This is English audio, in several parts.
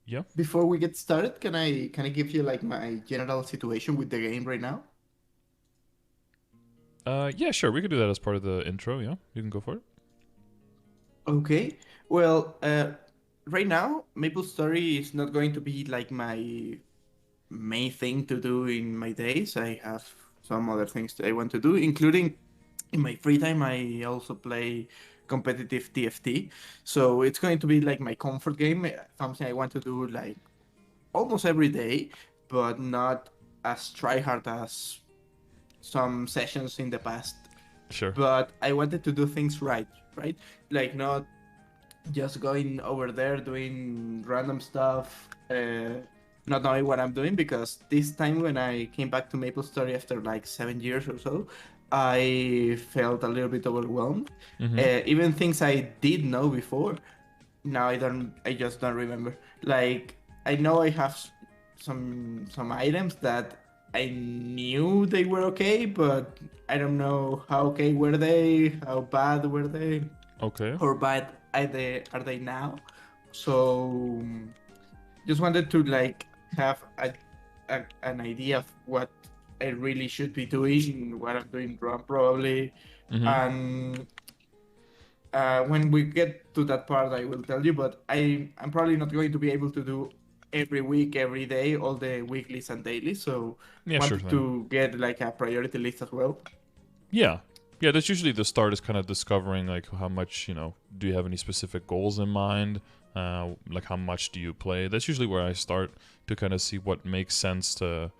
Yeah. Before we get started, can I give you like my general situation with the game right now? Yeah, sure. We could do that as part of the intro. Yeah, you can go for it. Okay. Well, right now, MapleStory is not going to be like my main thing to do in my days. I have some other things that I want to do, including in my free time, I also play competitive TFT. So it's going to be like my comfort game, something I want to do like almost every day, but not as try hard as some sessions in the past. Sure. But I wanted to do things right, right? Like not just going over there doing random stuff, not knowing what I'm doing. Because this time when I came back to MapleStory after like 7 years or so, I felt a little bit overwhelmed. Mm-hmm. Even things I did know before, now I don't. I just don't remember. Like I know I have some items that I knew they were okay, but I don't know how okay were they, how bad were they, Okay. how bad are they now. So just wanted to like have an idea of what I really should be doing, what I'm doing wrong probably, Mm-hmm. and when we get to that part, I will tell you. But I'm probably not going to be able to do every week, every day, all the weeklies and dailies. So Yeah, sure wanted thing. to get like a priority list as well. Yeah. Yeah, that's usually the start is kind of discovering like how much, do you have any specific goals in mind? Like how much do you play? That's usually where I start to kind of see what makes sense to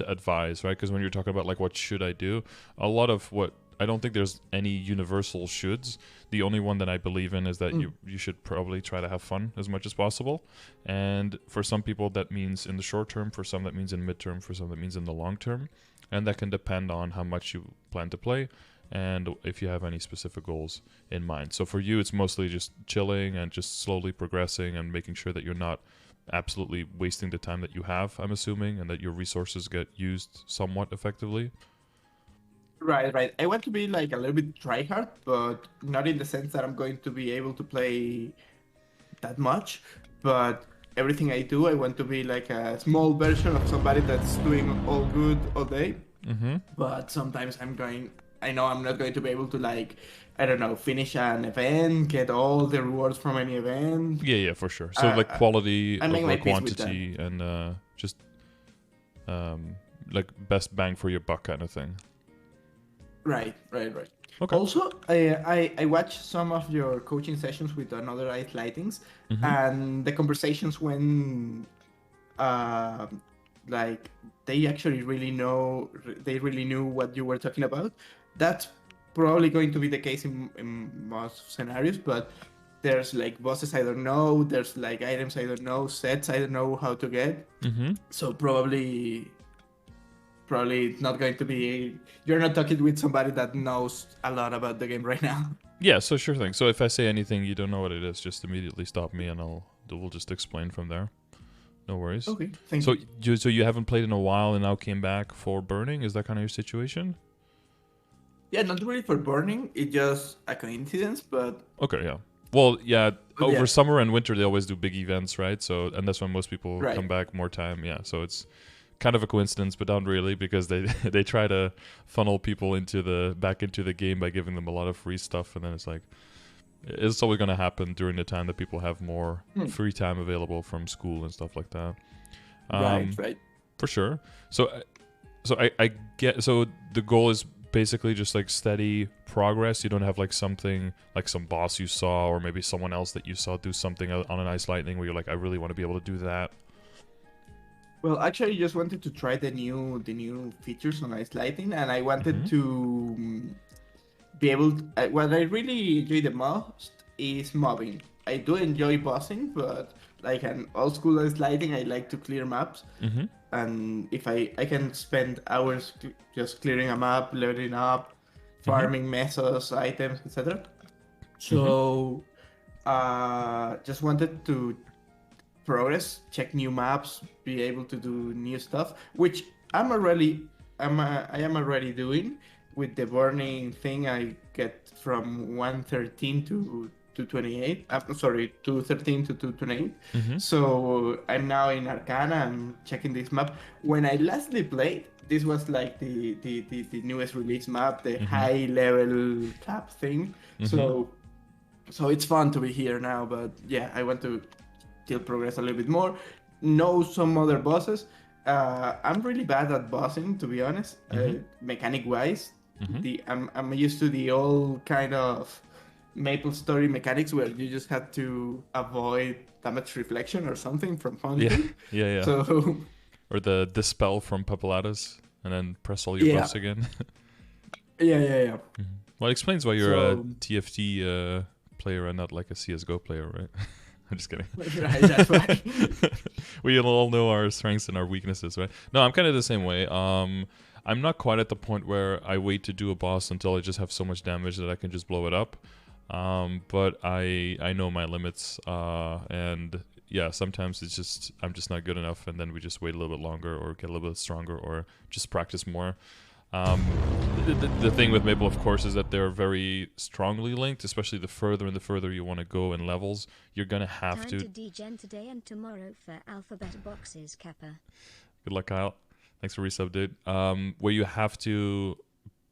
advise, right? Because when you're talking about like what should I do, a lot of what I don't think there's any universal shoulds. The only one that I believe in is that Mm. you should probably try to have fun as much as possible. And for some people that means in the short term, for some that means in midterm, for some that means in the long term. And that can depend on how much you plan to play and if you have any specific goals in mind. So for you, it's mostly just chilling and just slowly progressing and making sure that you're not absolutely wasting the time that you have, I'm assuming, and that your resources get used somewhat effectively. Right, right. I want to be like a little bit try hard, but not in the sense that I'm going to be able to play that much. But everything I do, I want to be like a small version of somebody that's doing all good all day. Mm-hmm. But sometimes I know I'm not going to be able to like, I don't know, finish an event, get all the rewards from any event. Yeah, yeah, for sure. So like uh, quality I make over my peace with that. quantity and just um, like best bang for your buck kind of thing. Right, right, right. Okay. Also, I watched some of your coaching sessions with another Ice Lightings, Mm-hmm. and the conversations when uh, like they really knew what you were talking about. That's probably going to be the case in most scenarios, but there's like bosses I don't know, there's like items I don't know, sets I don't know how to get. Mm-hmm. So probably it's not going to be, you're not talking with somebody that knows a lot about the game right now. Yeah, so sure thing. So if I say anything you don't know what it is, just immediately stop me and we'll just explain from there. No worries. Okay, thank So you. you haven't played in a while and now came back for Burning? Is that kind of your situation? Yeah, not really for burning, it's just a coincidence, Okay, yeah. Well, yeah, but over yeah, summer and winter they always do big events, right? So and that's when most people right. come back more time. Yeah, so it's kind of a coincidence, but not really because they they try to funnel people back into the game by giving them a lot of free stuff, and then it's like it's always going to happen during the time that people have more Hmm. free time available from school and stuff like that. Right, Um, right. for sure. So I get so the goal is basically just like steady progress. You don't have like something like some boss you saw or maybe someone else that you saw do something on an Ice Lightning where you're like, I really want to be able to do that. Well, actually, I just wanted to try the new features on Ice Lighting, and I wanted Mm-hmm. to be able. What I really enjoy the most is mobbing. I do enjoy bossing, but like an old school Ice Lighting, I like to clear maps. Mm-hmm. And if I can spend hours just clearing a map, leveling up, Mm-hmm. farming mesos, items, etc. Mm-hmm. So, just wanted to progress, check new maps, be able to do new stuff, which I am already doing with the burning thing. I get from 113 to 228. I'm sorry, 213 to 228. Mm-hmm. So I'm now in Arcana. I'm checking this map. When I lastly played, this was like the newest release map, the Mm-hmm. high level cap thing. Mm-hmm. So it's fun to be here now. But yeah, I want to still progress a little bit more. Know some other bosses. I'm really bad at bossing, to be honest. Mm-hmm. Mechanic wise, Mm-hmm. I'm used to the old kind of MapleStory mechanics where you just had to avoid damage reflection or something from Yeah, haunting. yeah. So Or the dispel from Papeladas, and then press all your yeah, buffs again. yeah. Mhm. Well, it explains why you're a So TFT player and not like a CS:GO player, right? I'm just kidding. right, that's why. We all know our strengths and our weaknesses, right? No, I'm kind of the same way. I'm not quite at the point where I wait to do a boss until I just have so much damage that I can just blow it up. But I know my limits, and yeah, sometimes it's just I'm just not good enough, and then we just wait a little bit longer, or get a little bit stronger, or just practice more. Um, the thing with Maple, of course, is that they're very strongly linked, especially the further you want to go in levels. You're gonna have Time to degen today and tomorrow for alphabet boxes, Kappa. Good luck, Kyle. Thanks for resub, dude. Where you have to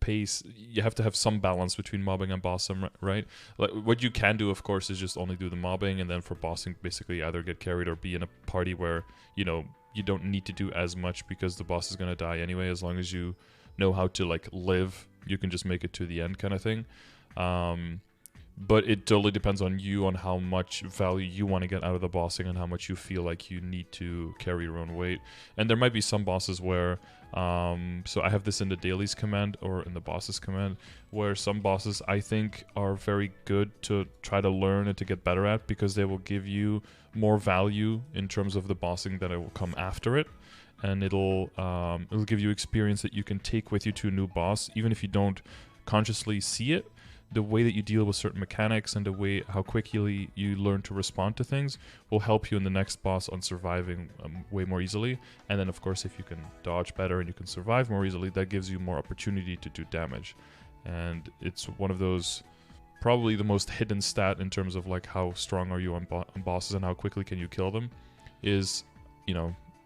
pace, you have to have some balance between mobbing and bossing, right? Like what you can do, of course, is just only do the mobbing, and then for bossing, basically either get carried or be in a party where you don't need to do as much because the boss is gonna die anyway. As long as you know how to like live, you can just make it to the end, kind of thing. But it totally depends on you, on how much value you want to get out of the bossing and how much you feel like you need to carry your own weight. And there might be some bosses where, so I have this in the dailies command or in the bosses command, where some bosses I think are very good to try to learn and to get better at, because they will give you more value in terms of the bossing that will come after it. And it'll give you experience that you can take with you to a new boss, even if you don't consciously see it. The way that you deal with certain mechanics and the way how quickly you learn to respond to things will help you in the next boss on surviving way more easily. And then, of course, if you can dodge better and you can survive more easily, that gives you more opportunity to do damage. And it's one of those, probably the most hidden stat in terms of like how strong are you on bosses and how quickly can you kill them, is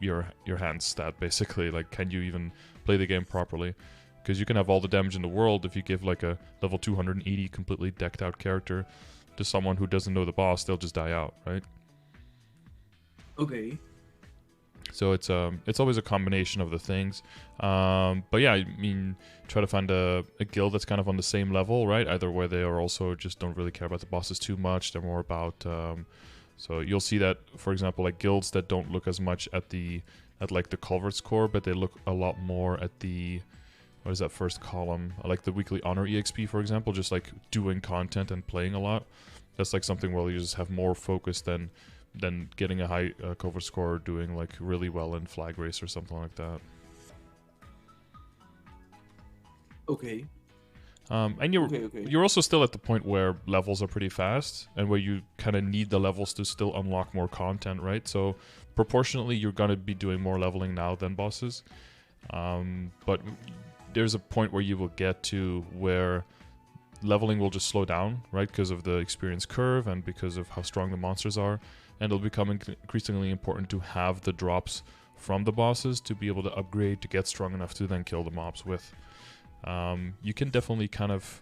your hand stat, basically. Like, can you even play the game properly? Because you can have all the damage in the world, if you give like a level 280 completely decked out character to someone who doesn't know the boss, they'll just die out, right? Okay. So it's always a combination of the things. But yeah, I mean, try to find a guild that's kind of on the same level, right? Either where they are also just don't really care about the bosses too much. They're more about so you'll see that, for example, like guilds that don't look as much at like the culvert's core, but they look a lot more at the, what is that first column? Like the weekly honor EXP, for example, just like doing content and playing a lot. That's like something where you just have more focus than getting a high culvert score or doing like really well in flag race or something like that. Okay. And you're also still at the point where levels are pretty fast and where you kind of need the levels to still unlock more content, right? So proportionately, you're gonna be doing more leveling now than bosses. But there's a point where you will get to where leveling will just slow down, right? Because of the experience curve and because of how strong the monsters are. And it'll become increasingly important to have the drops from the bosses to be able to upgrade to get strong enough to then kill the mobs with. You can definitely kind of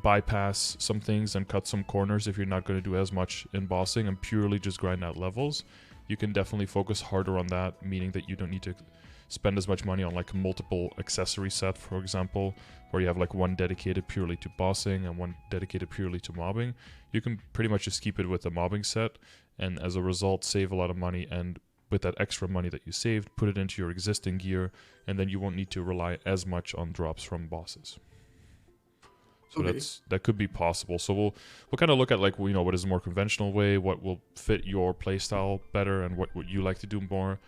bypass some things and cut some corners if you're not going to do as much in bossing and purely just grind out levels. You can definitely focus harder on that, meaning that you don't need to spend as much money on like multiple accessory set, for example, where you have like one dedicated purely to bossing and one dedicated purely to mobbing. You can pretty much just keep it with the mobbing set, and as a result save a lot of money, and with that extra money that you saved, put it into your existing gear, and then you won't need to rely as much on drops from bosses. So Okay. that could be possible. So we'll kind of look at like, what is a more conventional way, what will fit your playstyle better, and what would you like to do more.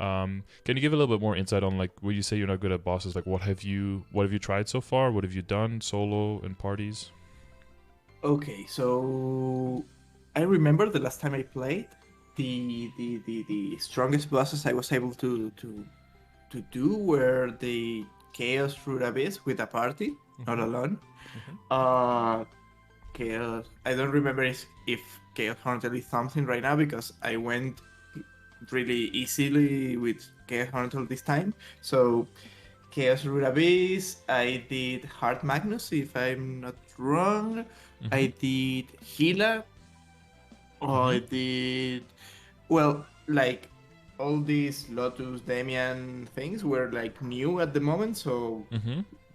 Can you give a little bit more insight on like, when you say you're not good at bosses, like what have you tried so far? What have you done solo in parties? Okay, so I remember the last time I played, the strongest bosses I was able to do were the Chaos Root Abyss with a party, not alone. Uh, Chaos. I don't remember if Chaos Haunted is something right now because I went really easily with Chaos Haunted this time. So Chaos Root Abyss, I did Heart Magnus, if I'm not wrong. I did Healer, or I did. Well, like, all these Lotus Demian things were like new at the moment, so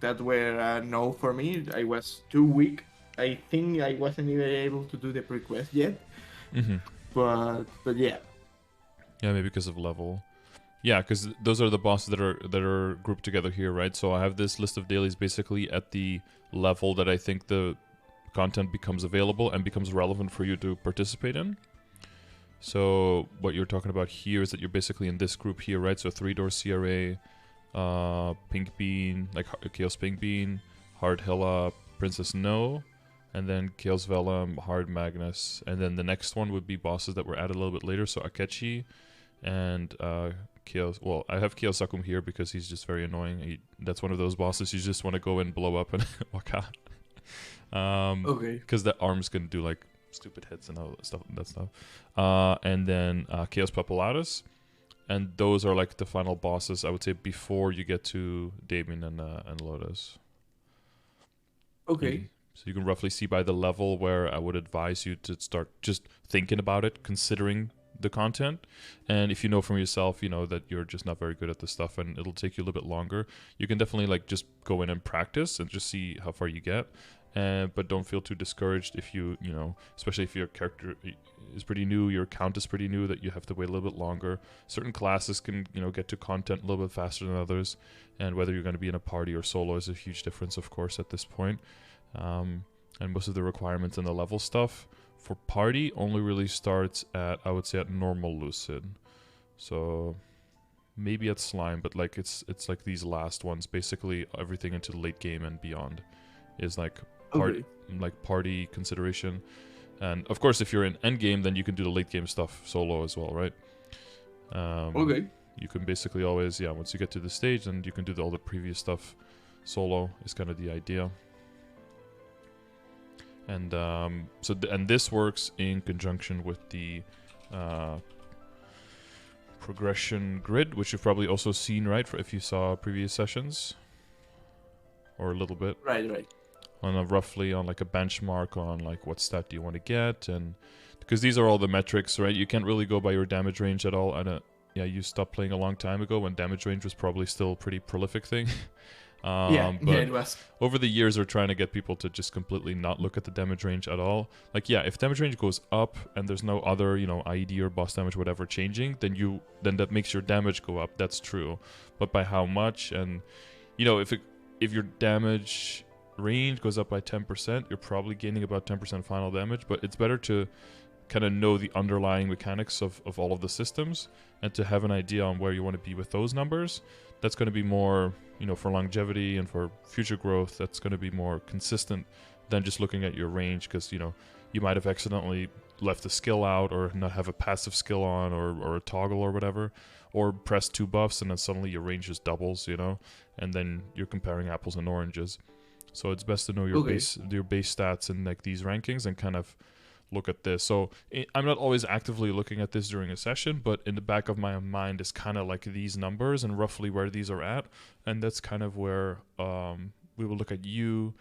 that were no for me. I was too weak. I think I wasn't even able to do the pre-quest yet. But yeah. Yeah, maybe because of level. Yeah, because those are the bosses that are grouped together here, right? So I have this list of dailies basically at the level that I think the content becomes available and becomes relevant for you to participate in. So what you're talking about here is that you're basically in this group here, right? So 3-door CRA, Pink Bean, like Chaos Pink Bean, Hard Hilla, Princess No, and then Chaos Vellum, Hard Magnus, and then the next one would be bosses that were added a little bit later, so Akechi and Chaos. Well, I have Chaos Sakum here because he's just very annoying. That's one of those bosses you just want to go and blow up and walk out. Okay. Because the arms can do like stupid hits and all that stuff. And then Chaos Papulatus. And those are like the final bosses, I would say, before you get to Damien and Lotus. Okay. So you can roughly see by the level where I would advise you to start just thinking about it, considering the content. And if you know from yourself, you know that you're just not very good at this stuff and it'll take you a little bit longer, you can definitely like just go in and practice and just see how far you get. But don't feel too discouraged if you know, especially if your character is pretty new, your account is pretty new, that you have to wait a little bit longer. Certain classes can, you know, get to content a little bit faster than others. And whether you're going to be in a party or solo is a huge difference, of course, at this point. And most of the requirements and the level stuff for party only really starts at, I would say, at normal Lucid. So maybe at Slime, but like it's like these last ones, basically everything into the late game and beyond is like party consideration. And of course, if you're in end game, then you can do the late game stuff solo as well, right? You can basically always, once you get to the stage, then you can do all the previous stuff solo is kind of the idea. And and this works in conjunction with the progression grid, which you've probably also seen, right? If you saw previous sessions, or a little bit, right. On roughly on like a benchmark on like what stat do you want to get, and because these are all the metrics, right? You can't really go by your damage range at all. You stopped playing a long time ago when damage range was probably still a pretty prolific thing. But it was. Over the years, we're trying to get people to just completely not look at the damage range at all. Like, if damage range goes up and there's no other, IED or boss damage, whatever, changing, then that makes your damage go up. That's true. But by how much? And, if your damage range goes up by 10%, you're probably gaining about 10% final damage. But it's better to kind of know the underlying mechanics of all of the systems and to have an idea on where you want to be with those numbers. That's going to be more, for longevity and for future growth, that's going to be more consistent than just looking at your range, because, you might have accidentally left a skill out or not have a passive skill on or a toggle or whatever, or press 2 buffs and then suddenly your range just doubles, and then you're comparing apples and oranges. So it's best to know your base stats in like these rankings and kind of look at this. So I'm not always actively looking at this during a session, but in the back of my mind is kind of like these numbers and roughly where these are at. And that's kind of where we will look at you,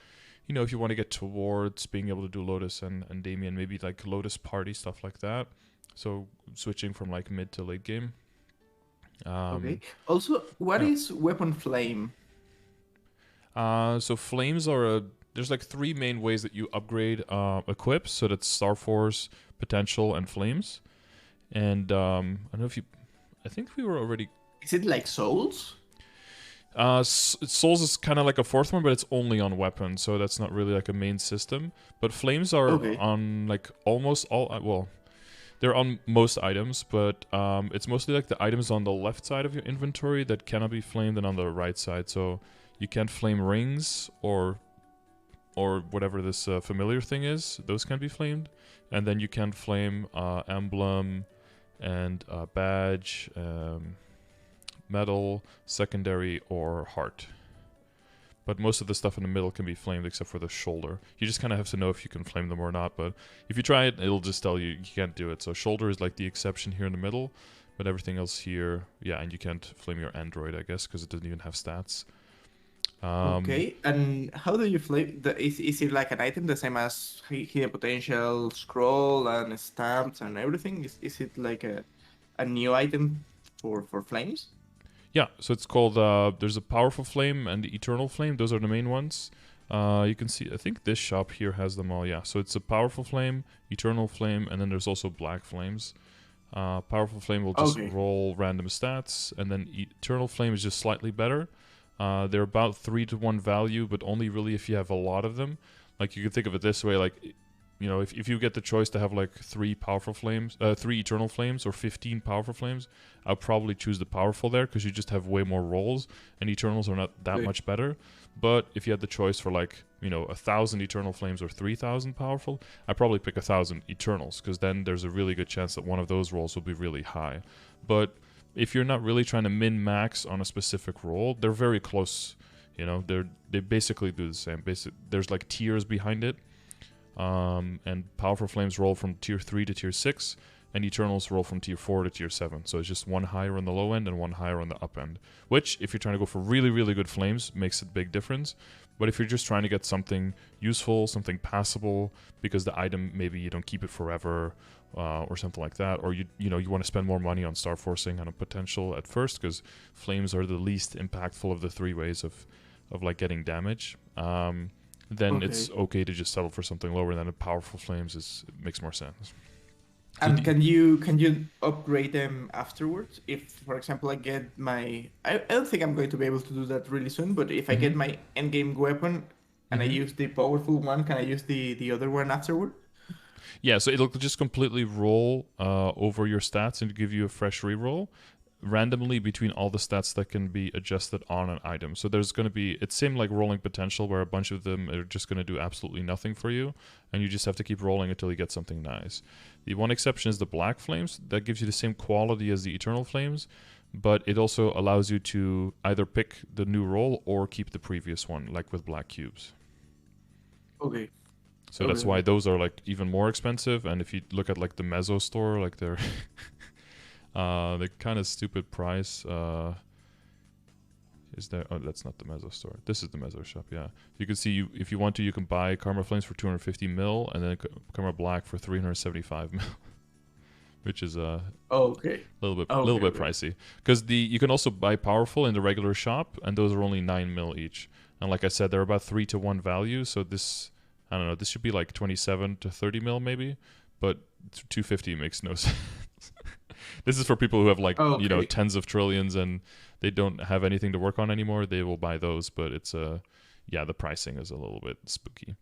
if you want to get towards being able to do Lotus and Damien, maybe like Lotus party, stuff like that. So switching from like mid to late game. Also, what is Weapon Flame? So flames are there's like 3 main ways that you upgrade equips. So that's Star Force, Potential, and Flames. And I don't know if I think we were already... Is it like Souls? Souls is kind of like a 4th one, but it's only on weapons, so that's not really like a main system. But Flames are on like almost all... Well, they're on most items, but it's mostly like the items on the left side of your inventory that cannot be flamed, and on the right side. So you can't flame rings or whatever this familiar thing is. Those can be flamed. And then you can flame emblem and badge, medal, secondary, or heart. but most of the stuff in the middle can be flamed except for the shoulder. You just kind of have to know if you can flame them or not, but if you try it, it'll just tell you can't do it. So shoulder is like the exception here in the middle, but everything else here, yeah, and you can't flame your android, I guess, because it doesn't even have stats. Okay, and how do you flame? Is it like an item the same as hidden potential, scroll, and stamps and everything? Is it like a new item for flames? Yeah, so it's called, there's a powerful flame and the eternal flame. Those are the main ones. You can see, I think this shop here has them all. Yeah, so it's a powerful flame, eternal flame, and then there's also black flames. Powerful flame will just roll random stats, and then eternal flame is just slightly better. They're about 3-to-1 value, but only really if you have a lot of them. Like, you can think of it this way, like, you know, if you get the choice to have like 3 eternal flames or 15 powerful flames, I'll probably choose the powerful there, because you just have way more rolls, and eternals are not that much better. But if you had the choice for like, you know, 1,000 eternal flames or 3,000 powerful, I'd probably pick 1,000 eternals, because then there's a really good chance that one of those rolls will be really high. But if you're not really trying to min-max on a specific roll, they're very close. You know, they basically do the same. There's like tiers behind it. And powerful flames roll from tier 3 to tier 6, and eternals roll from tier 4 to tier 7. So it's just one higher on the low end and one higher on the up end, which, if you're trying to go for really, really good flames, makes a big difference. But if you're just trying to get something useful, something passable, because the item, maybe you don't keep it forever, or something like that, or you want to spend more money on star forcing on a potential at first, because flames are the least impactful of the 3 ways of like getting damage, then it's okay to just settle for something lower. Than a powerful flames makes more sense. And can you upgrade them afterwards? If, for example, I get I don't think I'm going to be able to do that really soon, but if I get my endgame weapon and I use the powerful one, can I use the other one afterward? Yeah, so it'll just completely roll over your stats and give you a fresh reroll randomly between all the stats that can be adjusted on an item. So there's going to be, it's same like rolling potential, where a bunch of them are just going to do absolutely nothing for you, and you just have to keep rolling until you get something nice. The one exception is the black flames. That gives you the same quality as the eternal flames, but it also allows you to either pick the new roll or keep the previous one, like with black cubes. Okay. So that's why those are like even more expensive. And if you look at like the Mezzo store, like they're the kind of stupid price. Is there? Oh, that's not the Mezzo store. This is the Mezzo shop. Yeah, you can see if you want to, you can buy Karma Flames for 250 mil, and then Karma Black for 375 mil, which is a little bit pricey. Because you can also buy powerful in the regular shop, and those are only 9 mil each. And like I said, they're about 3-to-1 value. So this, I don't know, this should be like 27 to 30 mil maybe, but 250 makes no sense. This is for people who have like, you know, tens of trillions and they don't have anything to work on anymore. They will buy those, but it's yeah, the pricing is a little bit spooky.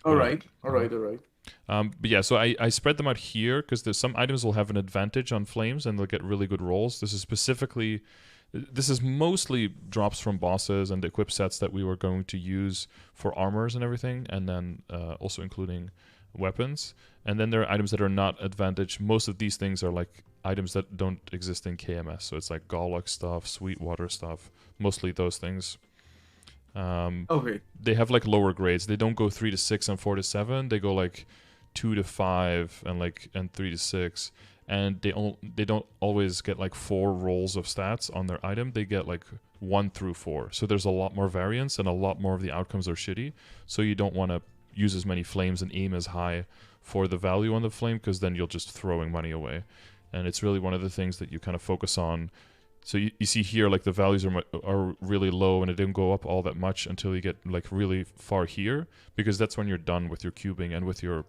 All right. But yeah, so I spread them out here because there's some items will have an advantage on flames and they'll get really good rolls. This is mostly drops from bosses and the equip sets that we were going to use for armors and everything, and then also including weapons. And then there are items that are not advantage. Most of these things are like items that don't exist in KMS. So it's like Golok stuff, Sweetwater stuff, mostly those things. They have like lower grades. They don't go 3 to 6 and 4 to 7. They go like 2 to 5 and 3 to 6. And they don't always get like 4 rolls of stats on their item. They get like 1 through 4. So there's a lot more variance and a lot more of the outcomes are shitty. So you don't want to use as many flames and aim as high for the value on the flame, because then you're just throwing money away. And it's really one of the things that you kind of focus on. So you see here, like the values are really low, and it didn't go up all that much until you get like really far here, because that's when you're done with your cubing and with your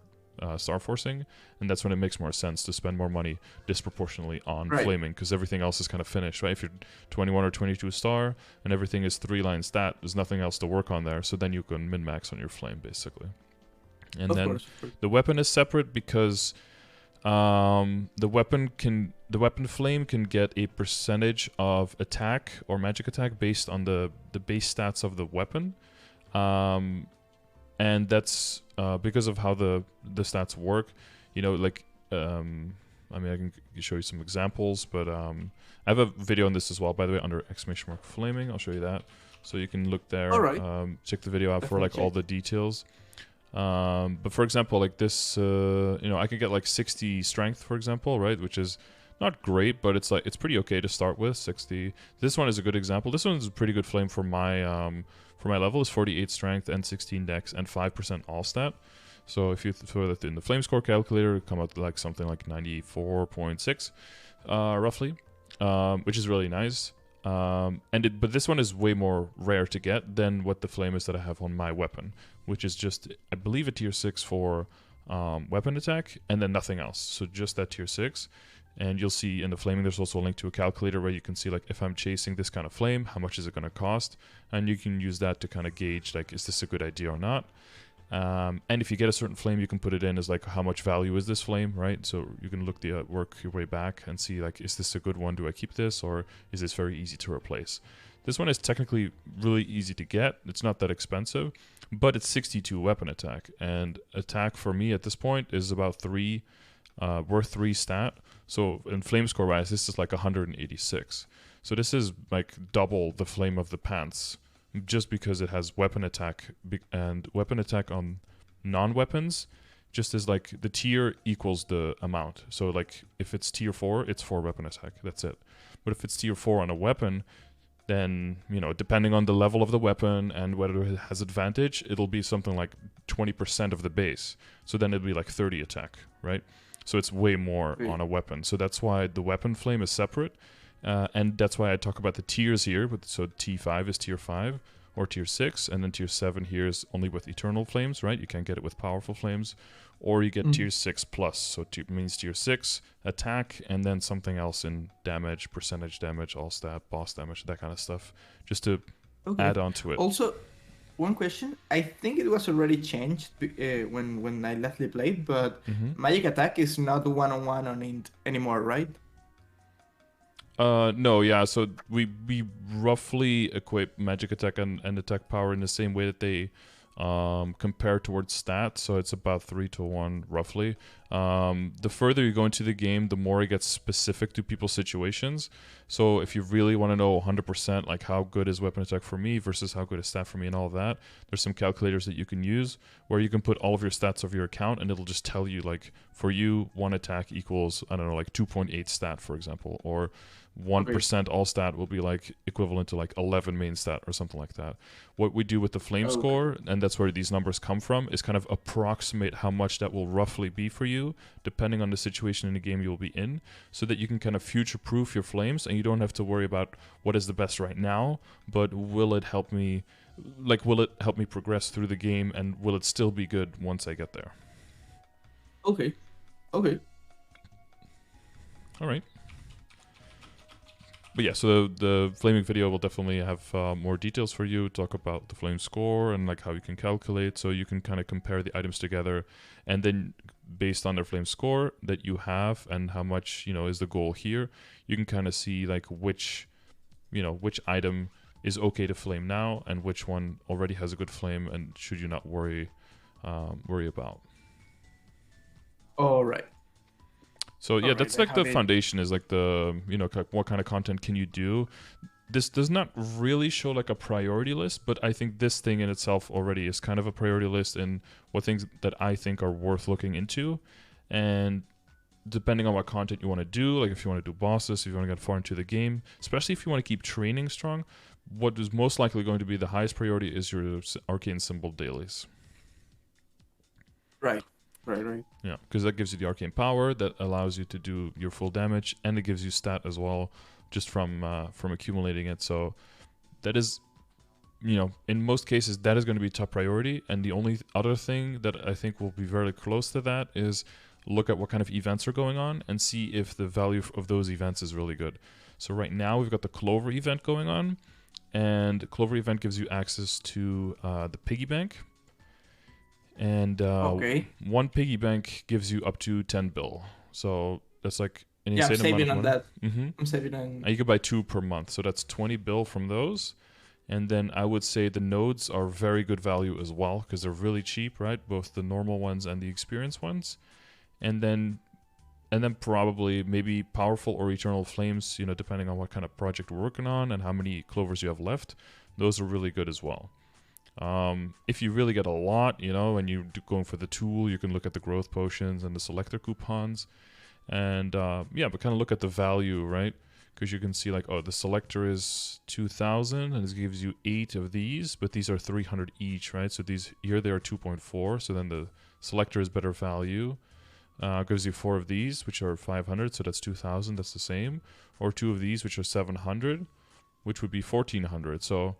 star forcing, and that's when it makes more sense to spend more money disproportionately on flaming, because everything else is kind of finished, right? If you're 21 or 22 star and everything is 3-line stat, there's nothing else to work on there, so then you can min-max on your flame basically. And of course. The weapon is separate because the weapon flame can get a percentage of attack or magic attack based on the base stats of the weapon, and that's because of how the stats work. You know, like I mean, I can show you some examples, but I have a video on this as well, by the way, under !flaming. I'll show you that. So you can look there, All right. check the video out for Definitely like all check. the details. But for example, like this, I could get like 60 strength, for example, right? Which is not great, but it's like it's pretty okay to start with. 60. This one is a good example. This one's a pretty good flame for my level. Is 48 strength and 16 dex and 5% all stat. So if you throw that in the flame score calculator, it come out like something like 94.6, roughly, which is really nice. But this one is way more rare to get than what the flame is that I have on my weapon, which is just, I believe, a tier 6 for weapon attack, and then nothing else. So just that tier 6. And you'll see in the flaming, there's also a link to a calculator where you can see, like, if I'm chasing this kind of flame, how much is it going to cost? And you can use that to kind of gauge, like, is this a good idea or not? And if you get a certain flame, you can put it in as, like, how much value is this flame, right? So you can work your way back and see, like, is this a good one? Do I keep this? Or is this very easy to replace? This one is technically really easy to get. It's not that expensive, but it's 62 weapon attack. And attack for me at this point is about worth 3 stat. So in flame score wise, this is like 186. So this is like double the flame of the pants, just because it has weapon attack, and weapon attack on non-weapons just is like the tier equals the amount. So like if it's tier 4, it's 4 weapon attack. That's it. But if it's tier 4 on a weapon, then, depending on the level of the weapon and whether it has advantage, it'll be something like 20% of the base. So then it'll be like 30 attack, right? So it's way more on a weapon. So that's why the weapon flame is separate. And that's why I talk about the tiers here. So T5 is tier 5 or tier 6. And then tier 7 here is only with eternal flames, right? You can't get it with powerful flames. Or you get tier 6 plus. So means tier 6 attack and then something else in damage, percentage damage, all stat, boss damage, that kind of stuff. Just to add on to it. Also, one question. I think it was already changed when I lastly played, but magic attack is not one-on-one on it anymore, right? No, yeah. So we roughly equate magic attack and attack power in the same way that they compare towards stats. So it's about 3-to-1 roughly. The further you go into the game, the more it gets specific to people's situations. So if you really want to know 100% like how good is weapon attack for me versus how good is stat for me and all of that, there's some calculators that you can use where you can put all of your stats of your account and it'll just tell you, like, for you, 1 attack equals, I don't know, like 2.8 stat, for example, or 1% all stat will be like equivalent to like 11 main stat or something like that. What we do with the flame score, and that's where these numbers come from, is kind of approximate how much that will roughly be for you, depending on the situation in the game you'll be in, so that you can kind of future-proof your flames and you don't have to worry about what is the best right now, but will it help me progress through the game, and will it still be good once I get there? Okay. All right. But yeah, so the flaming video will definitely have more details for you, talk about the flame score and like how you can calculate, so you can kind of compare the items together, and then based on their flame score that you have and how much, is the goal here, you can kind of see like which item is okay to flame now and which one already has a good flame and should you not worry about. All right. So yeah, that's like the foundation, is like the, what kind of content can you do. This does not really show like a priority list, but I think this thing in itself already is kind of a priority list in what things that I think are worth looking into. And depending on what content you want to do, like if you want to do bosses, if you want to get far into the game, especially if you want to keep training strong, what is most likely going to be the highest priority is your arcane symbol dailies. Right. Yeah, because that gives you the arcane power that allows you to do your full damage, and it gives you stat as well, just from accumulating it. So that is, in most cases, that is going to be top priority. And the only other thing that I think will be very close to that is look at what kind of events are going on and see if the value of those events is really good. So right now we've got the Clover event going on, and the Clover event gives you access to the piggy bank. And one piggy bank gives you up to 10 bill. So that's like an insane amount of money. That. I'm saving on and you can buy 2 per month. So that's 20 bill from those. And then I would say the nodes are very good value as well, because they're really cheap, right? Both the normal ones and the experienced ones. And then probably maybe powerful or eternal flames, depending on what kind of project we're working on and how many clovers you have left. those are really good as well. If you really get a lot, and you're going for the tool, you can look at the growth potions and the selector coupons. And but kind of look at the value, right? Because you can see like, the selector is 2,000 and it gives you 8 of these, but these are 300 each, right? So these here they are 2.4. So then the selector is better value. Gives you 4 of these, which are 500, so that's 2,000. That's the same. Or 2 of these, which are 700, which would be 1,400. So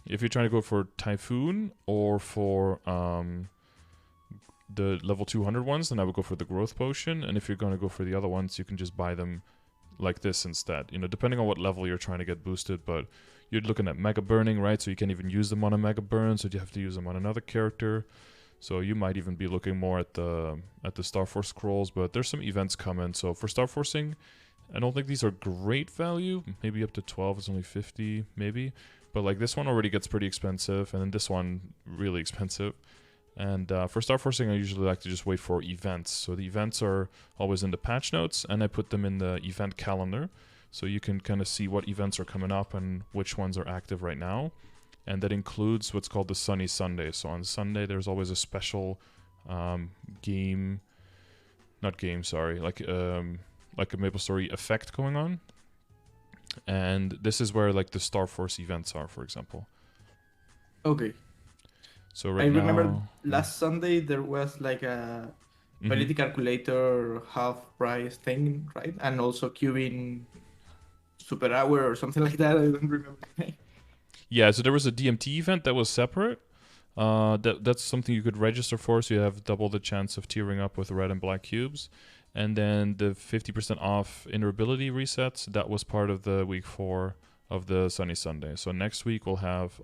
if you're trying to go for Typhoon or for the level 200 ones, then I would go for the growth potion. And if you're going to go for the other ones, you can just buy them like this instead. Depending on what level you're trying to get boosted, but you're looking at mega burning, right? So you can't even use them on a mega burn, so you have to use them on another character. So you might even be looking more at the Star Force scrolls, but there's some events coming. So for Star Forcing, I don't think these are great value. Maybe up to 12 is only 50, maybe. But like this one already gets pretty expensive, and then this one really expensive. And for Star Forcing, I usually like to just wait for events. So the events are always in the patch notes, and I put them in the event calendar. So you can kind of see what events are coming up and which ones are active right now. And that includes what's called the Sunny Sunday. So on Sunday, there's always a special game, not game, sorry, like a MapleStory effect going on. And this is where like the Star Force events are, for example. Okay. So I remember last Sunday there was like a ability calculator half price thing, right? And also cubing super hour or something like that. I don't remember the name. Yeah, so there was a DMT event that was separate. That's something you could register for, so you have double the chance of tiering up with red and black cubes. And then the 50% off inner-ability resets, that was part of the week 4 of the Sunny Sunday. So next week we'll have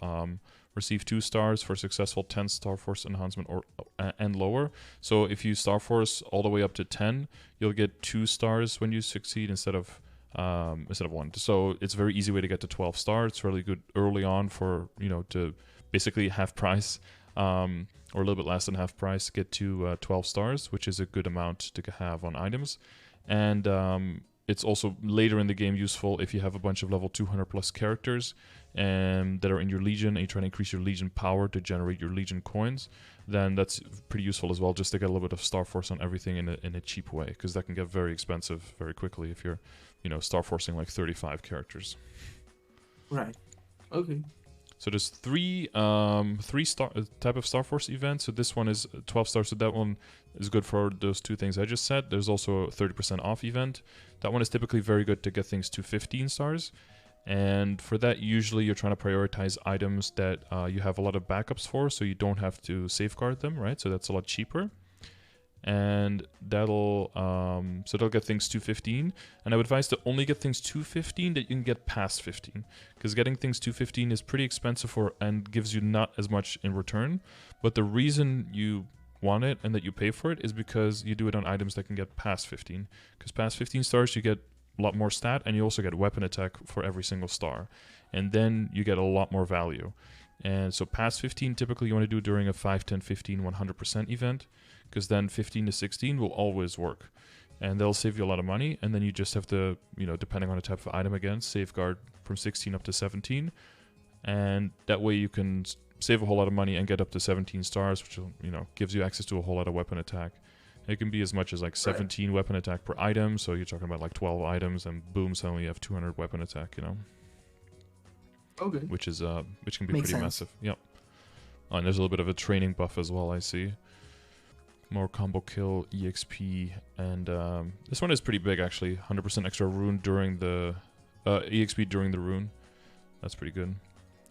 receive 2 stars for successful 10 Star Force enhancement and lower. So if you Star Force all the way up to 10, you'll get 2 stars when you succeed instead of 1. So it's a very easy way to get to 12 stars. It's really good early on for, to basically half price, or a little bit less than half price to get to 12 stars, which is a good amount to have on items. And it's also later in the game useful if you have a bunch of level 200 plus characters that are in your Legion and you're trying to increase your Legion power to generate your Legion coins. Then that's pretty useful as well, just to get a little bit of Star Force on everything in a cheap way, because that can get very expensive very quickly if you're, Star Forcing like 35 characters. Right. Okay. So there's three type of Star Force events. So this one is 12 stars. So that one is good for those 2 things I just said. There's also a 30% off event. That one is typically very good to get things to 15 stars. And for that, usually you're trying to prioritize items that you have a lot of backups for, so you don't have to safeguard them, right? So that's a lot cheaper. And that'll get things to 15. And I would advise to only get things to 15 that you can get past 15, because getting things to 15 is pretty expensive and gives you not as much in return. But the reason you want it and that you pay for it is because you do it on items that can get past 15. Because past 15 stars you get a lot more stat, and you also get weapon attack for every single star, and then you get a lot more value. And so past 15 typically you want to do during a 5, 10, 15, 100% event, because then 15 to 16 will always work, and they'll save you a lot of money. And then you just have to, depending on the type of item again, safeguard from 16 up to 17, and that way you can save a whole lot of money and get up to 17 stars, which gives you access to a whole lot of weapon attack. It can be as much as like 17 weapon attack per item, so you're talking about like 12 items, and boom, suddenly you have 200 weapon attack, Okay. which can be Makes pretty sense. massive. Yep. And there's a little bit of a training buff as well, I see. More combo kill, EXP, and this one is pretty big actually. 100% extra rune during the EXP during the rune. That's pretty good.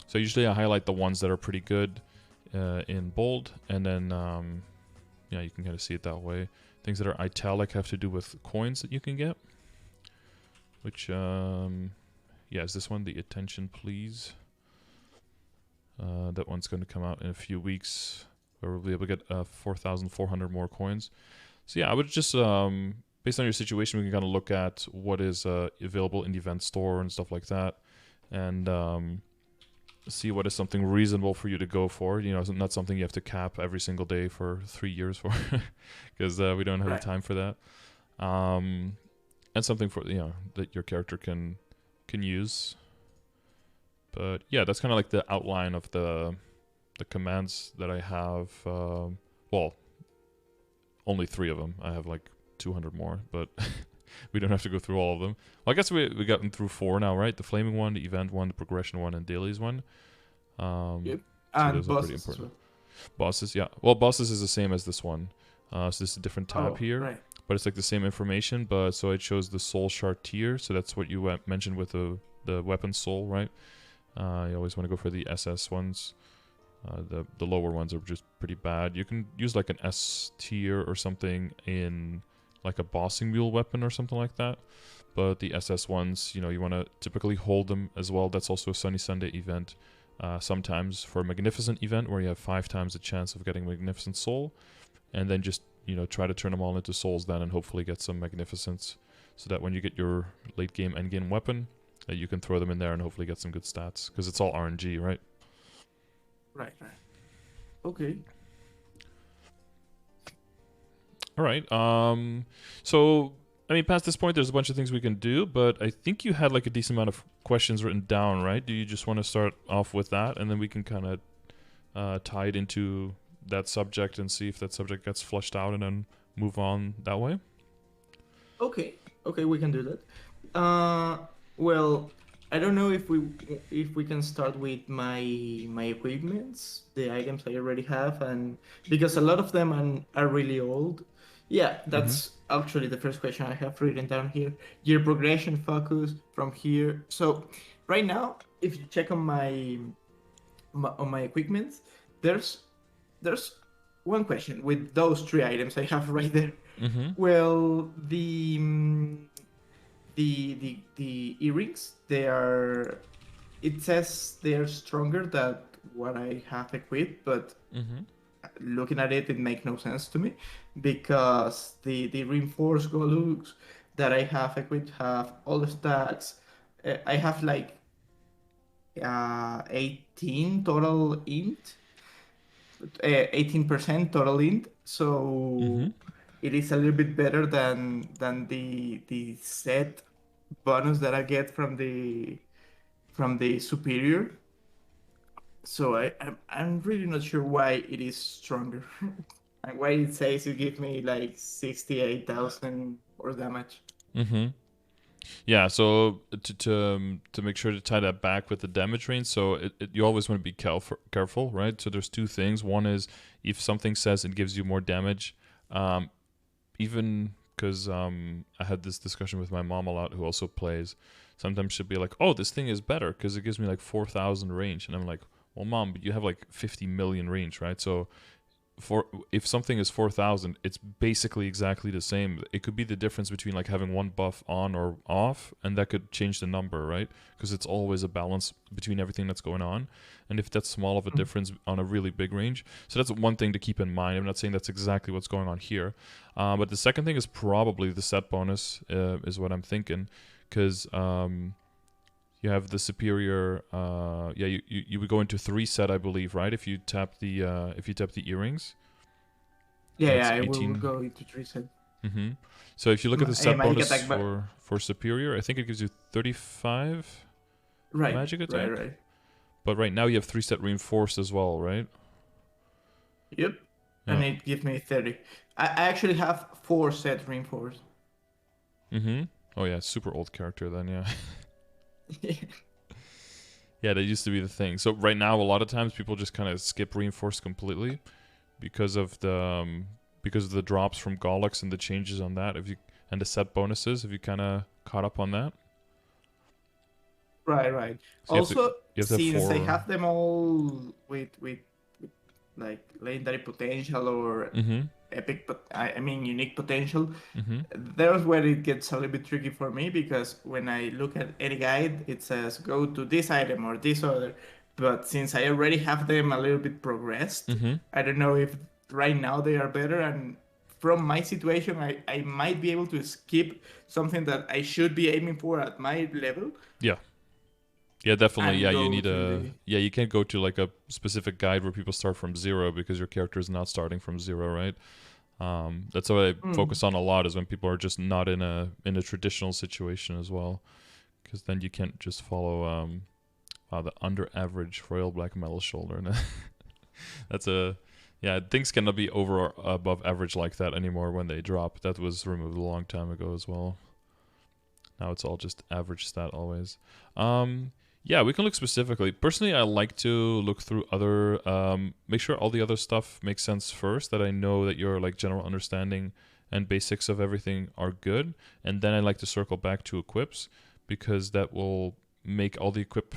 So usually I highlight the ones that are pretty good in bold, and then you can kind of see it that way. Things that are italic have to do with coins that you can get. Which is this one, the attention please. That one's going to come out in a few weeks, where we'll be able to get 4,400 more coins. So yeah, I would just, based on your situation, we can kind of look at what is available in the event store and stuff like that, and see what is something reasonable for you to go for. Not something you have to cap every single day for 3 years for, because we don't have the time for that. And something for that your character can use. But yeah, that's kind of like the outline of the commands that I have. Well, only 3 of them. I have like 200 more, but we don't have to go through all of them. Well, I guess we gotten through 4 now, right? The flaming one, the event one, the progression one, and dailies one. Yep. So And those are pretty bosses as important. well. Bosses, yeah. Well, bosses is the same as this one. So this is a different tab Oh, here, right. but it's like the same information. But so it shows the soul shard tier. So that's what you mentioned with the weapon soul, right? You always want to go for the SS ones. The lower ones are just pretty bad. You can use like an S tier or something in like a bossing mule weapon or something like that. But the SS ones, you know, you want to typically hold them as well. That's also a Sunny Sunday event. Sometimes for a Magnificent event where you have 5 times the chance of getting Magnificent Soul. And then just, you know, try to turn them all into souls then and hopefully get some Magnificence. So that when you get your late game, end game weapon, you can throw them in there and hopefully get some good stats. Because it's all RNG, right? Right. Okay. All right. So, I mean, past this point, there's a bunch of things we can do, but I think you had like a decent amount of questions written down, right? Do you just want to start off with that, and then we can kind of tie it into that subject and see if that subject gets flushed out, and then move on that way? Okay, we can do that. Well, I don't know if we can start with my equipments, the items I already have, and because a lot of them are really old. Yeah, that's actually the first question I have written down here. Your progression focus from here. So right now, if you check on my equipment, there's one question with those 3 items I have right there. Well, the earrings, it says they are stronger than what I have equipped, but looking at it makes no sense to me, because the reinforced Golux that I have equipped have all the stats. I have like 18 total int, 18% total int, so it is a little bit better than the set bonus that I get from the superior. So I'm really not sure why it is stronger, and why it says you give me like 68,000 more damage. Yeah, so to make sure to tie that back with the damage range, so you always want to be careful, right? So there's 2 things. One is if something says it gives you more damage, even because I had this discussion with my mom a lot, who also plays. Sometimes she'll be like, "Oh, this thing is better because it gives me like 4,000 range," and I'm like, "Well, mom, but you have like 50 million range, right?" So if something is 4,000, it's basically exactly the same. It could be the difference between like having one buff on or off, and that could change the number, right? Because it's always a balance between everything that's going on. And if that's small of a difference on a really big range, so that's one thing to keep in mind. I'm not saying that's exactly what's going on here, but the second thing is probably the set bonus, is what I'm thinking, because you have the superior. You would go into 3 set, I believe, right? If you tap the earrings. Yeah, I 18. will go into 3 set. So if you look at the set magic bonus attack for superior, I think it gives you 35 magic attack. Right. But right now you have 3 set reinforced as well, right? Yep. Yeah. And it gives me 30. I actually have 4 set reinforced. Oh yeah, super old character then, yeah. Yeah, that used to be the thing. So right now, a lot of times people just kind of skip reinforced completely because of the drops from Golux and the changes on that. And the set bonuses, have you kind of caught up on that? Right. So Also, you have to since I have 4. have them all with like legendary potential or epic, but I mean unique potential, there's where it gets a little bit tricky for me, because when I look at any guide, it says go to this item or this other. But since I already have them a little bit progressed, I don't know if right now they are better. And from my situation, I might be able to skip something that I should be aiming for at my level. Yeah, definitely. Yeah, you go need to you can't go to like a specific guide where people start from 0, because your character is not starting from 0, right? That's what I focus on a lot, is when people are just not in a traditional situation as well, because then you can't just follow the under average Royal Black Metal shoulder. That's a yeah. Things cannot be over or above average like that anymore when they drop. That was removed a long time ago as well. Now it's all just average stat always. Yeah, we can look specifically. Personally, I like to look through other, make sure all the other stuff makes sense first, that I know that your like general understanding and basics of everything are good. And then I like to circle back to equips, because that will make all the equip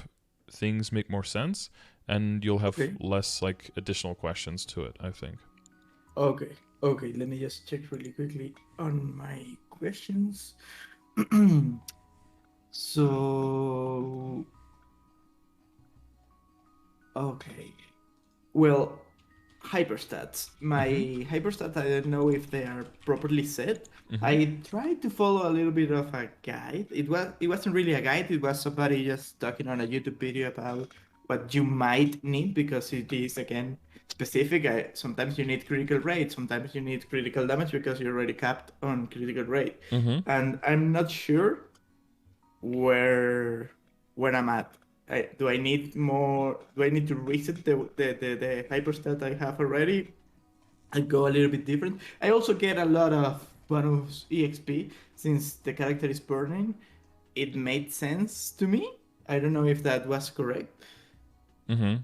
things make more sense, and you'll have less like additional questions to it, I think. Okay, let me just check really quickly on my questions. So, okay. Well, hyperstats. My hyperstats, I don't know if they are properly set. I tried to follow a little bit of a guide. It wasn't really a guide. It was somebody just talking on a YouTube video about what you might need, because it is again specific. Sometimes you need critical rate. Sometimes you need critical damage because you're already capped on critical rate. And I'm not sure where I'm at. Do I need more? Do I need to reset the hyperstat I have already? I go a little bit different. I also get a lot of bonus EXP since the character is burning. It made sense to me. I don't know if that was correct. To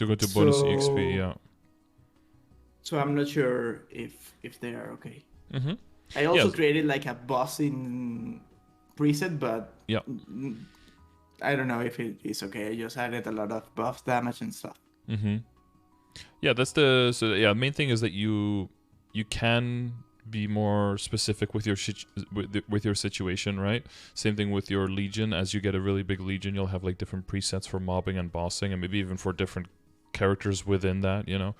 go to bonus EXP, yeah. So I'm not sure if they are okay. I also created like a boss in preset, but yeah, I don't know if it is okay. I just added a lot of buff damage and stuff. Yeah, that's the main thing is that you can be more specific with your with your situation, right? Same thing with your legion. As you get a really big legion, you'll have like different presets for mobbing and bossing, and maybe even for different characters within that, you know.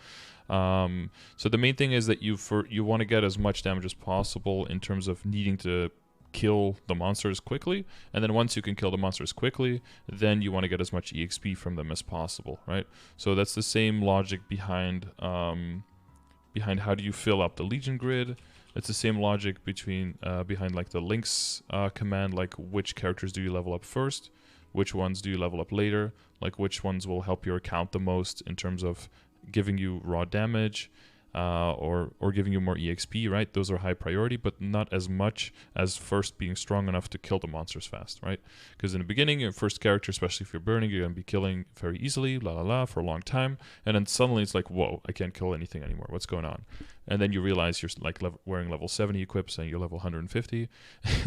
So the main thing is that you want to get as much damage as possible in terms of needing to kill the monsters quickly, and then once you can kill the monsters quickly, then you want to get as much EXP from them as possible, right? So that's the same logic behind how do you fill up the legion grid. It's the same logic behind like the links command, like which characters do you level up first, which ones do you level up later, like which ones will help your account the most in terms of giving you raw damage, or giving you more EXP, right? Those are high priority, but not as much as first being strong enough to kill the monsters fast, right? Because in the beginning, your first character, especially if you're burning, you're going to be killing very easily, for a long time, and then suddenly it's like, whoa, I can't kill anything anymore. What's going on? And then you realize you're like wearing level 70 equips and you're level 150,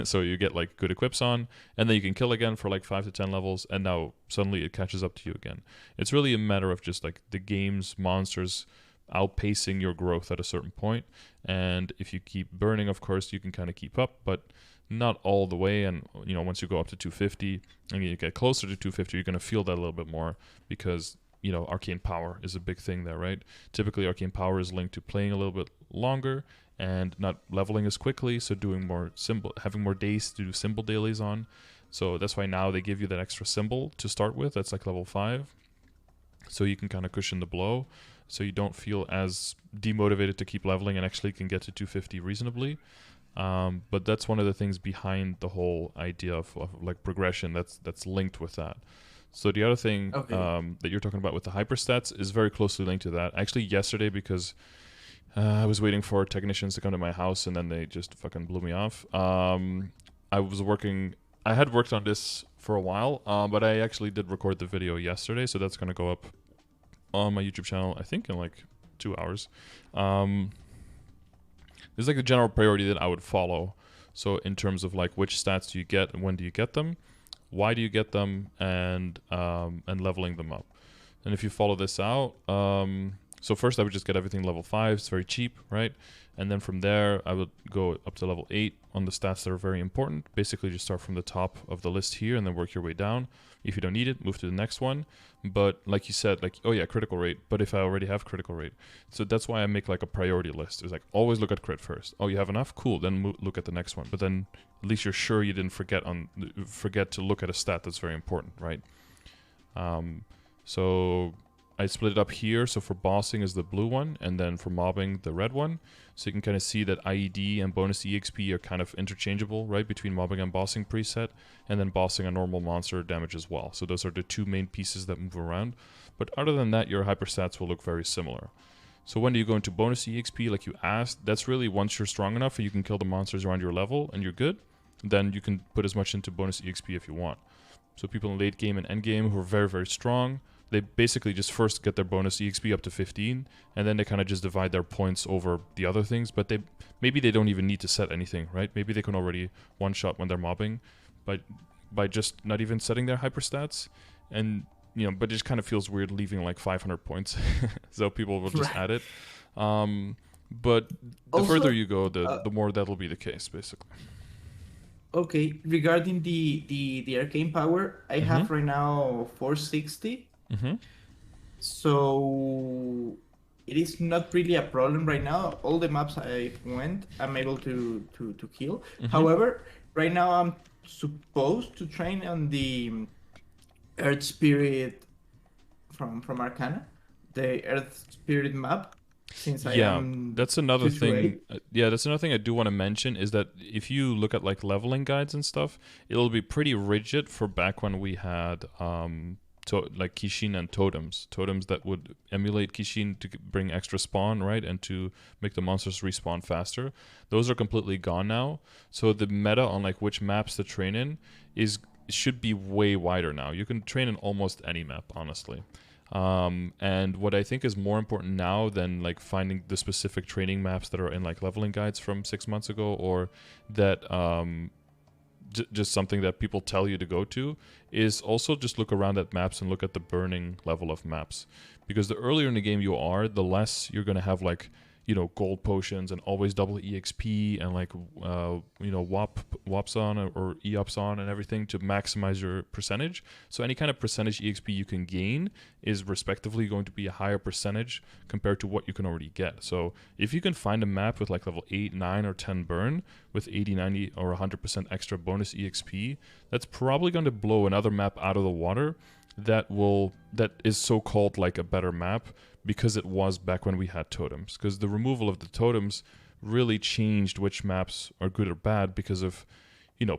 so you get like good equips on, and then you can kill again for like 5 to 10 levels, and now suddenly it catches up to you again. It's really a matter of just like the game's monsters outpacing your growth at a certain point, and if you keep burning, of course you can kind of keep up, but not all the way. And you know, once you go up to 250 and you get closer to 250, you're going to feel that a little bit more, because you know, arcane power is a big thing there, right? Typically arcane power is linked to playing a little bit longer and not leveling as quickly, so doing more having more days to do symbol dailies on. So that's why now they give you that extra symbol to start with, that's like level 5, so you can kind of cushion the blow, so you don't feel as demotivated to keep leveling and actually can get to 250 reasonably. But that's one of the things behind the whole idea of like progression that's linked with that. So the other thing that you're talking about with the hyperstats is very closely linked to that. Actually yesterday, because I was waiting for technicians to come to my house and then they just fucking blew me off. I had worked on this for a while, but I actually did record the video yesterday, so that's going to go up on my YouTube channel, I think in like 2 hours. There's like the general priority that I would follow. So in terms of like which stats do you get and when do you get them, why do you get them, and leveling them up. And if you follow this out, so first I would just get everything level 5, it's very cheap, right? And then from there I would go up to level 8 on the stats that are very important. Basically just start from the top of the list here and then work your way down. If you don't need it, move to the next one. But like you said, like, oh yeah, critical rate, but if I already have critical rate. So that's why I make like a priority list. It's like, always look at crit first. Oh, you have enough? Cool, then look at the next one. But then at least you're sure you didn't forget to look at a stat that's very important, right? So I split it up here. So for bossing is the blue one, and then for mobbing the red one. So you can kind of see that IED and bonus EXP are kind of interchangeable, right, between mobbing and bossing preset, and then bossing and normal monster damage as well. So those are the two main pieces that move around. But other than that, your hyperstats will look very similar. So when do you go into bonus EXP, like you asked? That's really once you're strong enough and you can kill the monsters around your level and you're good, then you can put as much into bonus EXP if you want. So people in late game and end game who are very, very strong, they basically just first get their bonus EXP up to 15, and then they kind of just divide their points over the other things, but maybe they don't even need to set anything, right? Maybe they can already one-shot when they're mobbing by just not even setting their hyperstats, and but it just kind of feels weird leaving like 500 points, so people will just add it. But the Also, further you go, the more that'll be the case, basically. Okay, regarding the arcane power, I have right now 460. Mm-hmm. So it is not really a problem right now. All the maps I went, I'm able to kill. However, right now I'm supposed to train on the Earth Spirit from Arcana, the Earth Spirit map. Since I am that's another 2 to thing. 8. That's another thing I do want to mention is that if you look at like leveling guides and stuff, it'll be pretty rigid for back when we had like Kishin and totems that would emulate Kishin to bring extra spawn, right, and to make the monsters respawn faster. Those are completely gone now. So the meta on like which maps to train in should be way wider now. You can train in almost any map, honestly. And what I think is more important now than like finding the specific training maps that are in like leveling guides from 6 months ago, or that just something that people tell you to go to, is also just look around at maps and look at the burning level of maps. Because the earlier in the game you are, the less you're going to have like, gold potions and always double EXP and like, WAPs on or EOPs on and everything to maximize your percentage. So any kind of percentage EXP you can gain is respectively going to be a higher percentage compared to what you can already get. So if you can find a map with like level 8, 9, or 10 burn with 80, 90, or 100% extra bonus EXP, that's probably going to blow another map out of the water that is so-called like a better map, because it was back when we had totems. Because the removal of the totems really changed which maps are good or bad because of,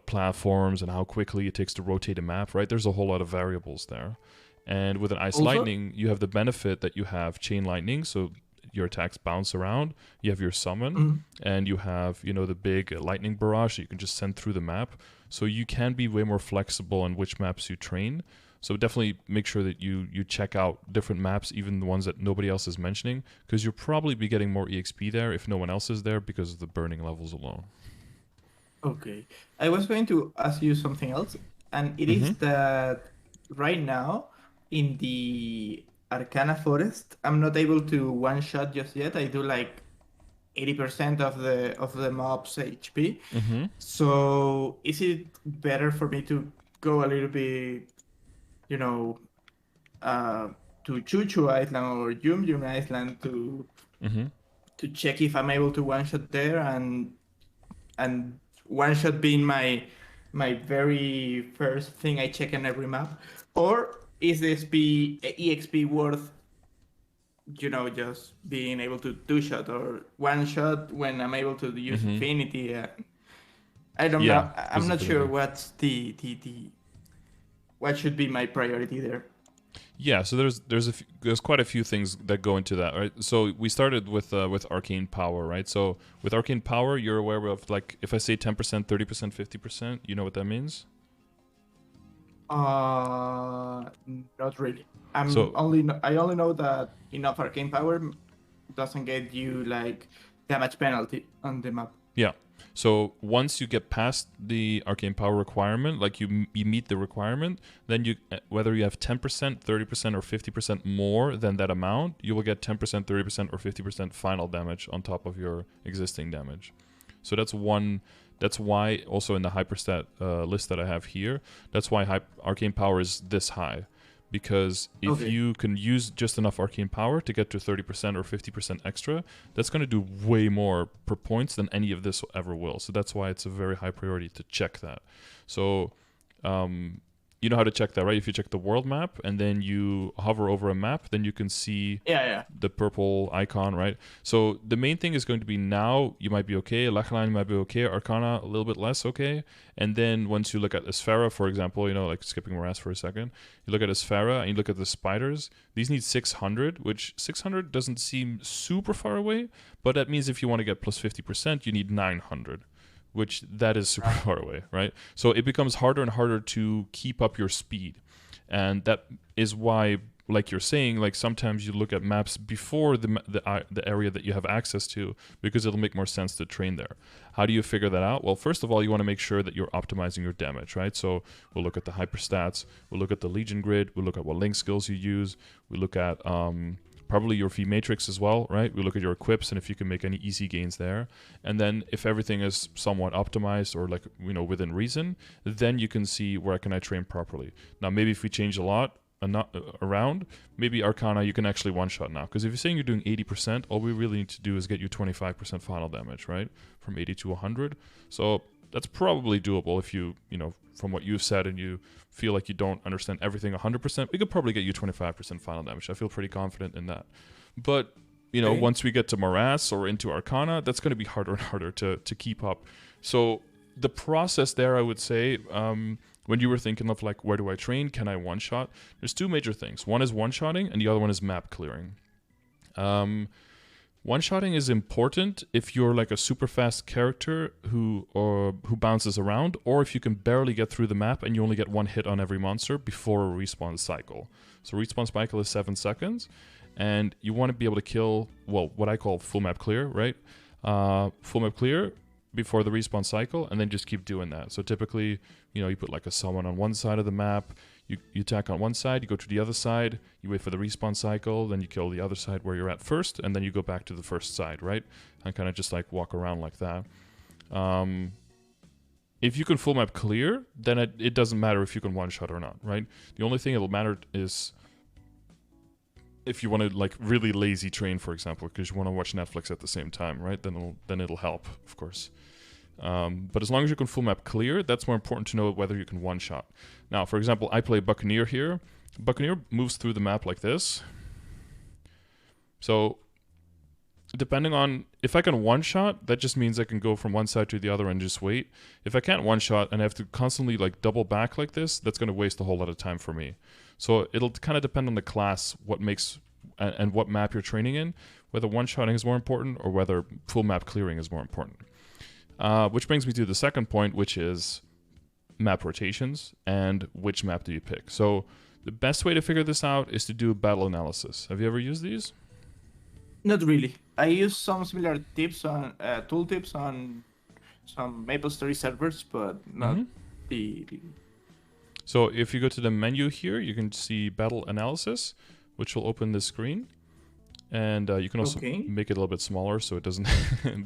platforms and how quickly it takes to rotate a map, right? There's a whole lot of variables there. And with an Ice Lightning, you have the benefit that you have Chain Lightning, so your attacks bounce around. You have your Summon, and you have, the big Lightning Barrage that you can just send through the map. So you can be way more flexible on which maps you train. So definitely make sure that you check out different maps, even the ones that nobody else is mentioning, because you'll probably be getting more EXP there if no one else is there because of the burning levels alone. Okay. I was going to ask you something else, and it is that right now in the Arcana Forest, I'm not able to one-shot just yet. I do like 80% of the mob's HP. So is it better for me to go a little bit, to Chuchu Island or Yum Yum Island to check if I'm able to one-shot there, and one-shot being my very first thing I check on every map? Or is this EXP worth, just being able to two-shot or one-shot when I'm able to use Infinity? I don't know. I'm not sure what's what should be my priority there. Yeah, so there's quite a few things that go into that, right? So we started with Arcane Power, right? So with Arcane Power, you're aware of, like, if I say 10%, 30%, 50%, you know what that means? Not really. I only know that enough Arcane Power doesn't get you like damage penalty on the map. Yeah. So once you get past the Arcane Power requirement, like you meet the requirement, then you, whether you have 10%, 30%, or 50% more than that amount, you will get 10%, 30%, or 50% final damage on top of your existing damage. So that's one. That's why also in the hyperstat list that I have here, that's why Arcane Power is this high. Because if you can use just enough Arcane Power to get to 30% or 50% extra, that's going to do way more per points than any of this ever will. So that's why it's a very high priority to check that. So, you know how to check that, right? If you check the world map and then you hover over a map, then you can see the purple icon, right? So the main thing is going to be now you might be okay, Lachlan might be okay, Arcana a little bit less okay. And then once you look at Esfera, for example, you know, like skipping Morass for a second, you look at Esfera and you look at the spiders, these need 600, which 600 doesn't seem super far away, but that means if you want to get plus 50%, you need 900. Which that is super far away, right? So it becomes harder and harder to keep up your speed. And that is why, like you're saying, like sometimes you look at maps before the area that you have access to, because it'll make more sense to train there. How do you figure that out? Well, first of all, you want to make sure that you're optimizing your damage, right? So we'll look at the hyperstats, we'll look at the Legion grid, we'll look at what link skills you use, we look at probably your V matrix as well, right? We look at your equips and if you can make any easy gains there. And then if everything is somewhat optimized or like, you know, within reason, then you can see where can I train properly. Now, maybe if we change a lot around, maybe Arcana you can actually one-shot now. Because if you're saying you're doing 80%, all we really need to do is get you 25% final damage, right? From 80 to 100. So that's probably doable if you know, from what you've said and you feel like you don't understand everything 100%, we could probably get you 25% final damage. I feel pretty confident in that. But, you know, once we get to Morass or into Arcana, that's going to be harder and harder to keep up. So the process there, I would say, when you were thinking of like, where do I train? Can I one-shot? There's two major things. One is one-shotting and the other one is map clearing. One-shotting is important if you're like a super fast character who bounces around, or if you can barely get through the map and you only get one hit on every monster before a respawn cycle. So respawn cycle is 7 seconds, and you want to be able to kill, well, what I call full map clear, right? Full map clear before the respawn cycle, and then just keep doing that. So typically, you know, you put like a summon on one side of the map, you attack on one side, you go to the other side, you wait for the respawn cycle, then you kill the other side where you're at first, and then you go back to the first side, right? And kind of just like walk around like that. If you can full map clear, then it doesn't matter if you can one-shot or not, right? The only thing that'll matter is if you want to like really lazy train, for example, because you want to watch Netflix at the same time, right? Then it'll help, of course. But as long as you can full map clear, that's more important to know whether you can one-shot. Now, for example, I play Buccaneer here. Buccaneer moves through the map like this. So, depending on, if I can one-shot, that just means I can go from one side to the other and just wait. If I can't one-shot and I have to constantly like double back like this, that's going to waste a whole lot of time for me. So it'll kind of depend on the class, what makes, and what map you're training in, whether one-shotting is more important or whether full map clearing is more important. Which brings me to the second point, which is map rotations and which map do you pick. So the best way to figure this out is to do a battle analysis. Have you ever used these? Not really. I use some similar tips on tooltips on some MapleStory servers, but not the. So if you go to the menu here, you can see battle analysis, which will open this screen. And you can also make it a little bit smaller so it doesn't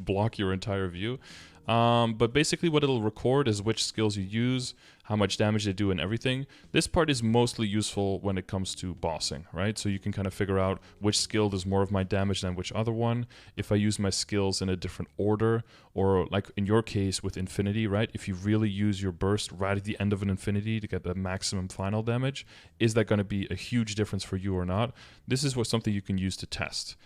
block your entire view. But basically what it'll record is which skills you use, how much damage they do and everything. This part is mostly useful when it comes to bossing, right? So you can kind of figure out which skill does more of my damage than which other one. If I use my skills in a different order, or like in your case with Infinity, right? If you really use your burst right at the end of an Infinity to get the maximum final damage, is that going to be a huge difference for you or not? This is something you can use to test.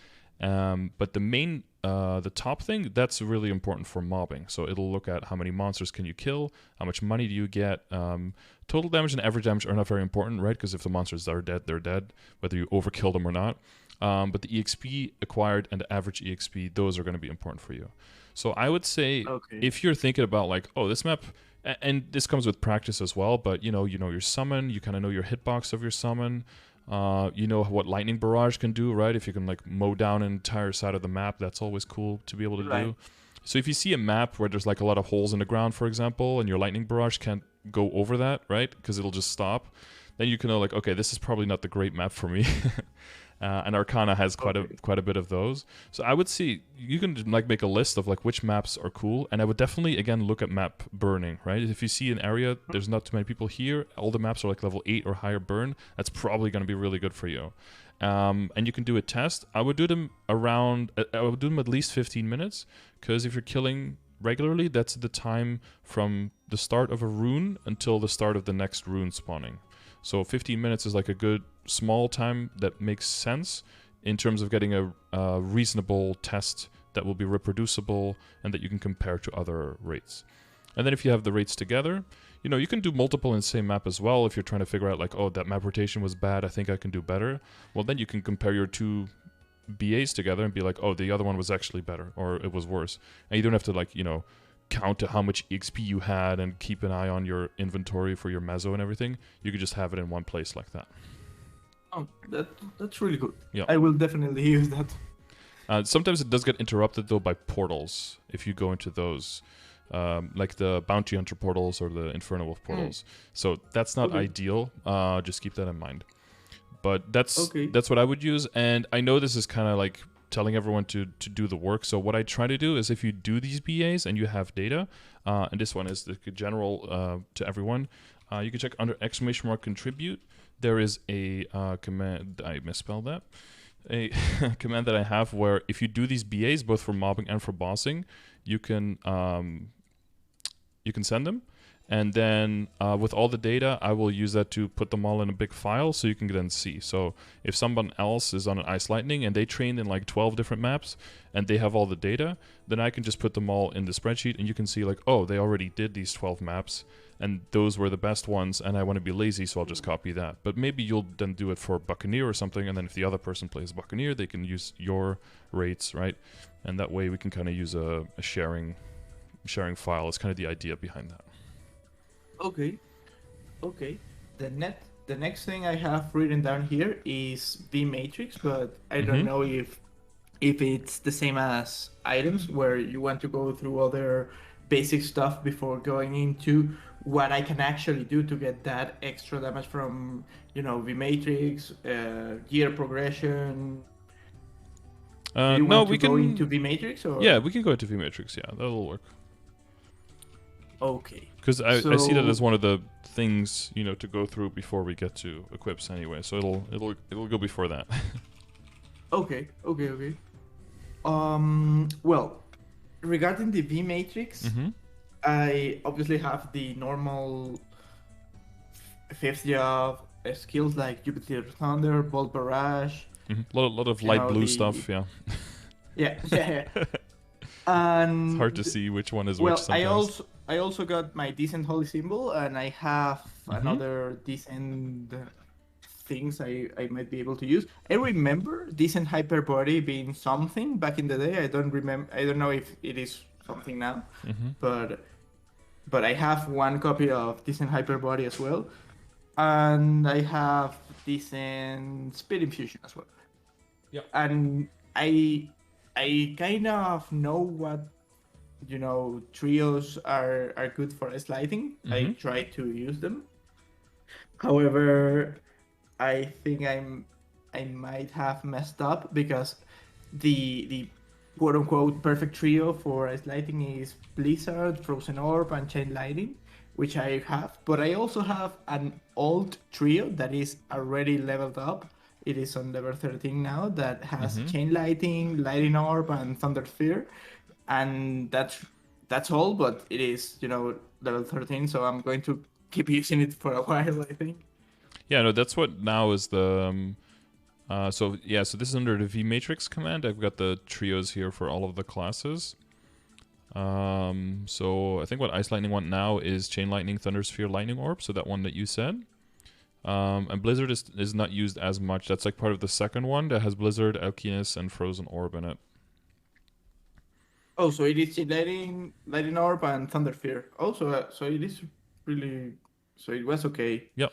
But the main, the top thing, that's really important for mobbing. So it'll look at how many monsters can you kill, how much money do you get. Total damage and average damage are not very important, right? Because if the monsters are dead, they're dead, whether you overkill them or not. But the EXP acquired and the average EXP, those are going to be important for you. So I would say if you're thinking about like, oh, this map, and this comes with practice as well, but you know your summon, you kind of know your hitbox of your summon. You know what Lightning Barrage can do, right? If you can like mow down an entire side of the map, that's always cool to be able to do. So if you see a map where there's like a lot of holes in the ground, for example, and your Lightning Barrage can't go over that, right? Because it'll just stop. Then you can know like, okay, this is probably not the great map for me. And Arcana has quite a bit of those. So I would see, you can like make a list of like which maps are cool, and I would definitely again look at map burning, right? If you see an area there's not too many people here, all the maps are like level 8 or higher burn, that's probably going to be really good for you. And you can do a test. I would do them at least 15 minutes, because if you're killing regularly, that's the time from the start of a rune until the start of the next rune spawning. So 15 minutes is like a good small time that makes sense in terms of getting a reasonable test that will be reproducible and that you can compare to other rates. And then if you have the rates together, you know, you can do multiple in the same map as well. If you're trying to figure out like, oh, that map rotation was bad, I think I can do better. Well, then you can compare your two BAs together and be like, oh, the other one was actually better or it was worse. And you don't have to like, you know, count to how much XP you had and keep an eye on your inventory for your meso and everything. You could just have it in one place like that. Oh, that's really good. Yeah. I will definitely use that. Sometimes it does get interrupted though by portals if you go into those. Like the Bounty Hunter portals or the Inferno Wolf portals. So that's not ideal. Just keep that in mind. But that's what I would use. And I know this is kind of like telling everyone to do the work. So what I try to do is if you do these BAs and you have data, and this one is the general to everyone, you can check under !contribute. There is a command, I misspelled that. A command that I have where if you do these BAs both for mobbing and for bossing, you can send them, and then with all the data I will use that to put them all in a big file so you can then see. So if someone else is on an Ice Lightning and they trained in like 12 different maps and they have all the data, then I can just put them all in the spreadsheet and you can see like, oh, they already did these 12 maps and those were the best ones and I want to be lazy, so I'll just copy that. But maybe you'll then do it for Buccaneer or something, and then if the other person plays Buccaneer, they can use your rates, right? And that way we can kind of use a sharing file. Is kind of the idea behind that. Okay. The next thing I have written down here is V matrix, but I don't know if it's the same as items where you want to go through other basic stuff before going into what I can actually do to get that extra damage from, you know, V matrix, gear progression. No, we can go into V matrix, or yeah, we can go into V matrix. Yeah, that'll work. Okay. Because I see that as one of the things, you know, to go through before we get to equips anyway. So it'll go before that. Okay. Well, regarding the V matrix, I obviously have the normal 5th job skills like Jupiter Thunder, Bolt Barrage. Lot of light blue stuff, yeah. Yeah. And it's hard to see which one is which sometimes. I also got my decent holy symbol, and I have another decent things I might be able to use. I remember decent hyper body being something back in the day. I don't know if it is something now, but I have one copy of decent hyper body as well, and I have decent speed infusion as well. Yeah, and I kind of know what, you know, trios are good for ice lighting. I try to use them. However, I think I might have messed up because the quote unquote perfect trio for ice lighting is Blizzard, Frozen Orb, and Chain Lightning, which I have. But I also have an old trio that is already leveled up. It is on level 13 now, that has Chain Lightning, Lightning Orb, and Thunder Sphere. And that's all, but it is, you know, level 13, so I'm going to keep using it for a while, I think. Yeah, no, that's what now is the so this is under the V matrix command. I've got the trios here for all of the classes. So I think what Ice Lightning want now is Chain Lightning, Thunder Sphere, Lightning Orb, so that one that you said. And Blizzard is not used as much. That's like part of the second one that has Blizzard, Alkinus, and Frozen Orb in it. Oh, so it is Lightning Orb and Thunder Sphere. Also, so it is really. So it was okay. Yep.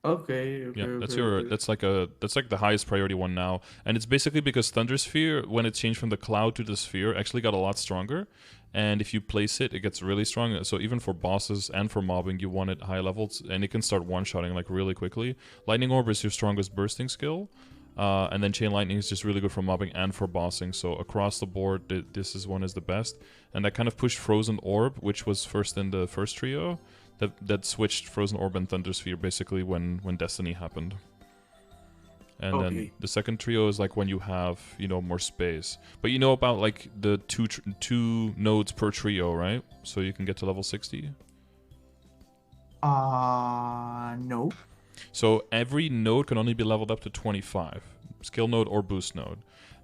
Okay. Yeah, that's like the highest priority one now, and it's basically because Thunder Sphere, when it changed from the cloud to the sphere, actually got a lot stronger. And if you place it, it gets really strong. So even for bosses and for mobbing, you want it high levels, and it can start one-shotting like really quickly. Lightning Orb is your strongest bursting skill. And then Chain Lightning is just really good for mobbing and for bossing. So across the board, this one is the best. And I kind of pushed Frozen Orb, which was first in the first trio. That switched Frozen Orb and Thunder Sphere basically when Destiny happened. And then the second trio is like when you have, you know, more space. But you know about like the two nodes per trio, right? So you can get to level 60. No. So every node can only be leveled up to 25, skill node or boost node.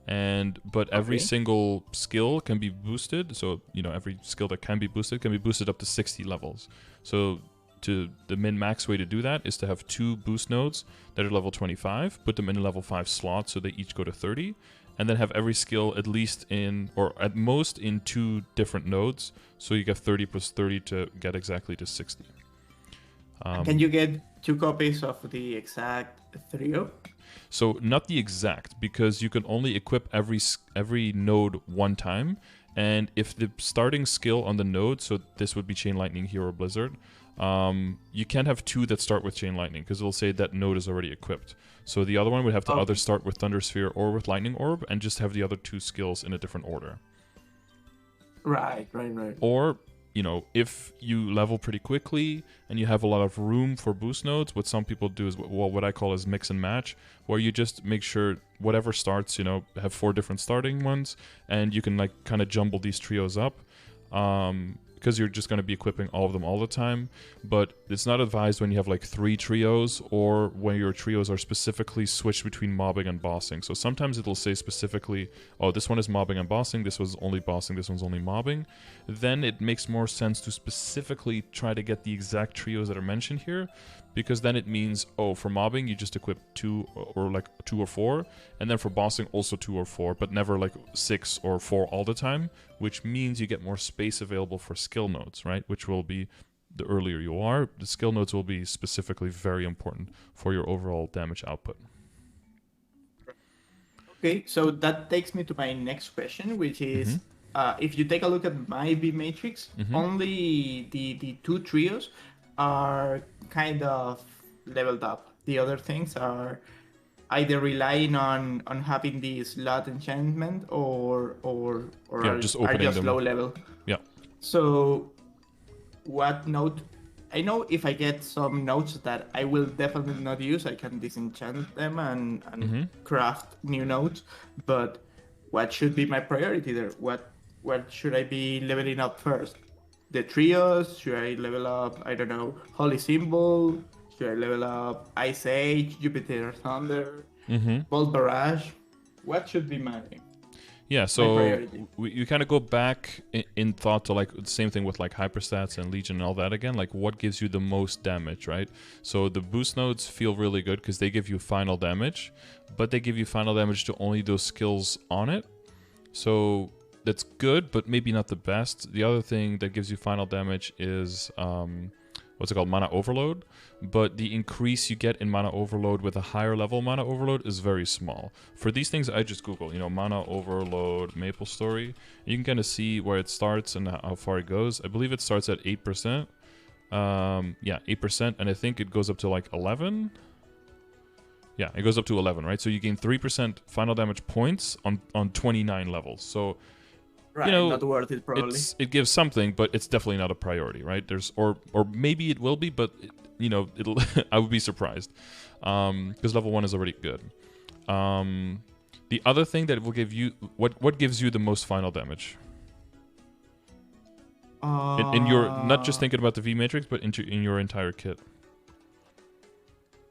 But every single skill can be boosted. So, you know, every skill that can be boosted up to 60 levels. So the min-max way to do that is to have 2 boost nodes that are level 25, put them in a level 5 slot so they each go to 30, and then have every skill at least in, or at most in 2 different nodes, so you get 30 plus 30 to get exactly to 60. Can you get 2 copies of the exact trio? So not the exact, because you can only equip every node one time, and if the starting skill on the node, so this would be Chain Lightning here or Blizzard, you can't have 2 that start with Chain Lightning, because it'll say that node is already equipped. So the other one would have to either start with Thunder Sphere or with Lightning Orb, and just have the other 2 skills in a different order. Right. Or, you know, if you level pretty quickly and you have a lot of room for boost nodes, what some people do is what I call is mix and match, where you just make sure whatever starts, you know, have 4 different starting ones, and you can like kind of jumble these trios up. Because you're just going to be equipping all of them all the time. But it's not advised when you have like 3 trios, or when your trios are specifically switched between mobbing and bossing. So sometimes it'll say specifically, oh, this one is mobbing and bossing, this one's only bossing, this one's only mobbing. Then it makes more sense to specifically try to get the exact trios that are mentioned here, because then it means, oh, for mobbing you just equip 2 or 4, and then for bossing also 2 or 4, but never like 6 or 4 all the time, which means you get more space available for skill nodes, right? Which will be, the earlier you are, the skill nodes will be specifically very important for your overall damage output. Okay, so that takes me to my next question, which is, if you take a look at my V matrix, only the 2 trios are kind of leveled up. The other things are either relying on having the slot enchantment or are just them. low level. Yeah. So what node? I know if I get some nodes that I will definitely not use, I can disenchant them and craft new nodes. But what should be my priority there? What should I be leveling up first? The trios? Should I level up, I don't know, Holy Symbol? Should I level up Ice Age, Jupiter Thunder, Bolt Barrage? What should be my so you kind of go back in thought to like the same thing with like Hyperstats and Legion and all that again, like what gives you the most damage, right? So the boost nodes feel really good because they give you final damage, but they give you final damage to only those skills on it. So that's good, but maybe not the best. The other thing that gives you final damage is, what's it called? Mana Overload. But the increase you get in Mana Overload with a higher level Mana Overload is very small. For these things, I just Google, you know, Mana Overload MapleStory. You can kind of see where it starts and how far it goes. I believe it starts at 8%. 8%, and I think it goes up to like 11. Yeah, it goes up to 11, right? So you gain 3% final damage points on 29 levels. So, right, you know, not worth it probably. It gives something, but it's definitely not a priority, right? Or maybe it will be, but you know, it'll. I would be surprised, because level 1 is already good. The other thing that will give you what gives you the most final damage? In your, not just thinking about the V matrix, but in your entire kit.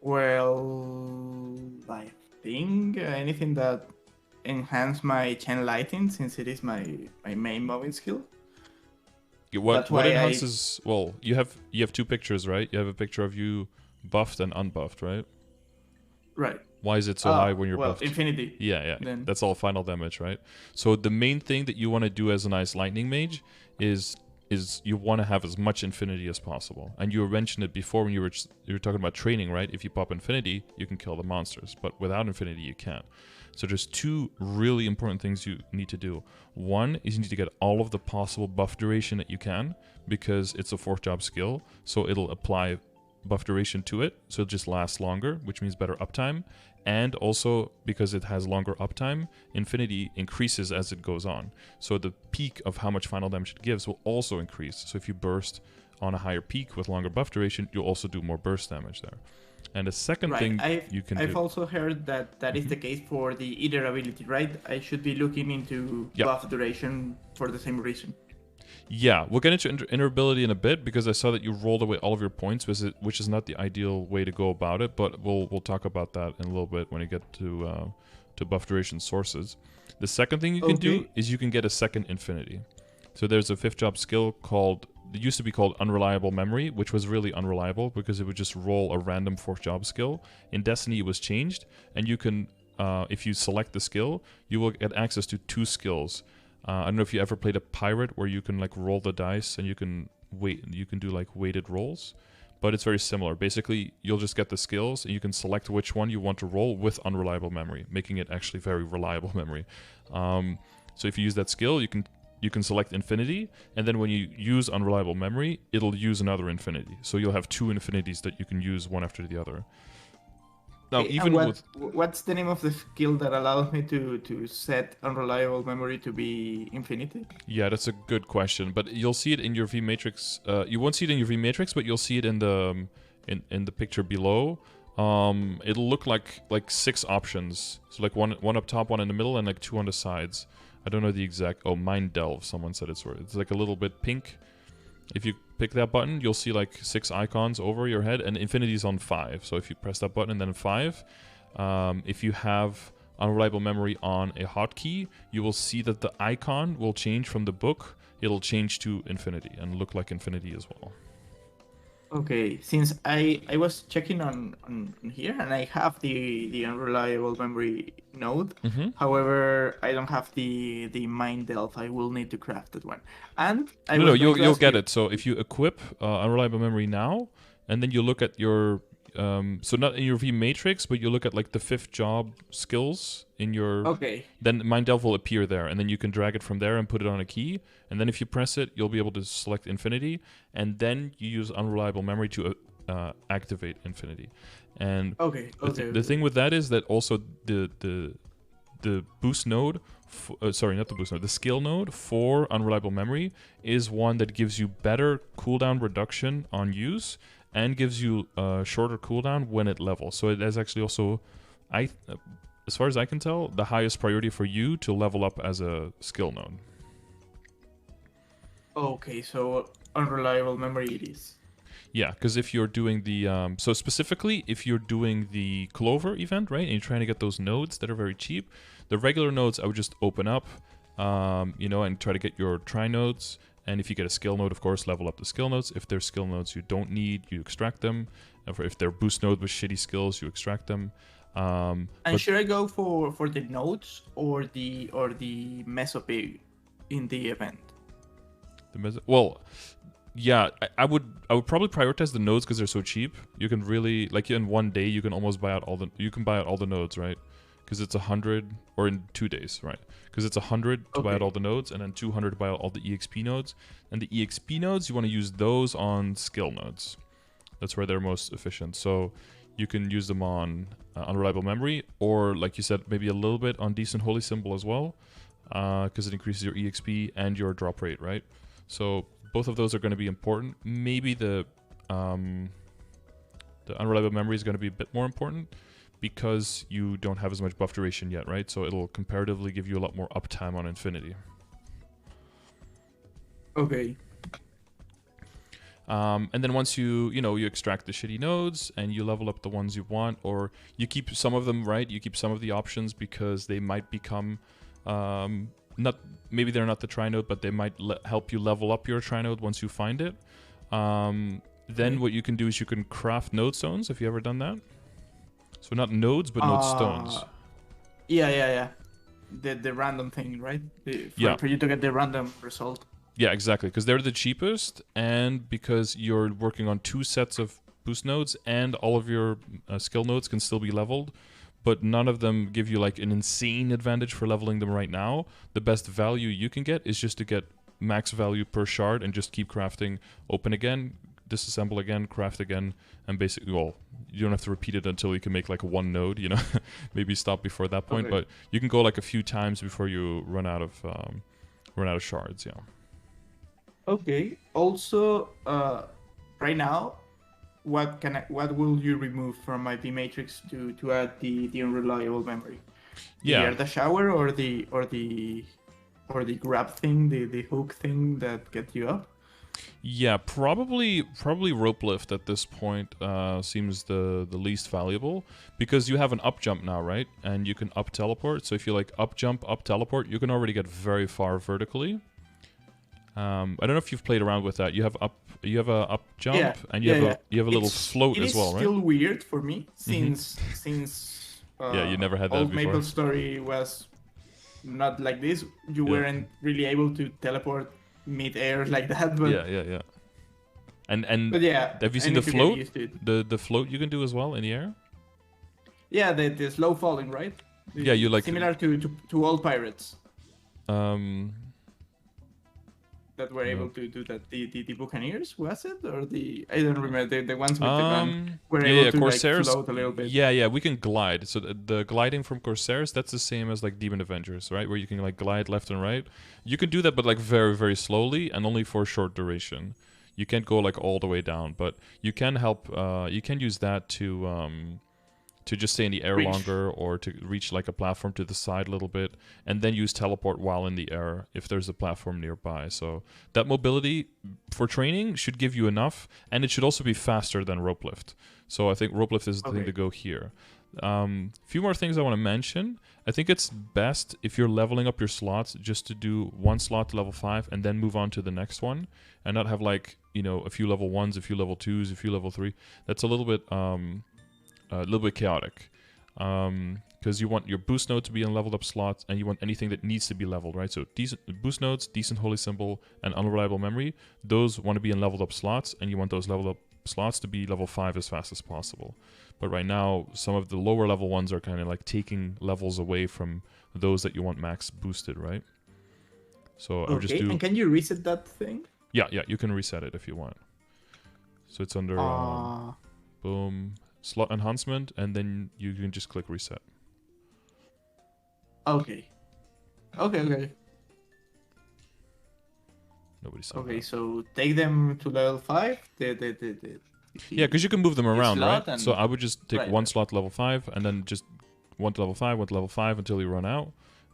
Well, I think anything that enhance my chain lighting, since it is my main mobbing skill. What enhances? Well, you have 2 pictures, right? You have a picture of you buffed and unbuffed, right? Right. Why is it so high when you're buffed? Infinity. Yeah. That's all final damage, right? So the main thing that you want to do as a nice lightning mage is you want to have as much infinity as possible. And you mentioned it before when you were talking about training, right? If you pop infinity, you can kill the monsters, but without infinity, you can't. So there's 2 really important things you need to do. One is you need to get all of the possible buff duration that you can, because it's a 4th job skill, so it'll apply buff duration to it, so it just lasts longer, which means better uptime. And also, because it has longer uptime, infinity increases as it goes on. So the peak of how much final damage it gives will also increase. So if you burst on a higher peak with longer buff duration, you'll also do more burst damage there. And the second Right. thing you can I've do. also heard that that is the case for the Eater ability, right? I should be looking into Yep. buff duration for the same reason. Yeah, we'll get into interability in a bit because I saw that you rolled away all of your points, which is not the ideal way to go about it. But we'll talk about that in a little bit when we get to buff duration sources. The second thing you can do is you can get a second infinity. So there's a 5th job skill called, it used to be called Unreliable Memory, which was really unreliable because it would just roll a random 4th job skill. In Destiny, it was changed, and you can, if you select the skill, you will get access to 2 skills. I don't know if you ever played a pirate where you can like roll the dice and you can do like weighted rolls, but it's very similar. Basically, you'll just get the skills and you can select which one you want to roll with unreliable memory, making it actually very reliable memory. So if you use that skill, you can select infinity, and then when you use unreliable memory, it'll use another infinity. So you'll have 2 infinities that you can use one after the other. Now, even what's the name of the skill that allows me to set unreliable memory to be infinity? Yeah, that's a good question. But you'll see it in your V matrix. You won't see it in your V matrix, but you'll see it in the picture below. It'll look like 6 options. So like one up top, one in the middle, and like 2 on the sides. I don't know the exact. Oh, Mind Delve. Someone said it's like a little bit pink. If you pick that button, you'll see like 6 icons over your head, and infinity is on 5. So if you press that button and then 5, if you have unreliable memory on a hotkey, you will see that the icon will change from the book. It'll change to infinity and look like infinity as well. Okay, since I was checking on here and I have the unreliable memory node. Mm-hmm. However, I don't have the Mind Delve. I will need to craft that one. And you'll get it. So if you equip unreliable memory now, and then you look at your so not in your V matrix, but you look at like the 5th job skills in your. Okay. Then Mind Delve will appear there, and then you can drag it from there and put it on a key. And then if you press it, you'll be able to select infinity, and then you use unreliable memory to activate infinity. And the thing with that is that also the boost node, the skill node for unreliable memory is one that gives you better cooldown reduction on use and gives you a shorter cooldown when it levels. So it is actually also, as far as I can tell, the highest priority for you to level up as a skill node. Okay, so unreliable memory it is. Yeah, because if you're doing the so specifically if you're doing the Clover event, right, and you're trying to get those nodes that are very cheap, the regular nodes I would just open up, and try to get your tri nodes. And if you get a skill node, of course, level up the skill nodes. If there's skill nodes you don't need, you extract them. If they're boost node with shitty skills, you extract them. And should I go for the nodes or the mesopig in the event? Yeah, I would probably prioritize the nodes because they're so cheap. You can really, like, in one day you can almost buy out all the nodes, right? Because it's 100, or in 2 days, right? Because it's 100 to buy out all the nodes, and then 200 to buy out all the EXP nodes. And the EXP nodes, you want to use those on skill nodes. That's where they're most efficient. So you can use them on unreliable memory, or like you said, maybe a little bit on decent holy symbol as well, because it increases your EXP and your drop rate, right? So both of those are going to be important. Maybe the unreliable memory is going to be a bit more important because you don't have as much buff duration yet, right? So it'll comparatively give you a lot more uptime on infinity. Okay. And then once you extract the shitty nodes and you level up the ones you want, or you keep some of them, right? You keep some of the options because they might become maybe they're not the trinode, but they might help you level up your trinode once you find it. Then what you can do is you can craft node stones. Have you ever done that? So not nodes, but node stones. Yeah. The random thing, right? For you to get the random result. Yeah, exactly. Because they're the cheapest, and because you're working on 2 sets of boost nodes, and all of your skill nodes can still be leveled, but none of them give you like an insane advantage for leveling them right now. The best value you can get is just to get max value per shard and just keep crafting, open again, disassemble again, craft again, and basically, you don't have to repeat it until you can make like 1 node, maybe stop before that point, but you can go like a few times before you run out of shards, yeah. Okay. Also, right now, what will you remove from my B matrix to add the unreliable memory? Yeah. The shower or the grab thing, the hook thing that gets you up? Yeah, probably rope lift at this point seems the least valuable, because you have an up jump now, right? And you can up teleport. So if you like up jump, up teleport, you can already get very far vertically. I don't know if you've played around with that. You have a up jump, and you have a little float as well, right? It is still weird for me since yeah, you never had that old before. MapleStory was not like this. You weren't really able to teleport mid-air like that. But yeah. And but yeah, have you I seen need the to get float? used to it. The float you can do as well in the air. Yeah, the slow falling, right? Yeah, you like similar to old pirates that were able to do that. The Buccaneers, was it, or I don't remember, the ones with the gun were able to Corsairs, like float a little bit. Yeah, we can glide. So the gliding from Corsairs, that's the same as like Demon Avengers, right? Where you can like glide left and right. You can do that, but like very, very slowly and only for a short duration. You can't go like all the way down, but you can help. You can use that to just stay in the air longer, or to reach like a platform to the side a little bit, and then use teleport while in the air if there's a platform nearby. So that mobility for training should give you enough, and it should also be faster than rope lift. So I think rope lift is the thing to go here. Few more things I want to mention. I think it's best if you're leveling up your slots just to do one slot to level 5 and then move on to the next one, and not have like, you know, a few level 1s, a few level 2s, a few level 3. That's a little bit chaotic, because you want your boost node to be in leveled up slots, and you want anything that needs to be leveled, right? So decent boost nodes, decent holy symbol, and unreliable memory, those want to be in leveled up slots, and you want those leveled up slots to be level 5 as fast as possible. But right now, some of the lower level ones are kind of like taking levels away from those that you want max boosted, right? So I would just do... And can you reset that thing? Yeah, you can reset it if you want. So it's under boom, slot enhancement, and then you can just click reset. Okay. Nobody saw Okay, that. so take them to level 5. Yeah, because you can move them around, right? So I would just take one right. slot to level 5, and then just one to level 5, one to level 5 until you run out,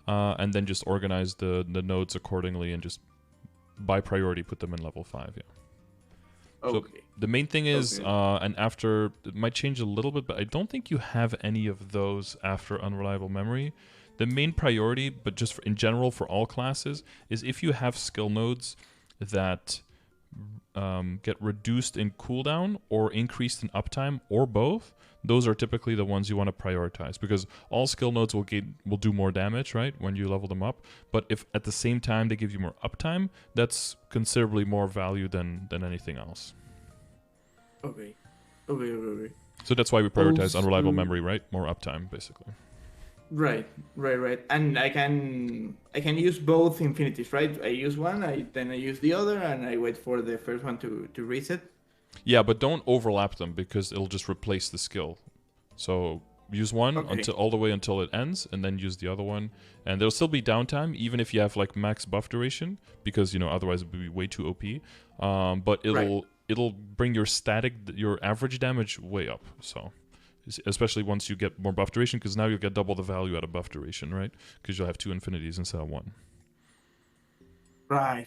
and then just organize the nodes accordingly, and just by priority put them in level 5. Yeah. Okay. So the main thing is, and after, it might change a little bit, but I don't think you have any of those after unreliable memory. The main priority, but just in general for all classes, is if you have skill nodes that get reduced in cooldown or increased in uptime, or both, those are typically the ones you want to prioritize, because all skill nodes will do more damage, right, when you level them up. But if at the same time they give you more uptime, that's considerably more value than anything else. Okay. So that's why we prioritize Also, unreliable memory, right? More uptime, basically. Right. And I can use both infinities, right? I use one, then I use the other, and I wait for the first one to reset. Yeah, but don't overlap them, because it'll just replace the skill. So use one all the way until it ends, and then use the other one. And there'll still be downtime, even if you have like max buff duration, because, you know, otherwise it would be way too OP. But it'll bring your average damage way up. So especially once you get more buff duration, because now you'll get double the value out of buff duration, right? Because you'll have 2 infinities instead of 1. Right.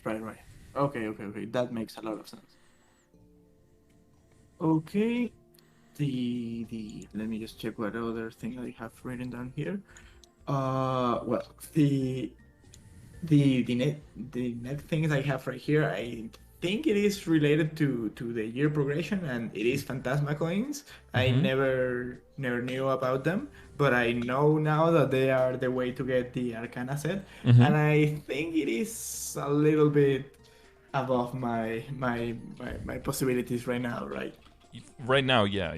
Okay. That makes a lot of sense. Okay. Let me just check what other thing I have written down here. Well, the net things I have right here, I think it is related to the year progression, and it is Phantasma coins. I never knew about them, but I know now that they are the way to get the Arcana set, and I think it is a little bit above my possibilities right now, right? Right now, yeah.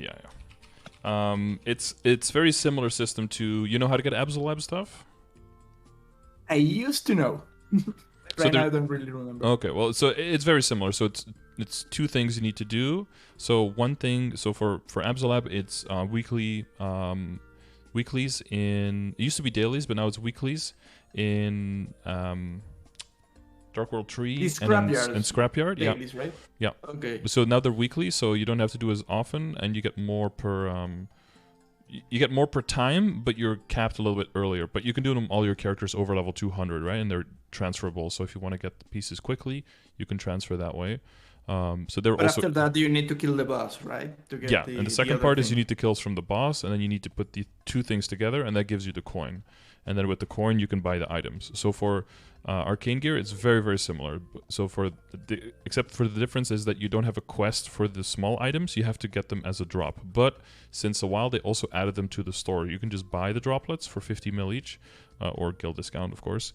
It's very similar system to, you know how to get Absolab stuff? I used to know. Now I don't really remember. Okay, well, so it's very similar. So it's 2 things you need to do. So one thing, so for Absolab, it's weeklies in, it used to be dailies, but now it's weeklies in Dark World 3 These and in scrapyards Scrapyard. Yeah. dailies, right? Yeah. Okay. So now they're weekly, so you don't have to do as often, and you get more per you get more per time, but you're capped a little bit earlier. But you can do them all your characters over level 200, right? And they're transferable. So if you want to get the pieces quickly, you can transfer that way. So they're But also after that, you need to kill the boss, right? To get and the second other part is thing. you need to kills from the boss, and then you need to put the two things together, and that gives you the coin. And then with the coin, you can buy the items. So for Arcane gear, it's very, very similar. So for except for the difference is that you don't have a quest for the small items. You have to get them as a drop. But since a while, they also added them to the store. You can just buy the droplets for 50 mil each, or guild discount, of course,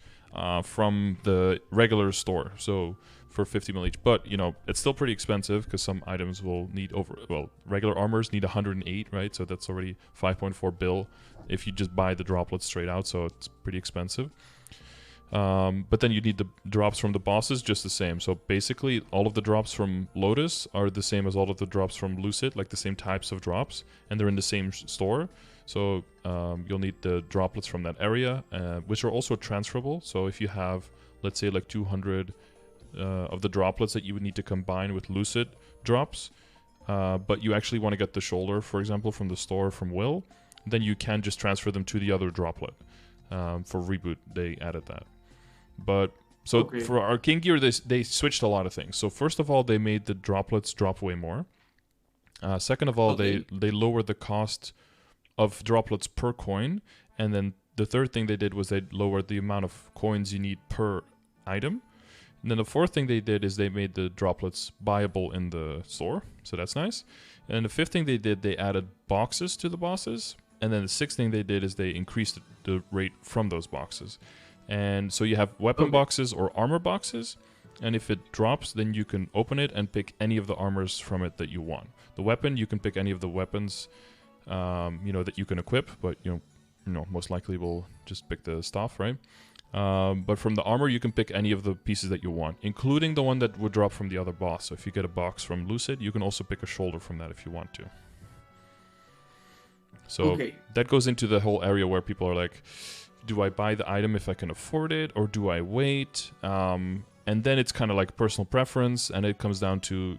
from the regular store. So for 50 mil each. But, you know, it's still pretty expensive because some items will need regular armors need 108, right? So that's already 5.4 bill if you just buy the droplets straight out. So it's pretty expensive. But then you need the drops from the bosses just the same. So basically, all of the drops from Lotus are the same as all of the drops from Lucid, like the same types of drops, and they're in the same store. So you'll need the droplets from that area, which are also transferable. So if you have, let's say, like 200 of the droplets that you would need to combine with Lucid drops, but you actually want to get the shoulder, for example, from the store from Will, then you can just transfer them to the other droplet. For Reboot, they added that. But so for Arcane gear, they switched a lot of things. So first of all, they made the droplets drop way more. Second of all, they lowered the cost of droplets per coin. And then the third thing they did was they lowered the amount of coins you need per item. And then the fourth thing they did is they made the droplets buyable in the store. So that's nice. And the fifth thing they did, they added boxes to the bosses. And then the sixth thing they did is they increased the rate from those boxes. And so you have weapon boxes or armor boxes. And if it drops, then you can open it and pick any of the armors from it that you want. The weapon, you can pick any of the weapons, that you can equip. But, most likely we'll just pick the stuff, right? But from the armor, you can pick any of the pieces that you want, including the one that would drop from the other boss. So if you get a box from Lucid, you can also pick a shoulder from that if you want to. So that goes into the whole area where people are like, do I buy the item if I can afford it, or do I wait? And then it's kind of like personal preference, and it comes down to,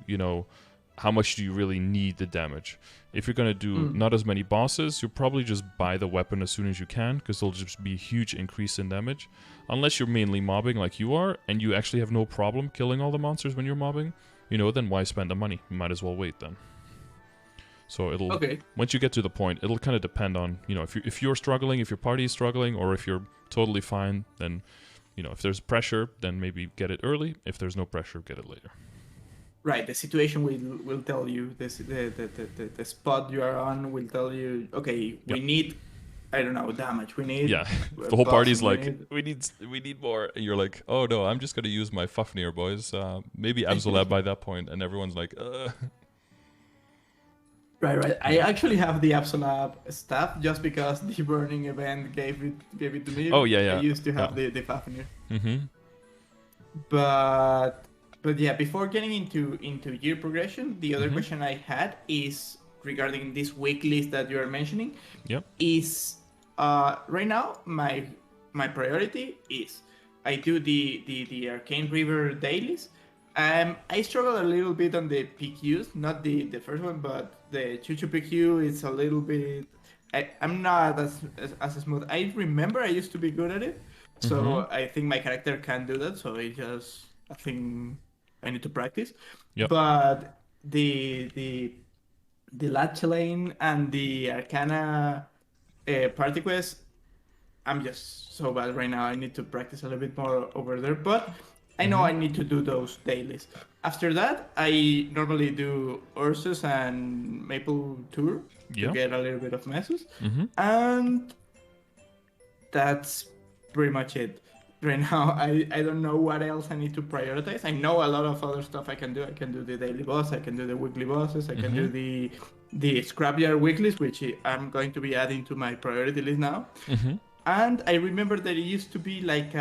how much do you really need the damage? If you're going to do not as many bosses, you'll probably just buy the weapon as soon as you can, because there'll just be a huge increase in damage. Unless you're mainly mobbing like you are, and you actually have no problem killing all the monsters when you're mobbing, then why spend the money? You might as well wait then. So it'll once you get to the point, it'll kind of depend on, if you're struggling, if your party is struggling, or if you're totally fine, then, if there's pressure, then maybe get it early. If there's no pressure, get it later. Right, the situation will tell you, the spot you are on will tell you, okay, we need, I don't know, damage. We need the whole party's like, we need more. And you're like, oh no, I'm just gonna use my Fafnir, boys. Maybe Absolab by that point, and everyone's like, Right. I actually have the Absolab stuff just because the burning event gave it to me. Oh yeah. I used to have the Fafnir. Mm-hmm. But yeah, before getting into gear progression, the other question I had is regarding this week list that you are mentioning. Yep. Is right now my priority is I do the Arcane River dailies. I struggle a little bit on the PQs, not the first one, but the Chuchu PQ is a little bit. I'm not as smooth. I remember I used to be good at it, so I think my character can do that. So I think I need to practice. Yep. But the Latch Lane and the Arcana party quest, I'm just so bad right now. I need to practice a little bit more over there, but I know I need to do those dailies. After that, I normally do Ursus and Maple Tour to get a little bit of messes. And that's pretty much it. Right now, I don't know what else I need to prioritize. I know a lot of other stuff I can do. I can do the daily boss, I can do the weekly bosses, I can do the Scrapyard weeklies, which I'm going to be adding to my priority list now. And I remember that it used to be like...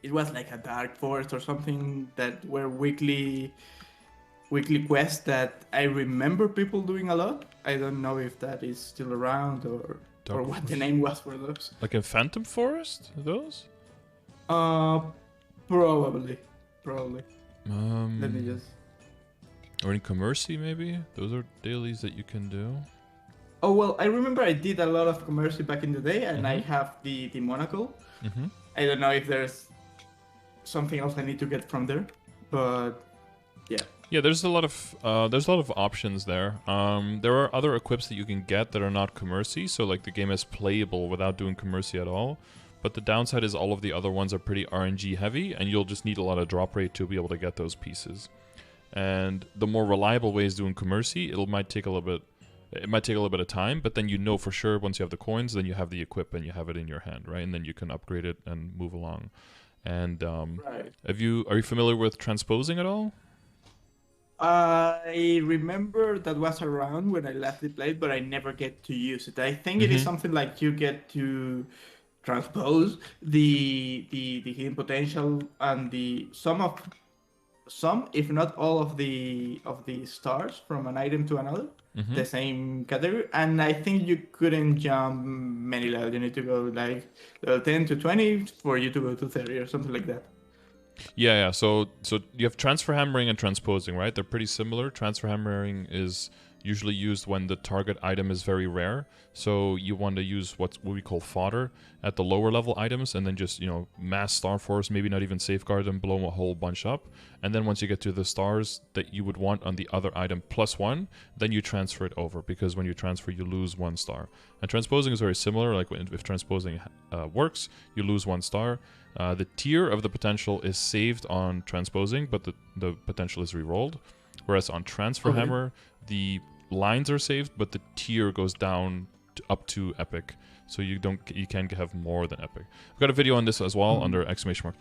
it was like a Dark Forest or something that were weekly quests that I remember people doing a lot. I don't know if that is still around or what the name was for those. Like in Phantom Forest, those? Probably. Let me Um, just. or in Commercy, maybe? Those are dailies that you can do. Oh well, I remember I did a lot of commerce back in the day, and I Mhm. have the monocle. Mm-hmm. I don't know if there's something else I need to get from there, but yeah. Yeah, there's a lot of options there. There are other equips that you can get that are not commercy, so like the game is playable without doing commercy at all. But the downside is all of the other ones are pretty RNG heavy, and you'll just need a lot of drop rate to be able to get those pieces. And the more reliable way is doing commercy. It might take a little bit of time, but then you know for sure once you have the coins, then you have the equip and you have it in your hand, right? And then you can upgrade it and move along. And Right. are you familiar with transposing at all? I remember that was around when I last played, but I never get to use it. I think it is Mm-hmm. something like you get to transpose the hidden potential and the some, if not all of the stars from an item to another, Mm-hmm. the same category. And I think you couldn't jump many levels. You need to go like level 10 to 20 for you to go to 30 or something like that. Yeah. So you have transfer hammering and transposing, right? They're pretty similar. Transfer hammering is usually used when the target item is very rare. So you want to use what we call fodder at the lower level items, and then just mass star force, maybe not even safeguard them, blow a whole bunch up. And then once you get to the stars that you would want on the other item +1, then you transfer it over, because when you transfer, you lose 1 star. And transposing is very similar. Like if transposing works, you lose 1 star. The tier of the potential is saved on transposing, but the potential is rerolled. Whereas on transfer Okay. hammer, the lines are saved, but the tier goes down up to epic. So you can't have more than epic. I've got a video on this as well under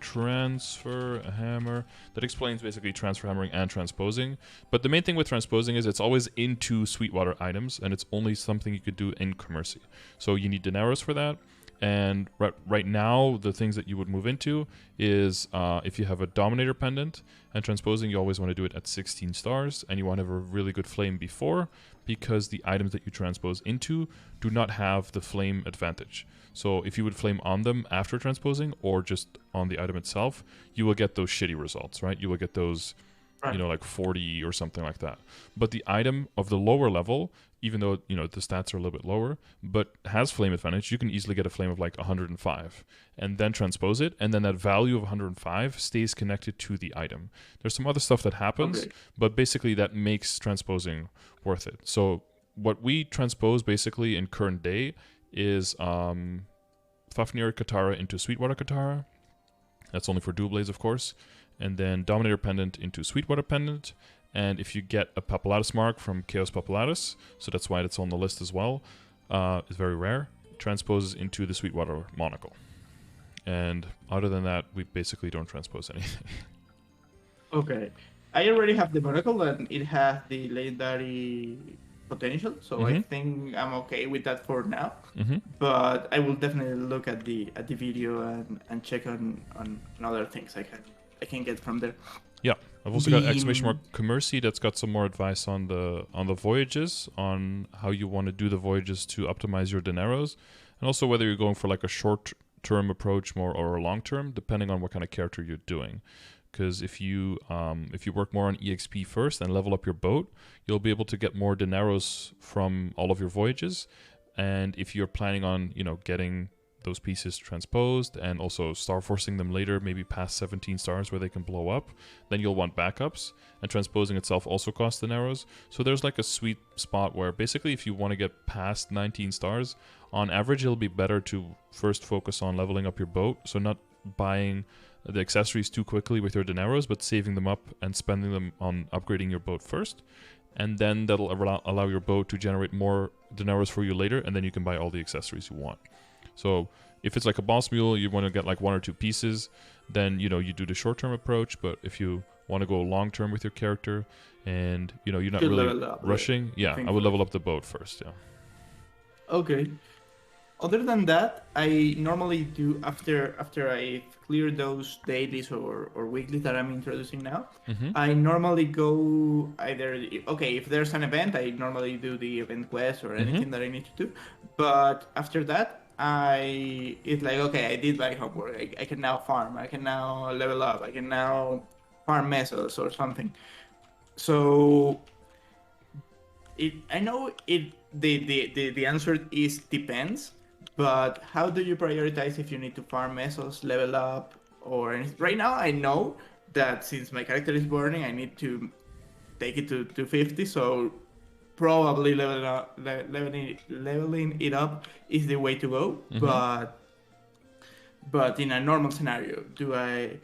!transfer hammer that explains basically transfer hammering and transposing. But the main thing with transposing is it's always into Sweetwater items, and it's only something you could do in Commercy. So you need Dineros for that. And right now, the things that you would move into is if you have a Dominator Pendant and transposing, you always want to do it at 16 stars, and you want to have a really good flame before, because the items that you transpose into do not have the flame advantage. So if you would flame on them after transposing or just on the item itself, you will get those shitty results, right? You will get those, Right. like 40 or something like that. But the item of the lower level, even though the stats are a little bit lower, but has flame advantage, you can easily get a flame of like 105 and then transpose it, and then that value of 105 stays connected to the item. There's some other stuff that happens, Okay. but basically that makes transposing worth it. So what we transpose basically in current day is Fafnir Katara into Sweetwater Katara. That's only for dual blades, of course. And then Dominator Pendant into Sweetwater Pendant. And if you get a Papulatus mark from Chaos Papulatus, so that's why it's on the list as well, it's very rare, transposes into the Sweetwater Monocle. And other than that, we basically don't transpose anything. Okay. I already have the monocle and it has the legendary potential, so I think I'm okay with that for now. Mm-hmm. But I will definitely look at the video and check on other things I can get from there. Yeah, I've also got The- Commercy that's got some more advice on the voyages, on how you want to do the voyages to optimize your dineros, and also whether you're going for like a short-term approach more or a long-term, depending on what kind of character you're doing. Because if you work more on EXP first and level up your boat, you'll be able to get more dineros from all of your voyages. And if you're planning on getting those pieces transposed and also star forcing them later, maybe past 17 stars where they can blow up, then you'll want backups, and transposing itself also costs dineros. So there's like a sweet spot where basically if you want to get past 19 stars, on average it'll be better to first focus on leveling up your boat, so not buying the accessories too quickly with your dineros, but saving them up and spending them on upgrading your boat first. And then that'll allow your boat to generate more dineros for you later, and then you can buy all the accessories you want. So if it's like a boss mule, you want to get like 1 or 2 pieces, then you do the short-term approach. But if you want to go long-term with your character, and you're not Should really level up, rushing, I think I would first. level up the boat first. Yeah. Okay. Other than that, I normally do after I clear those dailies or weeklies that I'm introducing now. Mm-hmm. I normally go either if there's an event, I normally do the event quest or anything that I need to do. But after that, it's like, okay, I did my homework. I can now farm. I can now level up. I can now farm mesos or something. So I know it. The answer is depends. But how do you prioritize if you need to farm mesos, level up, or anything? Right now, I know that since my character is burning, I need to take it to 250. So probably leveling it up is the way to go. But in a normal scenario, do I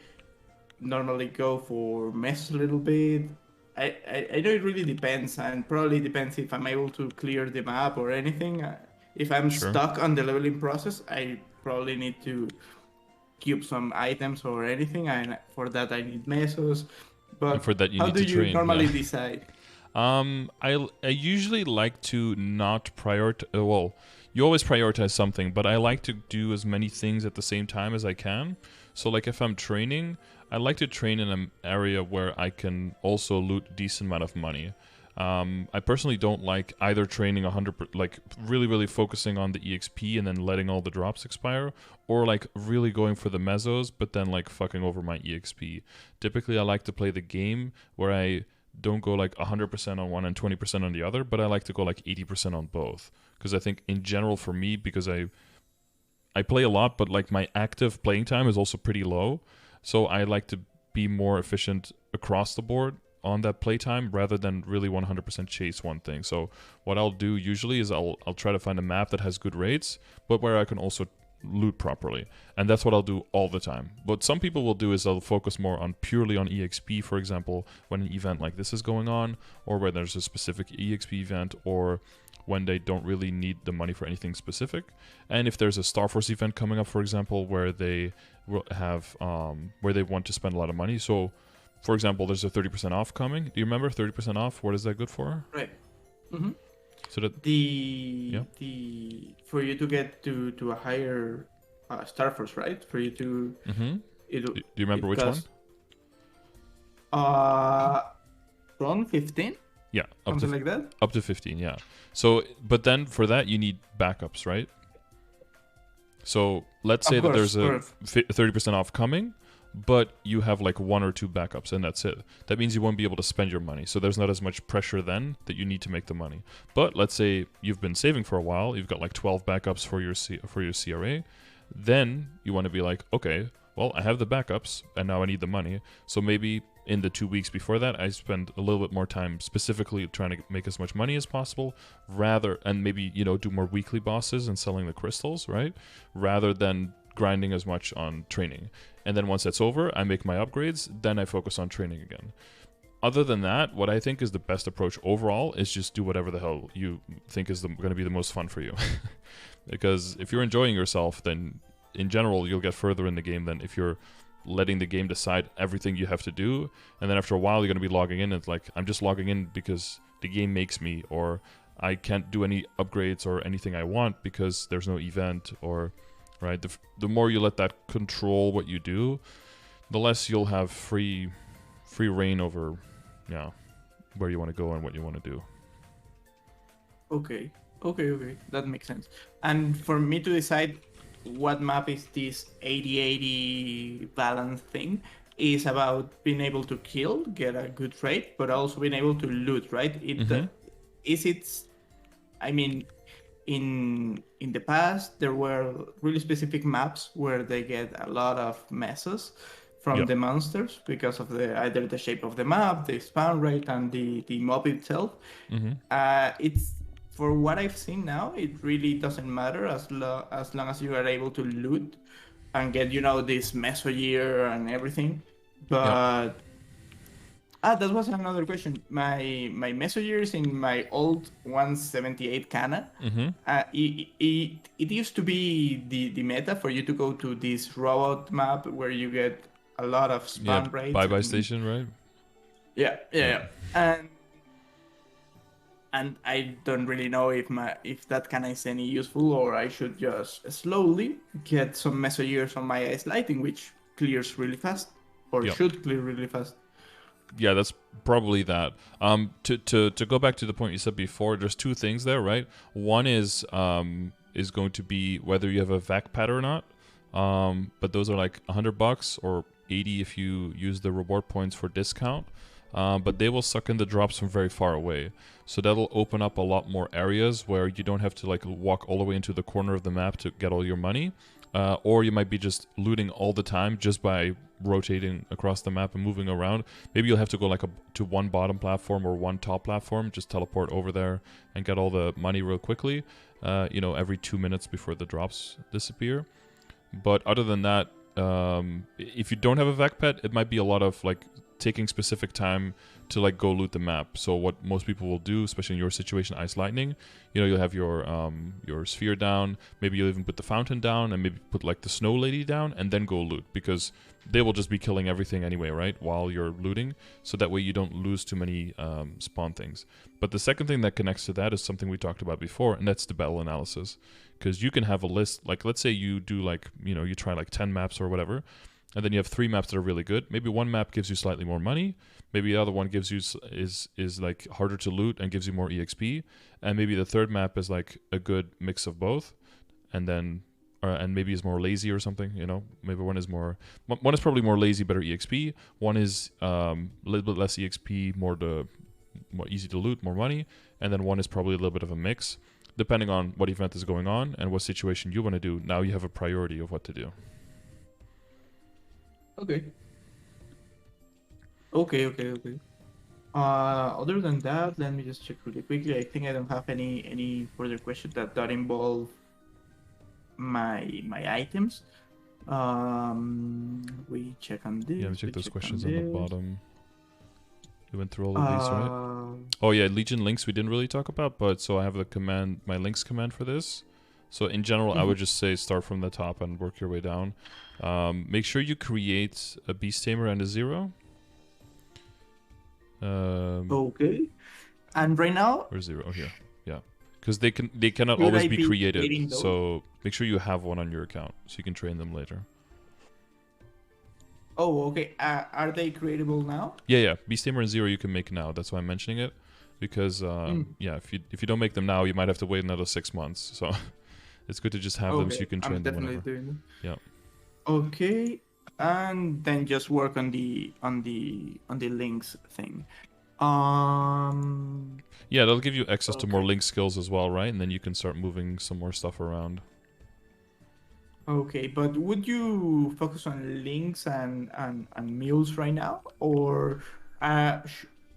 normally go for mesh a little bit? I know it really depends, and probably depends if I'm able to clear the map or anything. If I'm Sure. stuck on the leveling process, I probably need to cube some items or anything, and for that I need mesos. But And for that you how need do to you train. normally Yeah. decide? I usually like to not prioritize. Well, you always prioritize something, but I like to do as many things at the same time as I can. So, like if I'm training, I like to train in an area where I can also loot a decent amount of money. I personally don't like either training 100%, like really focusing on the EXP and then letting all the drops expire, or like really going for the mesos, but then like fucking over my EXP. Typically, I like to play the game where I don't go like 100% on one and 20% on the other, but I like to go like 80% on both. Because I think in general for me, because I play a lot, but like my active playing time is also pretty low. So I like to be more efficient across the board on that playtime rather than really 100% chase one thing. So what I'll do usually is I'll try to find a map that has good rates, but where I can also loot properly, and that's what I'll do all the time. What some people will do is they'll focus more on purely on EXP, for example, when an event like this is going on, or when there's a specific EXP event, or when they don't really need the money for anything specific. And if there's a Star Force event coming up, for example, where they will have where they want to spend a lot of money. So for example, there's a 30% off coming. Do you remember 30% off? What is that good for? Right. Mm-hmm. So that the for you to get to a higher Star Force, right? For you to do you remember which one? From 15. Yeah, something like that. Up to 15, yeah. So, but then for that you need backups, right? So let's say that there's a 30% off coming, but you have like 1 or 2 backups and that's it. That means you won't be able to spend your money. So there's not as much pressure then that you need to make the money. But let's say you've been saving for a while, you've got like 12 backups for your CRA. Then you want to be like, okay, well, I have the backups and now I need the money. So maybe in the 2 weeks before that, I spend a little bit more time specifically trying to make as much money as possible, and maybe, do more weekly bosses and selling the crystals, right? Rather than grinding as much on training. And then once that's over, I make my upgrades, then I focus on training again. Other than that, what I think is the best approach overall is just do whatever the hell you think is going to be the most fun for you. Because if you're enjoying yourself, then in general, you'll get further in the game than if you're letting the game decide everything you have to do. And then after a while, you're going to be logging in. And it's like, I'm just logging in because the game makes me, or I can't do any upgrades or anything I want because there's no event, or... Right, the more you let that control what you do, the less you'll have free reign over, where you want to go and what you want to do. Okay, that makes sense. And for me to decide what map is this 80-80 balance thing, is about being able to kill, get a good rate, but also being able to loot, right? I mean, in the past, there were really specific maps where they get a lot of messes from the monsters because of either the shape of the map, the spawn rate, and the mob itself. It's, for what I've seen now, it really doesn't matter as long as you are able to loot and get, this meso gear and everything. But that was another question. My messengers in my old 178 Kana, it used to be the meta for you to go to this robot map where you get a lot of spawn rates. Bye-bye station, right? Yeah. And I don't really know if that Kana is any useful, or I should just slowly get some messengers on my ice lighting, which clears really fast, or should clear really fast. Yeah, that's probably that. To go back to the point you said before, there's 2 things there, right? One is is going to be whether you have a vac pad or not. But those are like $100 or 80 if you use the reward points for discount. But they will suck in the drops from very far away. So that'll open up a lot more areas where you don't have to like walk all the way into the corner of the map to get all your money. Or you might be just looting all the time just by rotating across the map and moving around. Maybe you'll have to go like to one bottom platform or one top platform, just teleport over there and get all the money real quickly, every 2 minutes before the drops disappear. But other than that, if you don't have a vac pet, it might be a lot of like taking specific time to like go loot the map. So what most people will do, especially in your situation, Ice Lightning, you'll have your sphere down, maybe you'll even put the fountain down, and maybe put like the snow lady down, and then go loot, because they will just be killing everything anyway, right, while you're looting, so that way you don't lose too many spawn things. But the second thing that connects to that is something we talked about before, and that's the battle analysis. Because you can have a list, like let's say you do like, you try like 10 maps or whatever, and then you have 3 maps that are really good. Maybe one map gives you slightly more money. Maybe the other one gives you is like harder to loot and gives you more EXP. And maybe the third map is like a good mix of both. And then, and maybe is more lazy or something. Maybe one is probably more lazy, better EXP. One is a little bit less EXP, more easy to loot, more money. And then one is probably a little bit of a mix, depending on what event is going on and what situation you want to do. Now you have a priority of what to do. Okay. Other than that, let me just check really quickly. I think I don't have any further questions that involve my items. We check on this. Yeah, we check those questions on the bottom. We went through all of these, right? Oh yeah, Legion links we didn't really talk about, but so I have the command, my links command for this. So in general, I would just say start from the top and work your way down. Make sure you create a Beast Tamer and a 0. Okay. And right now? Or 0 here. Yeah. Because they cannot always be created. So make sure you have one on your account so you can train them later. Oh, okay. Are they creatable now? Yeah. Beast Tamer and 0 you can make now. That's why I'm mentioning it. Because yeah, if you don't make them now, you might have to wait another 6 months. So it's good to just have them so you can train them whenever. Doing them. Yeah. Okay. And then just work on the links thing. Yeah, that'll give you access to more link skills as well, right? And then you can start moving some more stuff around. Okay, but would you focus on links and mules right now, or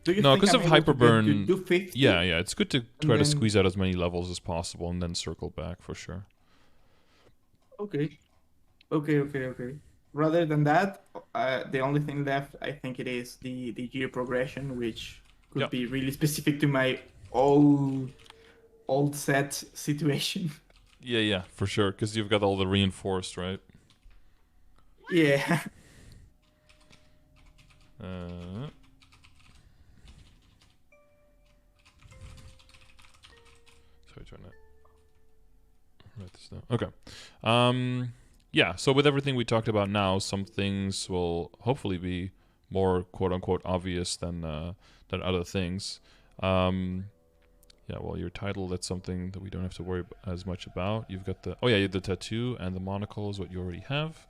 do you? No, think because of Hyperburn. Do 50? Yeah, it's good to try to squeeze out as many levels as possible and then circle back for sure. Okay. Rather than that, the only thing left, I think, it is the gear progression, which could be really specific to my old set situation. Yeah, for sure, because you've got all the reinforced, right? Yeah. Sorry, trying to write this down. Okay. Yeah, so with everything we talked about now, some things will hopefully be more quote-unquote obvious than other things. Yeah, well, your title, that's something that we don't have to worry as much about. You've got the... Oh, yeah, the tattoo and the monocle is what you already have.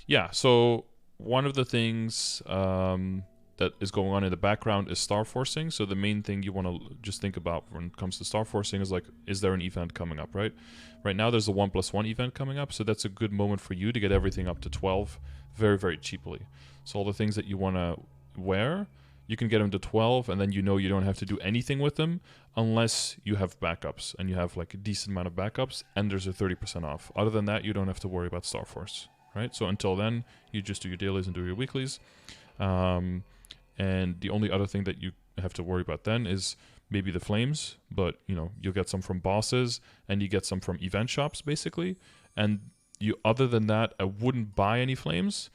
Yeah, so one of the things that is going on in the background is star forcing. So the main thing you want to just think about when it comes to star forcing is like, is there an event coming up, right? Right now there's a 1+1 event coming up, so that's a good moment for you to get everything up to 12 very, very cheaply. So all the things that you want to wear, you can get them to 12, and then you don't have to do anything with them unless you have backups, and you have like a decent amount of backups, and there's a 30% off. Other than that, you don't have to worry about Star Force, right? So until then, you just do your dailies and do your weeklies. And the only other thing that you have to worry about then is maybe the flames, but you'll get some from bosses, and you get some from event shops, basically. And other than that, I wouldn't buy any flames,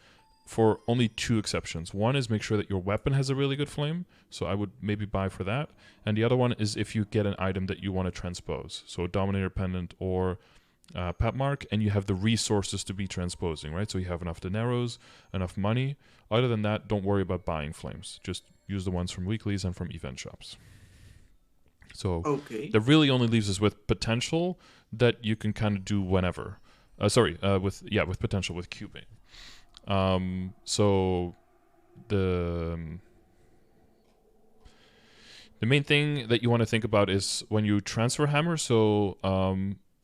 for only 2 exceptions. One is make sure that your weapon has a really good flame, so I would maybe buy for that. And the other one is if you get an item that you want to transpose, so a Dominator Pendant or Pet Mark, and you have the resources to be transposing, right? So you have enough dineros, enough money. Other than that, don't worry about buying flames. Just use the ones from weeklies and from event shops. So Okay. that really only leaves us with potential that you can kind of do whenever. With potential with cubing. So the main thing that you want to think about is when you transfer hammer. So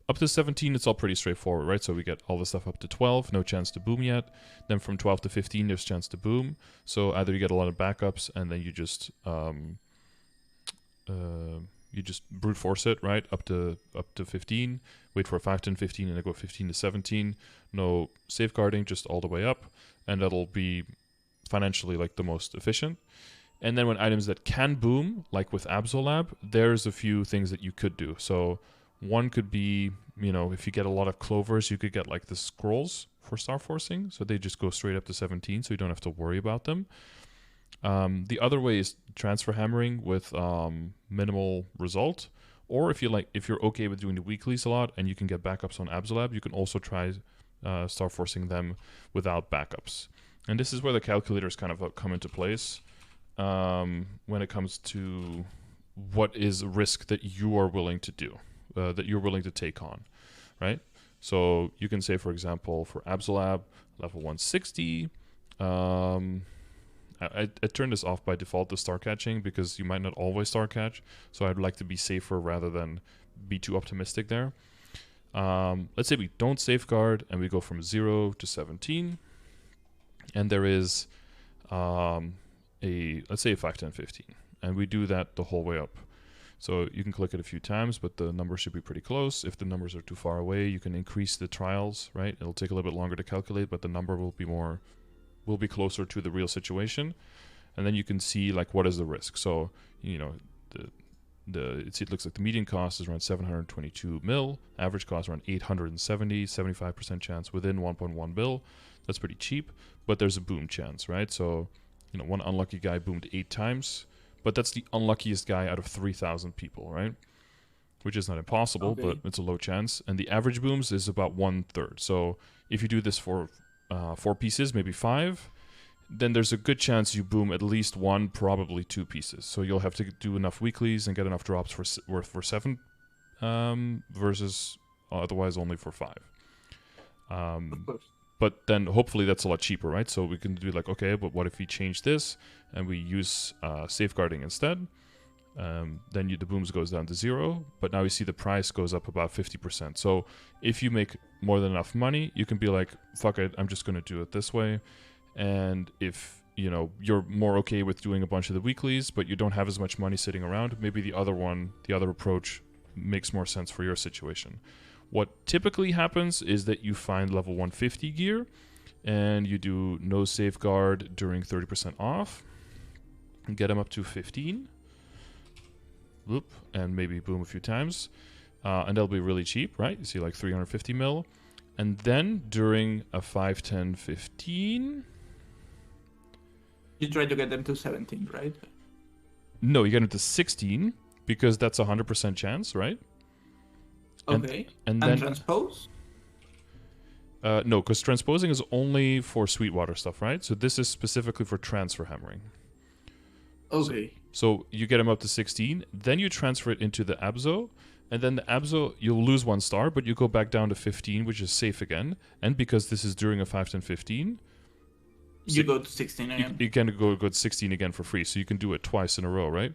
up to 17, it's all pretty straightforward, right? So we get all the stuff up to 12, no chance to boom yet. Then from 12 to 15, there's chance to boom. So either you get a lot of backups and then you just brute force it, right? Up to 15. Wait for 5, 10, 15, and then go 15 to 17. No safeguarding, just all the way up, and that'll be financially like the most efficient. And then when items that can boom, like with Absolab, there's a few things that you could do. So one could be, if you get a lot of clovers, you could get like the scrolls for star forcing, so they just go straight up to 17, so you don't have to worry about them. The other way is transfer hammering with minimal result, or if you're okay with doing the weeklies a lot and you can get backups on Absolab, you can also try star forcing them without backups. And this is where the calculators kind of come into place when it comes to what is risk that you are willing to do, that you're willing to take on, right? So you can say, for example, for Absolab, level 160, I turned this off by default, the star catching, because you might not always star catch. So I'd like to be safer rather than be too optimistic there. Let's say we don't safeguard and we go from 0 to 17. And there is let's say a 5, 10, 15. And we do that the whole way up. So you can click it a few times, but the numbers should be pretty close. If the numbers are too far away, you can increase the trials, right? It'll take a little bit longer to calculate, but the number will be closer to the real situation. And then you can see like what is the risk. So it looks like the median cost is around 722 mil, average cost around 870, 75% chance within 1.1 bill. That's pretty cheap, but there's a boom chance, right? So one unlucky guy boomed 8 times, but that's the unluckiest guy out of 3,000 people, right? Which is not impossible, but it's a low chance. And the average booms is about 1/3. So if you do this for 4 pieces, maybe 5, then there's a good chance you boom at least 1, probably 2 pieces. So you'll have to do enough weeklies and get enough drops for 7, versus otherwise only for 5. Of course. But then hopefully that's a lot cheaper, right? So we can do like, okay, but what if we change this and we use safeguarding instead? Then the booms goes down to 0, but now you see the price goes up about 50%. So if you make more than enough money, you can be like, fuck it, I'm just going to do it this way. And if you're more okay with doing a bunch of the weeklies, but you don't have as much money sitting around, maybe the other approach makes more sense for your situation. What typically happens is that you find level 150 gear and you do no safeguard during 30% off and get them up to 15. Whoop, and maybe boom a few times. And they'll be really cheap, right? You see like 350 mil. And then during a 5, 10, 15... You try to get them to 17, right? No, you get them to 16 because that's a 100% chance, right? Okay. And then transpose? No, because transposing is only for Sweetwater stuff, right? So this is specifically for transfer hammering. Okay. So you get them up to 16, then you transfer it into the Abso, and then the Abso, you'll lose 1 star, but you go back down to 15, which is safe again. And because this is during a 5, 10, 15... You go to 16 again. You can go to 16 again for free, so you can do it twice in a row, right?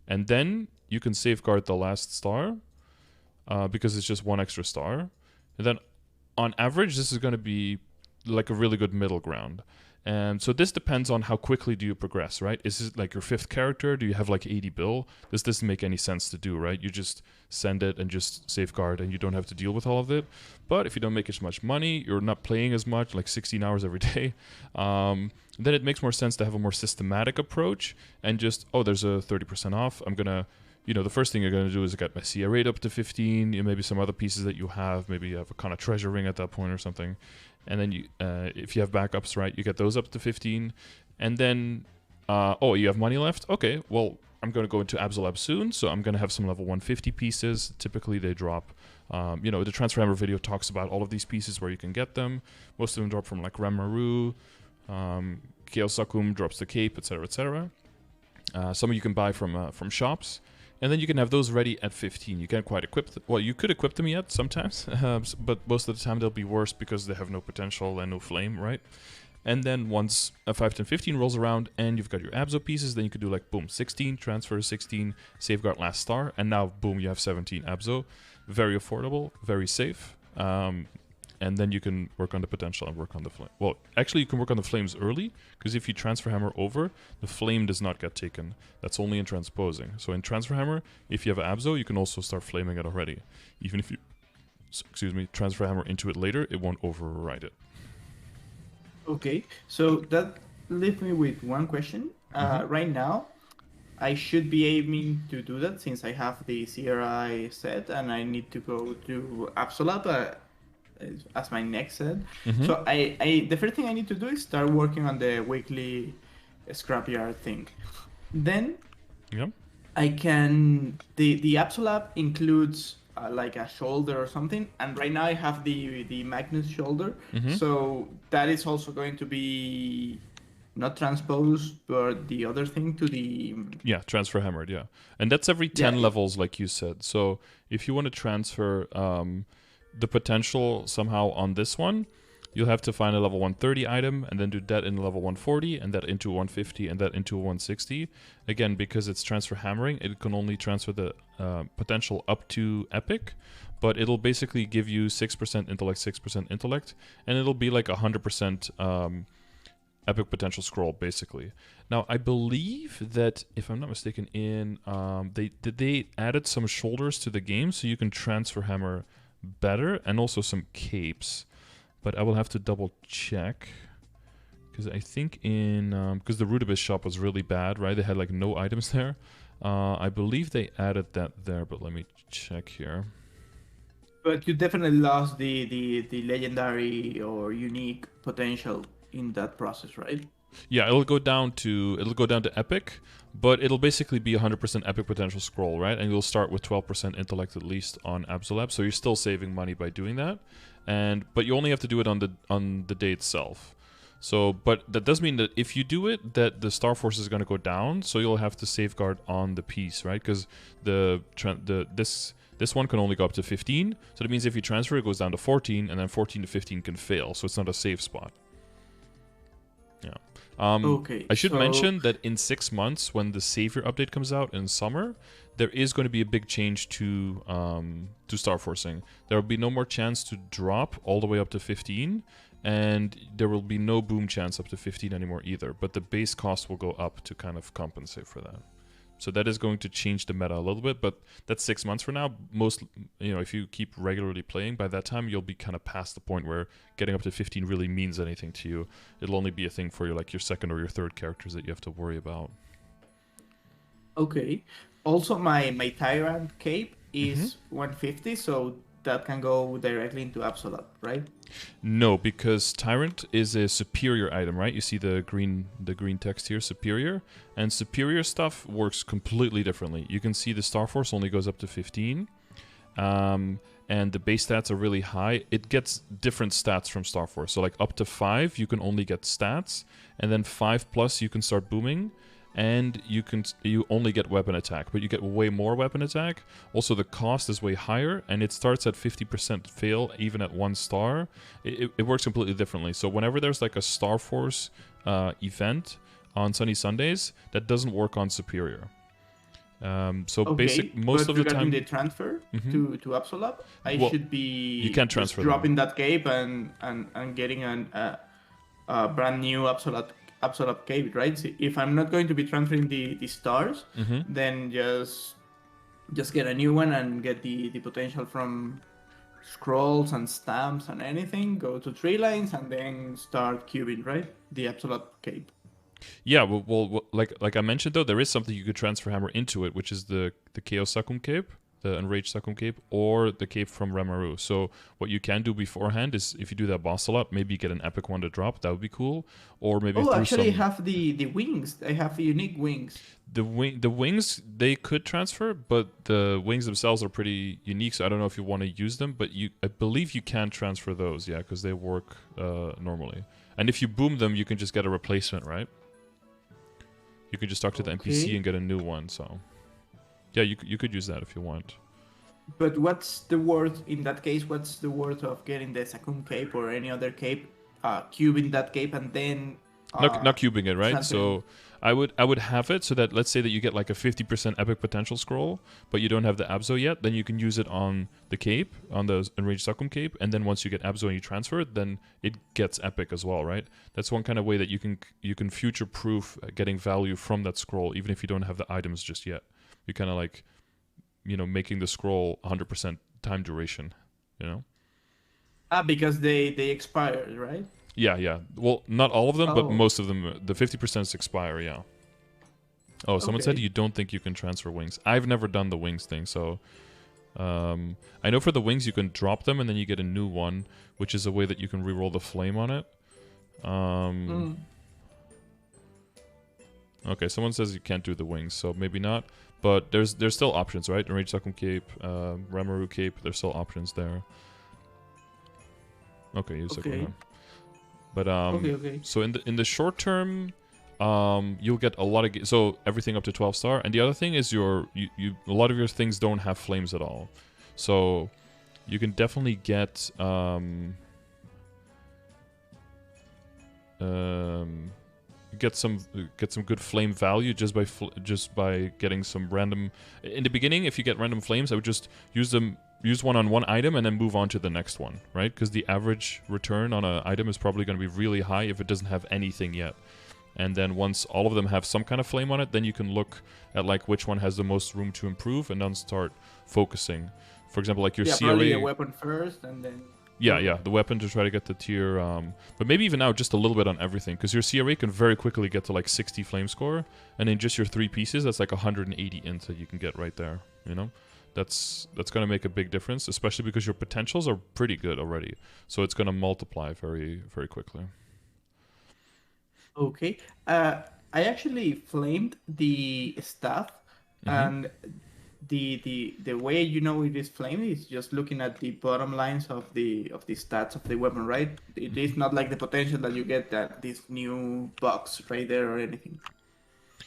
And then you can safeguard the last star, because it's just 1 extra star. And then on average, this is going to be like a really good middle ground. And so this depends on how quickly do you progress, right? Is this like your 5th character? Do you have like 80 bill? This doesn't make any sense to do, right? You just send it and just safeguard and you don't have to deal with all of it. But if you don't make as much money, you're not playing as much, like 16 hours every day, then it makes more sense to have a more systematic approach and just, there's a 30% off. I'm going to, the first thing you're going to do is get my CR rate up to 15, maybe some other pieces that you have. Maybe you have a kind of treasure ring at that point or something. And then you, if you have backups, right, you get those up to 15. And then, you have money left? Okay, well, I'm going to go into Absolab soon, so I'm going to have some level 150 pieces. Typically, they drop, the Transfer Hammer video talks about all of these pieces where you can get them. Most of them drop from, like, Ranmaru, Chaos Sakum drops the cape, etc., etc. Some you can buy from shops. And then you can have those ready at 15. You can't quite equip them. Well, you could equip them yet sometimes, but most of the time they'll be worse because they have no potential and no flame, right? And then once a 5, 10, 15 rolls around and you've got your Abso pieces, then you could do like, boom, 16, transfer 16, safeguard last star, and now, boom, you have 17 Abso. Very affordable, very safe. And then you can work on the potential and work on the flame. Well, actually, you can work on the flames early, because if you transfer hammer over, the flame does not get taken. That's only in transposing. So in transfer hammer, if you have Abso, you can also start flaming it already. Even if you, transfer hammer into it later, it won't override it. Okay, so that leaves me with one question. Right now, I should be aiming to do that since I have the CRI set and I need to go to Absolab as my next set. So the first thing I need to do is start working on the weekly scrapyard thing. Then I can... The Absolab includes like a shoulder or something, and right now I have the Magnus shoulder, so that is also going to be not transposed, but the other thing to the... Yeah, transfer hammered, yeah. And that's every 10 levels, like you said. So if you want to transfer the potential somehow on this one, you'll have to find a level 130 item and then do that in level 140 and that into 150 and that into 160. Again, because it's transfer hammering, it can only transfer the potential up to epic, but it'll basically give you 6% intellect, 6% intellect, and it'll be like 100% epic potential scroll, basically. Now, I believe that, if I'm not mistaken, in they added some shoulders to the game so you can transfer hammer better, and also some capes. But I will have to double check, because I think in because the Rudibus shop was really bad, right? They had like no items there. I believe they added that there, but let me check here. But you definitely lost the legendary or unique potential in that process, right? Yeah, it'll go down to epic, but it'll basically be 100% epic potential scroll, right? And you'll start with 12% intellect at least on Absolab, so you're still saving money by doing that. But you only have to do it on the day itself. So, but that does mean that if you do it, that the star force is going to go down, so you'll have to safeguard on the piece, right? Because this one can only go up to 15, so that means if you transfer it goes down to 14, and then 14 to 15 can fail, so it's not a safe spot. Yeah. Okay. I should mention that in 6 months, when the Savior update comes out in summer, there is going to be a big change to star forcing. There will be no more chance to drop all the way up to 15, and there will be no boom chance up to 15 anymore either. But the base cost will go up to kind of compensate for that. So that is going to change the meta a little bit, but that's 6 months from now. If you keep regularly playing, by that time you'll be kind of past the point where getting up to 15 really means anything to you. It'll only be a thing for your second or your third characters that you have to worry about. Okay. Also, my Tyrant cape is 150, so that can go directly into Absolab, right? No, because Tyrant is a superior item, right? You see the green text here, superior, and superior stuff works completely differently. You can see the Star Force only goes up to 15, and the base stats are really high. It gets different stats from Star Force, so like up to 5 you can only get stats, and then 5+ you can start booming. And you only get weapon attack, but you get way more weapon attack. Also, the cost is way higher, and it starts at 50% fail, even at 1 star. It works completely differently. So whenever there's like a Star Force event on Sunny Sundays, that doesn't work on Superior. Most of the time, the transfer to Absolab, should be you can't transfer dropping that cape and getting a brand new Absolab cape, right? So if I'm not going to be transferring the stars, then just get a new one and get the potential from scrolls and stamps and anything. Go to 3 lines and then start cubing, right? The Absolab cape. Yeah, well, like I mentioned though, there is something you could transfer hammer into it, which is the Chaos Sakum cape, the Enraged Sakum cape, or the cape from Remaru. So what you can do beforehand is, if you do that boss a lot, maybe get an epic one to drop. That would be cool. Or maybe I have the wings. I have the unique wings. The wings, they could transfer, but the wings themselves are pretty unique, so I don't know if you want to use them, but I believe you can transfer those, yeah, because they work normally. And if you boom them, you can just get a replacement, right? You can just talk to the NPC and get a new one, so... Yeah, you could use that if you want. But what's the worth in that case? What's the worth of getting the Sakun cape or any other cape, cubing that cape and then Not cubing it, right? transferring? So I would have it so that let's say that you get like a 50% epic potential scroll, but you don't have the Abzo yet, then you can use it on the cape, on the Enraged Succum cape, and then once you get Abzo and you transfer it, then it gets epic as well, right? That's one kind of way that you can future proof getting value from that scroll, even if you don't have the items just yet. You kind of like, making the scroll 100% time duration, you know? Because they expired, right? Yeah. Well, not all of them, but Oh, most of them. The 50% expire, yeah. Oh, someone said okay. you don't think you can transfer wings. I've never done the wings thing, so... I know for the wings you can drop them and then you get a new one, which is a way that you can reroll the flame on it. Mm. Okay, someone says you can't do the wings, so maybe not. But there's still options, right? Enraged Succum Cape, Ramaru Cape, there's still options there. Okay, use Okay. But Okay. so in the short term, you'll get a lot of so everything up to 12 star. And the other thing is you a lot of your things don't have flames at all, so you can definitely get get some good flame value just by getting some random. In the beginning, if you get random flames, I would just use one on one item and then move on to the next one, right? Because the average return on an item is probably going to be really high if it doesn't have anything yet. And then once all of them have some kind of flame on it, then you can look at like which one has the most room to improve and then start focusing. For example, like your CRA. Probably a weapon first and then. Yeah, the weapon to try to get the tier, but maybe even now just a little bit on everything, because your CRA can very quickly get to like 60 flame score, and in just your 3 pieces, that's like 180 int that you can get right there, you know? That's going to make a big difference, especially because your potentials are pretty good already, so it's going to multiply very, very quickly. Okay. I actually flamed the staff, and the way you know it is flamed is just looking at the bottom lines of the stats of the weapon, right? It is not like the potential that you get that this new box right there or anything.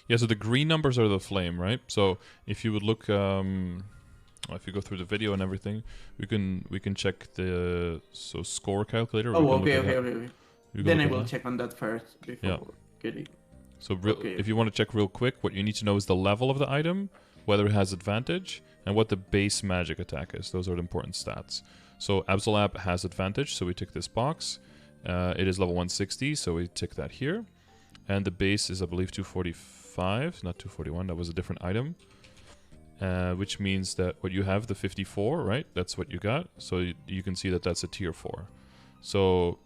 Yeah, so the green numbers are the flame, right? So if you would look, if you go through the video and everything, we can check the score calculator. Oh, we can okay, look at okay. You can Then look I at will that. check on that first before getting. So Okay. if you want to check real quick, what you need to know is the level of the item, whether it has advantage, and what the base magic attack is. Those are the important stats. So Absolab has advantage, so we tick this box. It is level 160, so we tick that here. And the base is, I believe, 245, not 241. That was a different item. Which means that what you have, the 54, right? That's what you got. So you can see that that's a tier 4. So,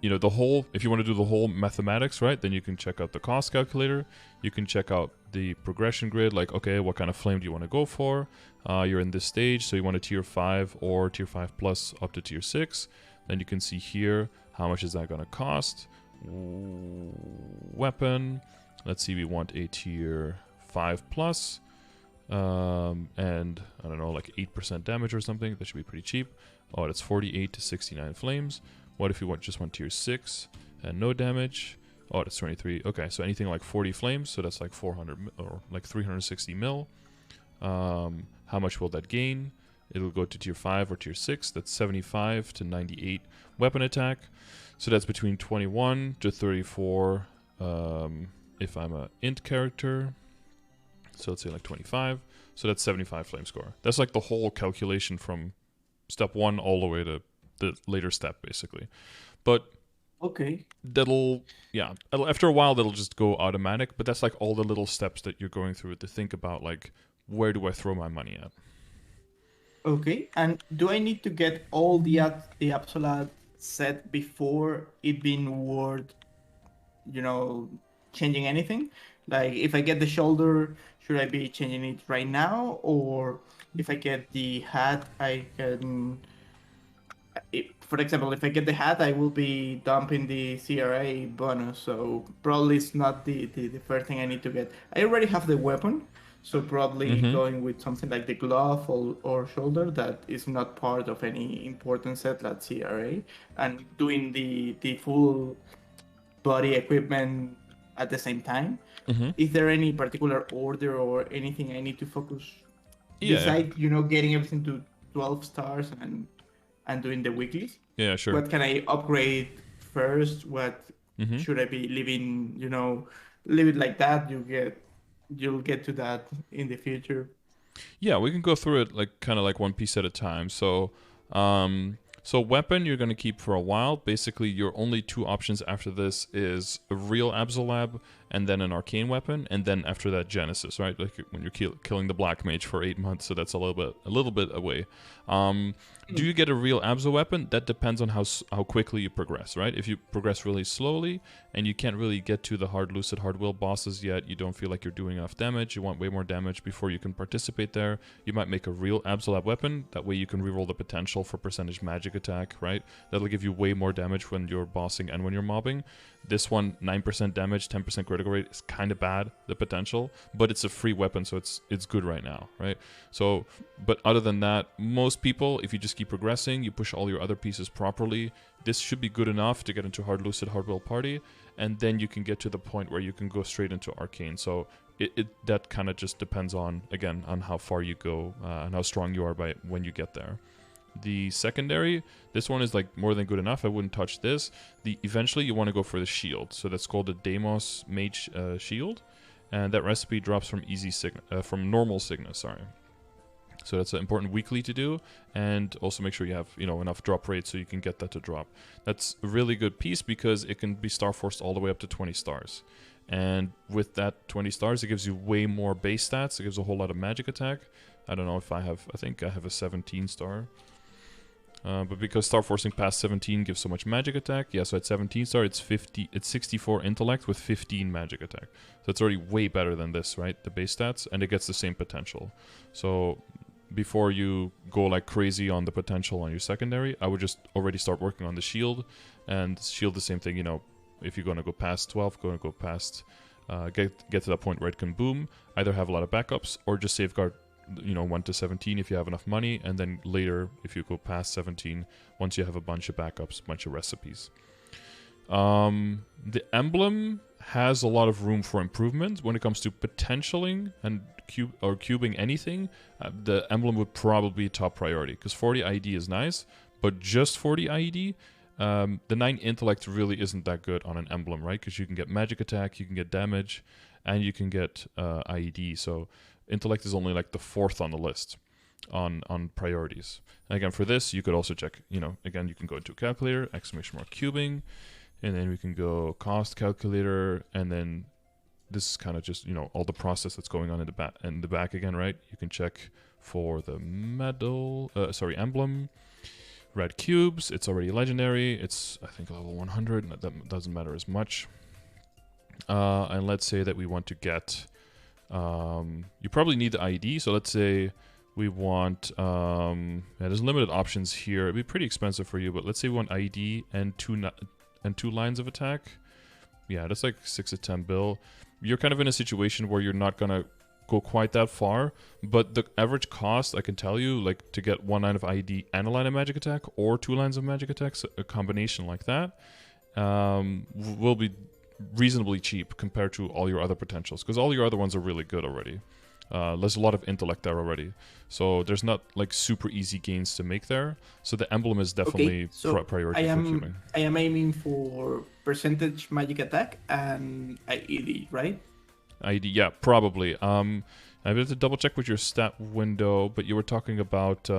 you know, if you want to do the whole mathematics, right, then you can check out the cost calculator. You can check out the progression grid, like, okay, what kind of flame do you want to go for? You're in this stage, so you want a tier 5 or tier 5 plus up to tier 6. Then you can see here, how much is that going to cost? Weapon. Let's see, we want a tier 5 plus. And I don't know, like 8% damage or something. That should be pretty cheap. Oh, that's 48 to 69 flames. What if you just want tier 6 and no damage? Oh, that's 23. Okay, so anything like 40 flames, so that's like 400 or like 360 mil. How much will that gain? It'll go to tier 5 or tier 6. That's 75 to 98 weapon attack. So that's between 21 to 34 if I'm an int character. So let's say like 25. So that's 75 flame score. That's like the whole calculation from step 1 all the way to the later step, basically. But Okay. after a while that'll just go automatic, but that's like all the little steps that you're going through to think about, like, where do I throw my money at? Okay, and do I need to get all the Absolab set before it being worth, changing anything? Like, if I get the shoulder, should I be changing it right now? Or if I get the hat, I can... for example, if I get the hat, I will be dumping the CRA bonus, so probably it's not the first thing I need to get. I already have the weapon, so probably going with something like the glove or shoulder that is not part of any important set like CRA, and doing the full body equipment at the same time. Mm-hmm. Is there any particular order or anything I need to focus? Yeah. Besides, getting everything to 12 stars and doing the weeklies. Yeah, sure. What can I upgrade first? What Mm-hmm. should I be leaving? Leave it like that. You'll get to that in the future. Yeah, we can go through it like kind of like one piece at a time. So, so weapon you're going to keep for a while. Basically, your only two options after this is a real Absolab and then an arcane weapon, and then after that Genesis, right? Like when you're killing the Black Mage for 8 months, so that's a little bit away. Do you get a real Abso weapon? That depends on how quickly you progress, right? If you progress really slowly and you can't really get to the hard lucid hard will bosses yet, you don't feel like you're doing enough damage, you want way more damage before you can participate there, you might make a real Absolab weapon. That way you can reroll the potential for percentage magic attack, right? That'll give you way more damage when you're bossing and when you're mobbing. This one, 9% damage, 10% critical rate, is kind of bad, the potential, but it's a free weapon, so it's good right now, right? So, but other than that, most people, if you just keep progressing, you push all your other pieces properly, this should be good enough to get into hard lucid hard will party, and then you can get to the point where you can go straight into arcane. So that kind of just depends on, again, on how far you go and how strong you are by when you get there. The secondary, this one is like more than good enough. I wouldn't touch this. Eventually you want to go for the shield. So that's called the Deimos Mage shield, and that recipe drops from from normal Signa, sorry. So that's an important weekly to do, and also make sure you have enough drop rate so you can get that to drop. That's a really good piece because it can be star forced all the way up to 20 stars. And with that 20 stars, it gives you way more base stats. It gives a whole lot of magic attack. I don't know if I think I have a 17 star. But because star forcing past 17 gives so much magic attack, yeah, so at 17 star it's 64 intellect with 15 magic attack. So it's already way better than this, right? The base stats, and it gets the same potential. So before you go like crazy on the potential on your secondary, I would just already start working on the shield. And shield, the same thing, if you're going to go past 12, going to go past, get to that point where it can boom, either have a lot of backups or just safeguard 1 to 17 if you have enough money, and then later if you go past 17, once you have a bunch of backups, a bunch of recipes. The emblem has a lot of room for improvement when it comes to potentialing and cubing anything. The emblem would probably be top priority because 40 ID is nice, but just 40 ID, the 9 intellect really isn't that good on an emblem, right? Because you can get magic attack, you can get damage, and you can get ID. So intellect is only like the 4th on the list on priorities. And again, for this, you could also check, again, you can go into calculator, exclamation mark cubing, and then we can go cost calculator, and then this is kind of just, all the process that's going on in the back again, right? You can check for the emblem, red cubes, it's already legendary, it's, I think, level 100, that doesn't matter as much. And let's say that we want to get, you probably need the ID, so let's say we want, there's limited options here, it'd be pretty expensive for you, but let's say we want ID and two lines of attack. Yeah, that's like 6 to 10 bill. You're kind of in a situation where you're not gonna go quite that far, but the average cost, I can tell you, like to get 1 line of ID and a line of magic attack, or 2 lines of magic attack, so a combination like that, will be reasonably cheap compared to all your other potentials, because all your other ones are really good already. There's a lot of intellect there already, so there's not like super easy gains to make there. So the emblem is definitely priority for cubing. I am aiming for percentage magic attack and ID, right? ID, yeah, probably. I have to double check with your stat window, but you were talking about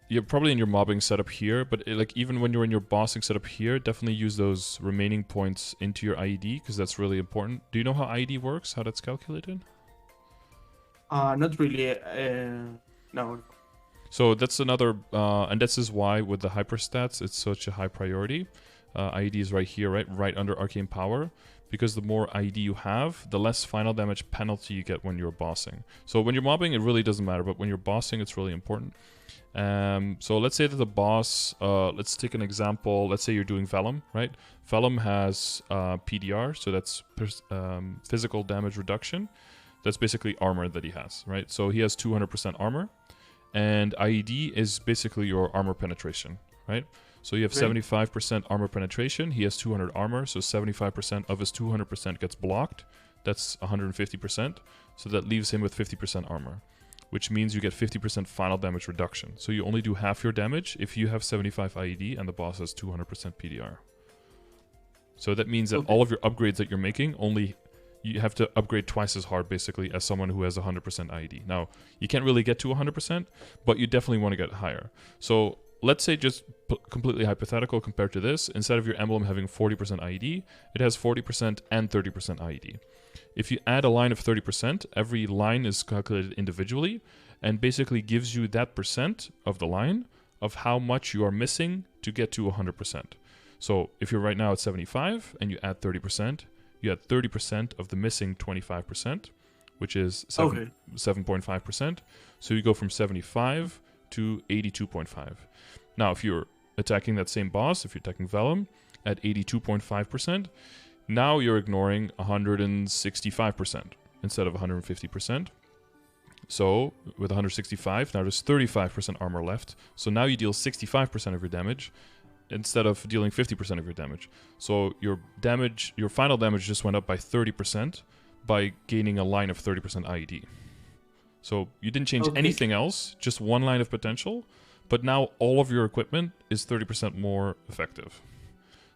you're probably in your mobbing setup here, but like even when you're in your bossing setup here, definitely use those remaining points into your ID, because that's really important. Do you know how ID works, how that's calculated? Not really, no. So that's another, and this is why with the hyperstats, it's such a high priority. ID is right here, right under Arcane Power, because the more ID you have, the less final damage penalty you get when you're bossing. So when you're mobbing, it really doesn't matter, but when you're bossing, it's really important. So let's say that the boss, let's take an example, let's say you're doing Vellum, right? Vellum has PDR, so that's physical damage reduction. That's basically armor that he has, right? So he has 200% armor, and IED is basically your armor penetration, right? So you have Okay. 75% armor penetration. He has 200 armor, so 75% of his 200% gets blocked. That's 150%. So that leaves him with 50% armor, which means you get 50% final damage reduction. So you only do half your damage if you have 75 IED and the boss has 200% PDR. So that means that all of your upgrades that you're making, only you have to upgrade twice as hard basically as someone who has 100% IED. Now, you can't really get to 100%, but you definitely want to get higher. So let's say, just completely hypothetical compared to this, instead of your emblem having 40% IED, it has 40% and 30% IED. If you add a line of 30%, every line is calculated individually and basically gives you that percent of the line of how much you are missing to get to 100%. So if you're right now at 75 and you add 30%, you add 30% of the missing 25%, which is 7.5%. So you go from 75 to 82.5. Now, if you're attacking that same boss, if you're attacking Vellum at 82.5%, now you're ignoring 165% instead of 150%. So with 165, now there's 35% armor left. So now you deal 65% of your damage instead of dealing 50% of your damage. So your final damage just went up by 30% by gaining a line of 30% IED. So you didn't change anything else, just one line of potential, but now all of your equipment is 30% more effective.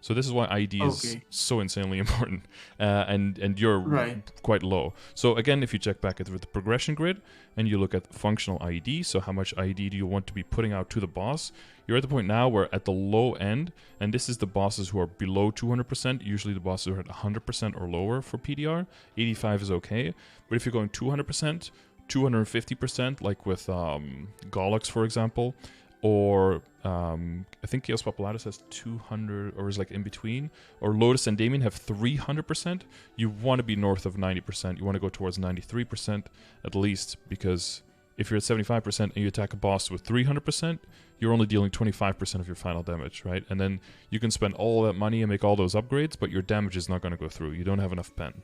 So this is why IED is so insanely important, and you're quite low. So again, if you check back at the progression grid and you look at functional IED, so how much IED do you want to be putting out to the boss, you're at the point now where at the low end, and this is the bosses who are below 200%, usually the bosses are at 100% or lower for PDR, 85 is okay, but if you're going 200%, 250%, like with Gollux, for example, or I think Chaos Populatus has 200, or is like in between, or Lotus and Damien have 300%, you want to be north of 90%. You want to go towards 93% at least, because if you're at 75% and you attack a boss with 300%, you're only dealing 25% of your final damage, right? And then you can spend all that money and make all those upgrades, but your damage is not going to go through. You don't have enough pen.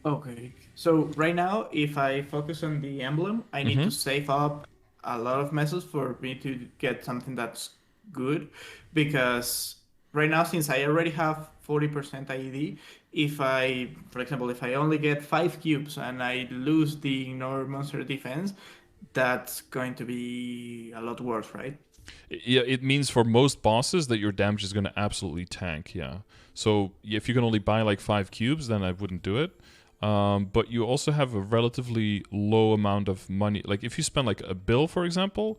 Okay, so right now, if I focus on the emblem, I need to save up a lot of messes for me to get something that's good, because right now, since I already have 40% IED, for example, if I only get 5 cubes and I lose the ignore monster defense, that's going to be a lot worse, right? Yeah, it means for most bosses that your damage is going to absolutely tank, yeah. So if you can only buy like 5 cubes, then I wouldn't do it. But you also have a relatively low amount of money. Like if you spend like a bill, for example,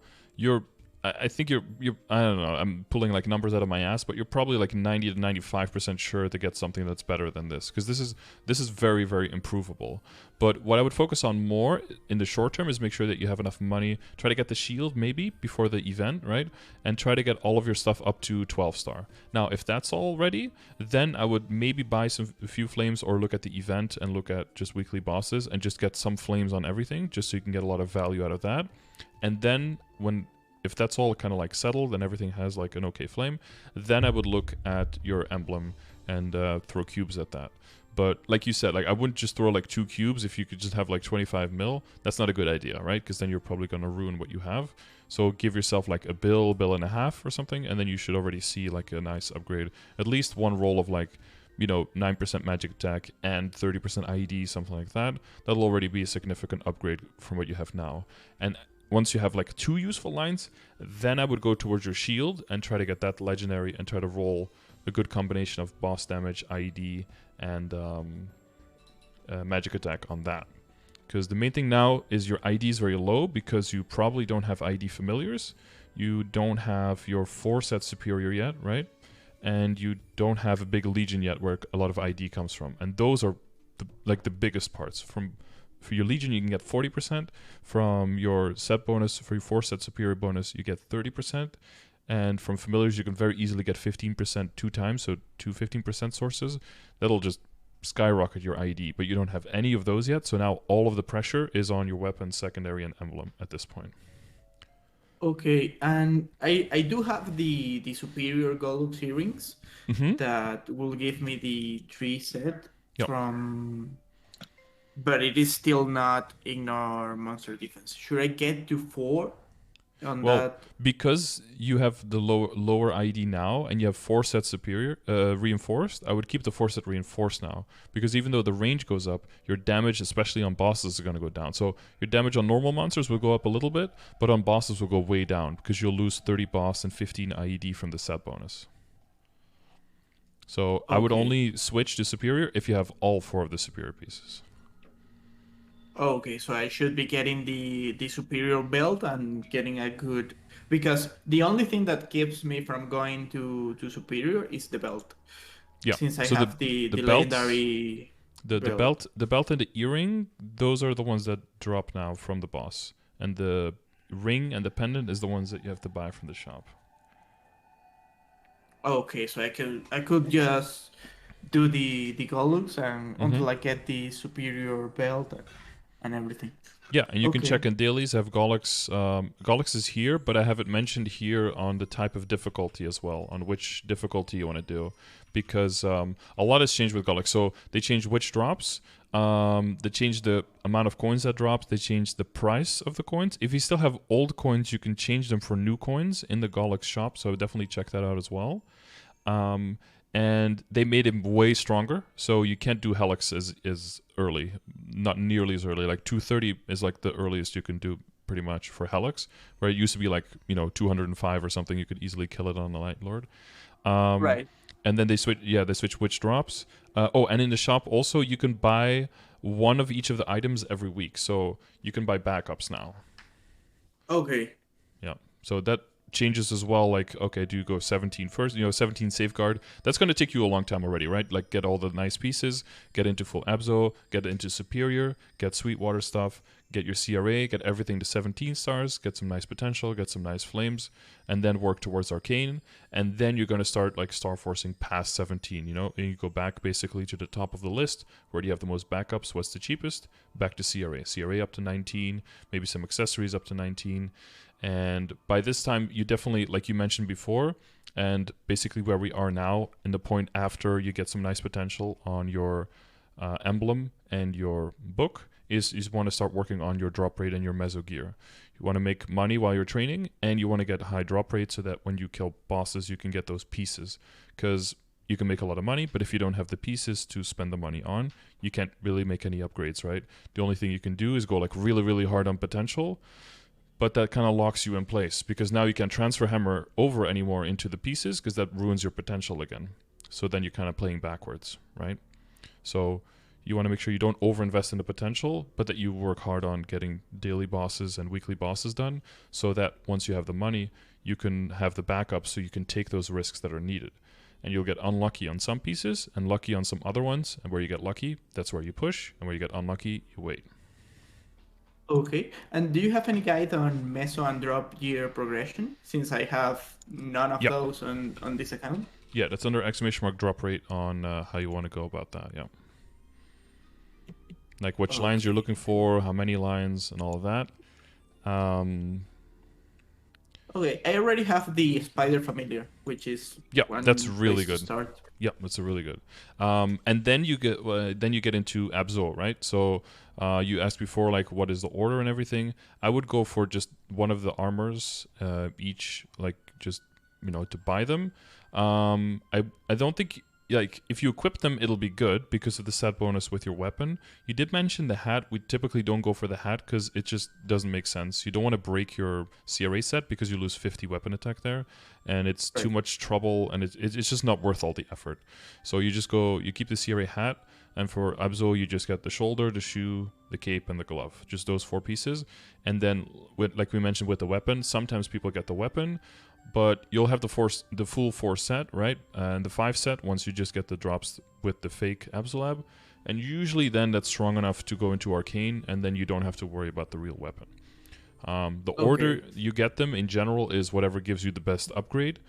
I think you're I don't know, I'm pulling like numbers out of my ass, but you're probably like 90 to 95% sure to get something that's better than this, because this is very, very improvable. But what I would focus on more in the short term is make sure that you have enough money. Try to get the shield maybe before the event, right? And try to get all of your stuff up to 12-star. Now, if that's all ready, then I would maybe buy a few flames, or look at the event and look at just weekly bosses and just get some flames on everything, just so you can get a lot of value out of that. And then if that's all kind of like settled and everything has like an okay flame, then I would look at your emblem and throw cubes at that. But like you said, like I wouldn't just throw like 2 cubes if you could just have like 25 mil. That's not a good idea, right? Because then you're probably going to ruin what you have. So give yourself like a bill and a half or something, and then you should already see like a nice upgrade. At least one roll of like, 9% magic attack and 30% IED, something like that. That'll already be a significant upgrade from what you have now. And once you have like 2 useful lines, then I would go towards your shield and try to get that legendary and try to roll a good combination of boss damage, IED, and magic attack on that. Because the main thing now is your IED is very low, because you probably don't have IED familiars, you don't have your 4-set superior yet, right? And you don't have a big legion yet where a lot of IED comes from. And those are the biggest parts. For your Legion, you can get 40%. From your set bonus, for your 4-set superior bonus, you get 30%. And from familiars, you can very easily get 15% 2 times, so 2 15% sources. That'll just skyrocket your IED, but you don't have any of those yet. So now all of the pressure is on your weapon, secondary, and emblem at this point. Okay, and I do have the superior Gollux earrings that will give me the 3 set from... But it is still not ignore monster defense. Should I get to 4 on Well, that? because you have the lower ID now, and you have 4 sets superior reinforced, I would keep the 4 set reinforced now, because even though the range goes up, your damage, especially on bosses, is going to go down. So your damage on normal monsters will go up a little bit, but on bosses will go way down, because you'll lose 30 boss and 15 IED from the set bonus. So I would Okay. only switch to superior if you have all 4 of the superior pieces. Okay, so I should be getting the superior belt and getting a good, because the only thing that keeps me from going to superior is the belt. Yeah. Since I So have the the belts, legendary the belt. belt and the earring, those are the ones that drop now from the boss, and the ring and the pendant is the ones that you have to buy from the shop. Okay, so I could just do the gold and Mm-hmm. until I get the superior belt and everything. Yeah, and you can Okay. check in dailies. I have Gollix. Gollix is here, but I have it mentioned here on the type of difficulty as well, on which difficulty you want to do, because a lot has changed with Gollix. So they changed which drops. They changed the amount of coins that drops. They changed the price of the coins. If you still have old coins, you can change them for new coins in the Gollix shop. So I would definitely check that out as well. And they made him way stronger, so you can't do Helix as early, not nearly as early. Like 230 is like the earliest you can do pretty much for Helix, where it used to be like 205 or something. You could easily kill it on the Light Lord. Right. And then they switch which drops. And in the shop also you can buy one of each of the items every week, so you can buy backups now. Okay. Yeah, so that changes as well. Like, okay, do you go 17 first? 17 safeguard. That's going to take you a long time already, right? Like, get all the nice pieces, get into full Abzo, get into superior, get Sweetwater stuff, get your CRA, get everything to 17 stars, get some nice potential, get some nice flames, and then work towards Arcane. And then you're going to start like star forcing past 17, and you go back basically to the top of the list. Where do you have the most backups? What's the cheapest? Back to CRA. CRA up to 19, maybe some accessories up to 19. And by this time, you definitely, like you mentioned before, and basically where we are now, in the point after you get some nice potential on your emblem and your book, is you want to start working on your drop rate and your meso gear. You want to make money while you're training, and you want to get high drop rate so that when you kill bosses, you can get those pieces. Because you can make a lot of money, but if you don't have the pieces to spend the money on, you can't really make any upgrades, right? The only thing you can do is go like really, really hard on potential, but that kind of locks you in place, because now you can't transfer hammer over anymore into the pieces, because that ruins your potential again. So then you're kind of playing backwards, right? So you want to make sure you don't overinvest in the potential, but that you work hard on getting daily bosses and weekly bosses done, so that once you have the money, you can have the backup, so you can take those risks that are needed. And you'll get unlucky on some pieces and lucky on some other ones, and where you get lucky, that's where you push, and where you get unlucky, you wait. Okay. And do you have any guide on meso and drop gear progression? Since I have none of Yep. those on this account. Yeah, that's under ! drop rate on how you want to go about that, yeah. Like which lines you're looking for, how many lines, and all of that. Okay, I already have the Spider Familiar, which is that's really place to good. start. Yeah, that's a really good. And then you get into Abzo, right? So you asked before, like, what is the order and everything. I would go for just one of the armors each, like, just to buy them. I don't think, like, if you equip them, it'll be good because of the set bonus with your weapon. You did mention the hat. We typically don't go for the hat because it just doesn't make sense. You don't want to break your CRA set because you lose 50 weapon attack there, and it's too much trouble, and it's just not worth all the effort. So you keep the CRA hat, and for Abzo, you just get the shoulder, the shoe, the cape, and the glove. Just those 4 pieces. And then, like we mentioned with the weapon, sometimes people get the weapon, but you'll have the full 4 set, right? And the 5 set once you just get the drops with the fake Absolab. And usually then that's strong enough to go into Arcane, and then you don't have to worry about the real weapon. The order you get them in general is whatever gives you the best upgrade.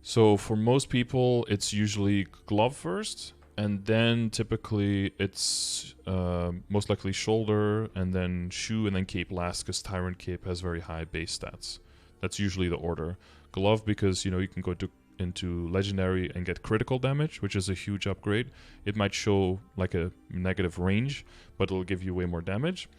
So for most people, it's usually glove first, and then typically it's most likely shoulder, and then shoe, and then cape last, because Tyrant Cape has very high base stats. That's usually the order. Glove, because you can go into legendary and get critical damage, which is a huge upgrade. It might show like a negative range, but it'll give you way more damage.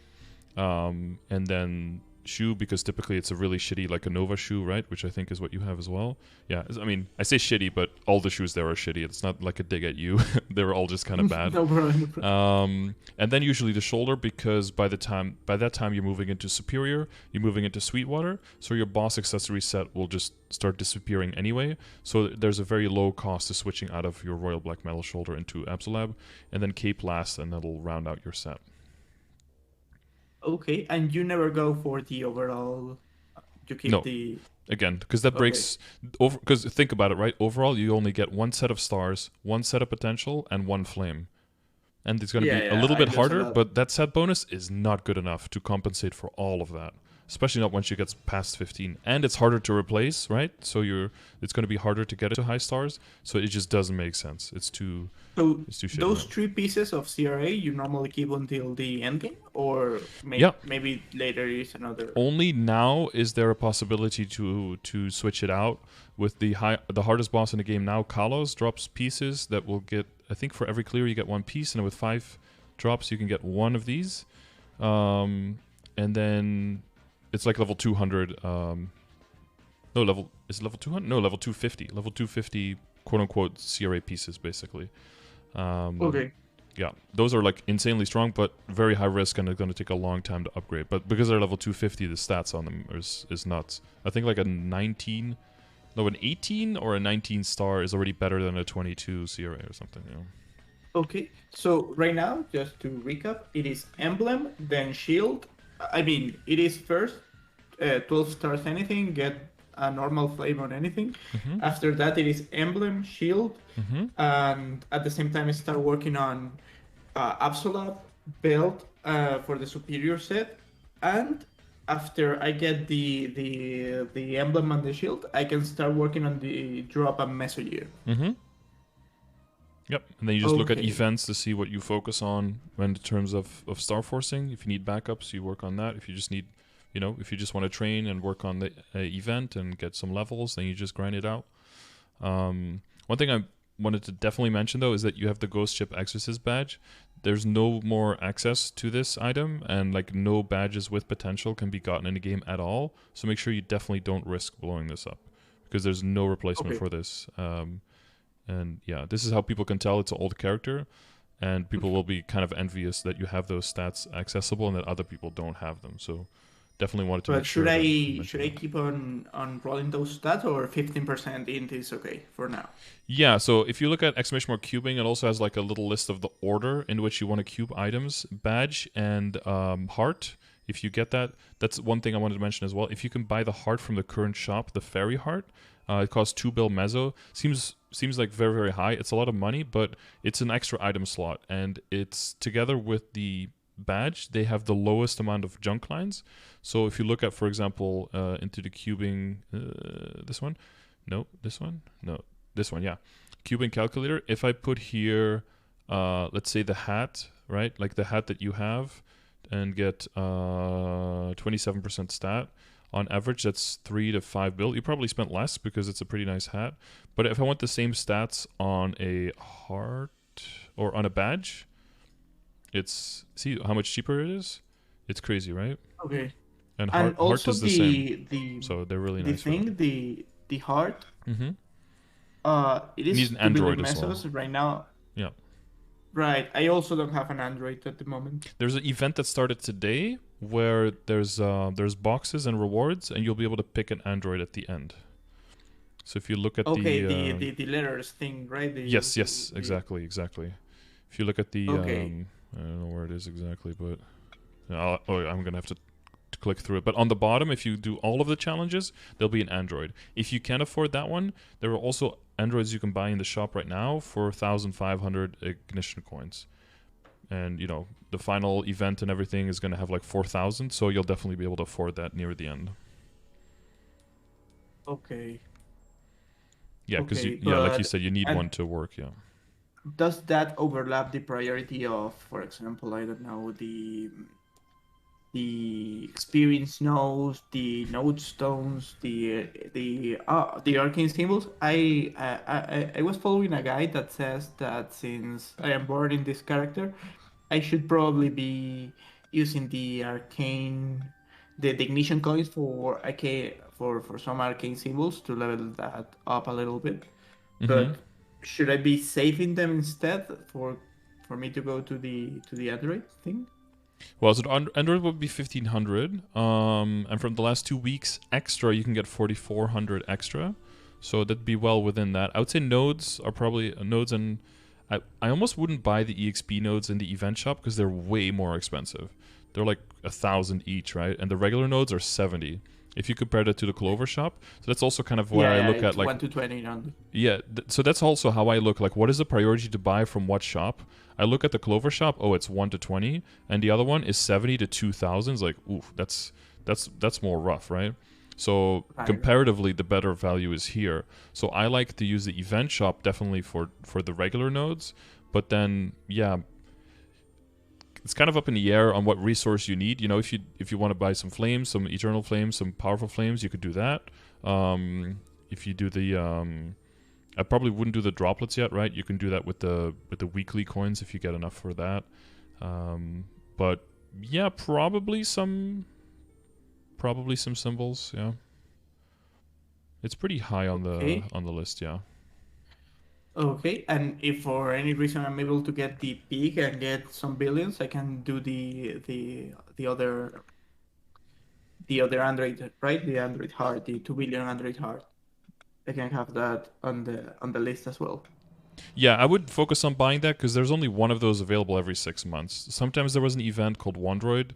And then shoe because typically it's a really shitty like a Nova shoe, right? Which I think is what you have as well. Yeah, I mean I say shitty, but all the shoes there are shitty. It's not like a dig at you. They're all just kind of bad. No problem. No problem. And then usually the shoulder, because by that time you're moving into Superior, you're moving into Sweetwater, so your boss accessory set will just start disappearing anyway. So there's a very low cost to switching out of your Royal Black Metal shoulder into Absolab, and then Cape last, and that'll round out your set. Okay, and you never go for the overall. You keep No. the. Again, because that breaks over. Because think about it, right? Overall, you only get one set of stars, one set of potential, and one flame. And it's going to be a little bit harder, but that set bonus is not good enough to compensate for all of that. Especially not once you get past 15. And it's harder to replace, right? So it's going to be harder to get it to high stars. So it just doesn't make sense. It's too shitty. Those 3 pieces of CRA you normally keep until the end game? Or maybe later is another... Only now is there a possibility to switch it out. With the hardest boss in the game now, Kalos, drops pieces that will get... I think for every clear you get 1 piece. And with 5 drops you can get 1 of these. And then... It's like level 200. Is it level 200? No, level 250. Level 250, quote unquote, CRA pieces, basically. Okay. Yeah, those are like insanely strong, but very high risk, and they're going to take a long time to upgrade. But because they're level 250, the stats on them is nuts. I think like an 18 or a 19 star is already better than a 22 CRA or something. You know? Okay, so right now, just to recap, it is Emblem, then Shield. I mean, it is first 12 stars anything, get a normal flame on anything. Mm-hmm. After that, it is Emblem, Shield, and at the same time, I start working on Absolab, Belt for the Superior set. And after I get the Emblem and the Shield, I can start working on the Drop and Messenger. Mm-hmm. Yep, and then you just look at events to see what you focus on in terms of star forcing. If you need backups, you work on that. If you just need, if you just want to train and work on the event and get some levels, then you just grind it out. One thing I wanted to definitely mention, though, is that you have the Ghost Ship Exorcist badge. There's no more access to this item, and like no badges with potential can be gotten in the game at all. So make sure you definitely don't risk blowing this up, because there's no replacement for this. And yeah, this is how people can tell it's an old character, and people will be kind of envious that you have those stats accessible and that other people don't have them. So definitely wanted to make sure. But should I keep on rolling those stats, or 15% int is okay for now? Yeah, so if you look at exclamation mark cubing, it also has like a little list of the order in which you want to cube items, badge and heart. If you get that, that's one thing I wanted to mention as well. If you can buy the heart from the current shop, the fairy heart, it costs 2 bill mezzo. Seems like very, very high. It's a lot of money, but it's an extra item slot, and it's together with the badge, they have the lowest amount of junk lines. So if you look at, for example, into the cubing, this one, yeah, cubing calculator. If I put here, let's say the hat, right, like the hat that you have, and get 27% stat. On average, that's 3 to 5 bill. You probably spent less because it's a pretty nice hat. But if I want the same stats on a heart or on a badge, see how much cheaper it is? It's crazy, right? Okay. And heart is the same. So they're really nice. The heart. Mm-hmm. It is needs an Android as well. Right now. Yeah. Right. I also don't have an Android at the moment. There's an event that started today where there's boxes and rewards, and you'll be able to pick an Android at the end. So if you look at the letters thing, right? Yes, exactly. If you look at the I don't know where it is exactly, but I'm gonna have to click through it. But on the bottom, if you do all of the challenges, there'll be an Android. If you can't afford that one, there are also Androids you can buy in the shop right now for 1,500 ignition coins. And the final event and everything is going to have like 4,000, so you'll definitely be able to afford that near the end. Okay. Yeah, because like you said, you need one to work. Yeah. Does that overlap the priority of, for example, I don't know, the experience nodes, the node stones, the arcane symbols? I was following a guide that says that since I am born in this character, I should probably be using the arcane the ignition coins for arcane for some arcane symbols to level that up a little bit. But should I be saving them instead for me to go to the Android thing? Well, so Android would be 1,500, and from the last 2 weeks extra, you can get 4,400 extra. So that'd be well within that. I would say nodes are probably nodes, and I almost wouldn't buy the EXP nodes in the event shop because they're way more expensive. They're like 1,000 each, right? And the regular nodes are 70. If you compare that to the Clover shop, so that's also kind of where I look at, like 1 to 20 on. Yeah, so that's also how I look. Like, what is the priority to buy from what shop? I look at the Clover shop. Oh, it's 1 to 20, and the other one is 70 to 2,000. It's like, ooh, that's more rough, right? So comparatively, the better value is here. So I like to use the event shop definitely for the regular nodes, but then yeah, it's kind of up in the air on what resource you need. You know, if you want to buy some flames, some eternal flames, some powerful flames, you could do that. If you do the I probably wouldn't do the droplets yet, right? You can do that with the weekly coins if you get enough for that. But yeah, probably some symbols, yeah. It's pretty high on the list, yeah. Okay, and if for any reason I'm able to get the peak and get some billions, I can do the other Android, right? The Android heart, the 2 billion Android heart. I can have that on the list as well. Yeah, I would focus on buying that because there's only one of those available every 6 months. Sometimes there was an event called Wandroid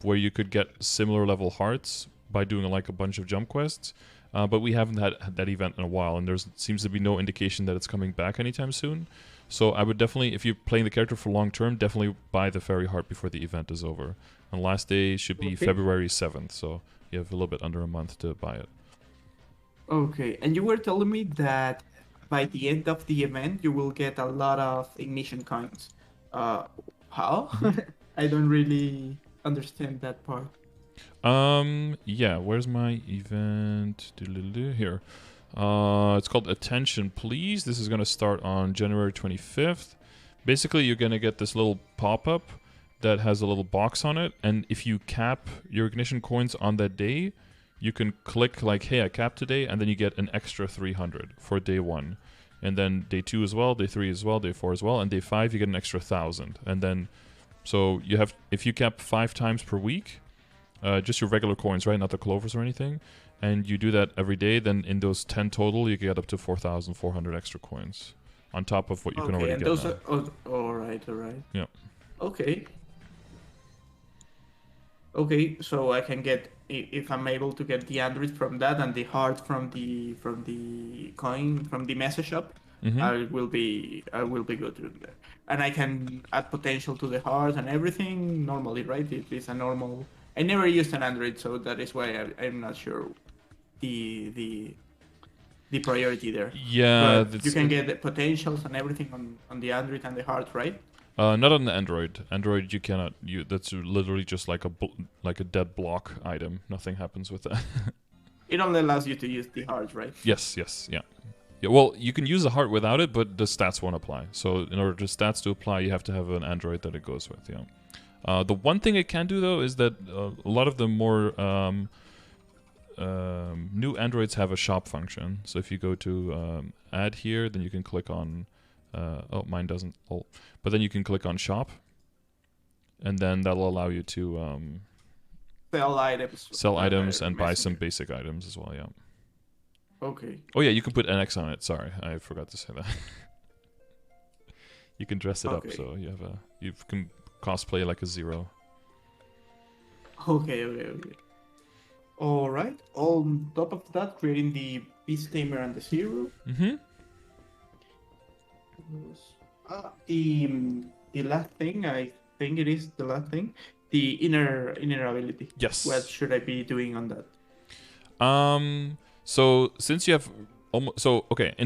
where you could get similar level hearts by doing like a bunch of jump quests. But we haven't had that event in a while, and there seems to be no indication that it's coming back anytime soon. So I would definitely, if you're playing the character for long term, definitely buy the Fairy Heart before the event is over. And last day should be February 7th, so you have a little bit under a month to buy it. Okay, and you were telling me that by the end of the event, you will get a lot of ignition coins. How? I don't really understand that part. Yeah, where's my event? Here. It's called Attention Please. This is going to start on January 25th. Basically, you're going to get this little pop-up that has a little box on it, and if you cap your ignition coins on that day, you can click like, hey, I capped today, and then you get an extra 300 for day 1. And then day 2 as well, day 3 as well, day 4 as well, and day 5 you get an extra 1,000. And then, so you have, if you cap 5 times per week, just your regular coins, right? Not the clovers or anything. And you do that every day, then in those 10 total, you get up to 4,400 extra coins on top of what you can already and get those now. All right. Yeah. Okay. Okay, so I can get, if I'm able to get the Android from that and the heart from the coin from the message shop, I will be good with that. And I can add potential to the heart and everything normally, right? It is a normal. I never used an Android, so that is why I'm not sure the priority there. Yeah, but you can get the potentials and everything on the Android and the heart, right? Not on the Android. Android, you cannot. That's literally just like a dead block item. Nothing happens with that. It only allows you to use the heart, right? Yes, yeah. Well, you can use the heart without it, but the stats won't apply. So in order for stats to apply, you have to have an Android that it goes with. Yeah. The one thing it can do though is that a lot of the more new Androids have a shop function. So if you go to add here, then you can click on. Oh, mine doesn't. Oh, but then you can click on shop, and then that'll allow you to sell items and buy some basic items as well. Yeah. Okay. Oh yeah, you can put NX on it. Sorry, I forgot to say that. You can dress it up so you can cosplay like a 0. Okay. All right. On top of that, creating the Beast Tamer and the 0. The last thing, I think it is the last thing, the inner ability. Yes. What should I be doing on that? So since you have in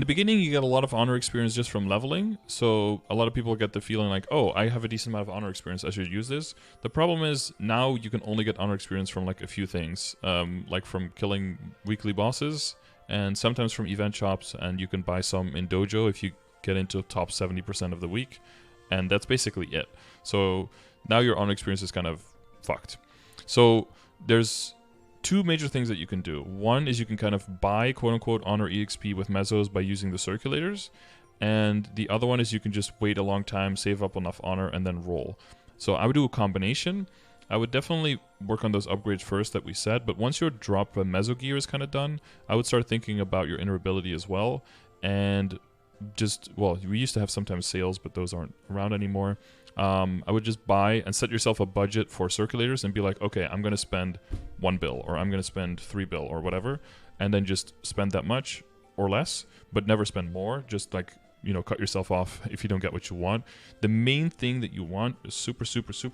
the beginning you get a lot of honor experience just from leveling. So a lot of people get the feeling like, oh, I have a decent amount of honor experience, I should use this. The problem is now you can only get honor experience from like a few things, like from killing weekly bosses and sometimes from event shops, and you can buy some in dojo if you get into top 70% of the week, and that's basically it. So now your honor experience is kind of fucked. So there's two major things that you can do. One is you can kind of buy quote-unquote honor EXP with mezzos by using the circulators, and the other one is you can just wait a long time, save up enough honor, and then roll. So I would do a combination. I would definitely work on those upgrades first that we said, but once your drop mezzo gear is kind of done, I would start thinking about your inner ability as well, and just, well, we used to have sometimes sales, but those aren't around anymore. I would just buy and set yourself a budget for circulators and be like, okay, I'm going to spend 1 bill, or I'm going to spend 3 bill, or whatever, and then just spend that much or less, but never spend more. Just like, you know, cut yourself off if you don't get what you want. The main thing that you want, the super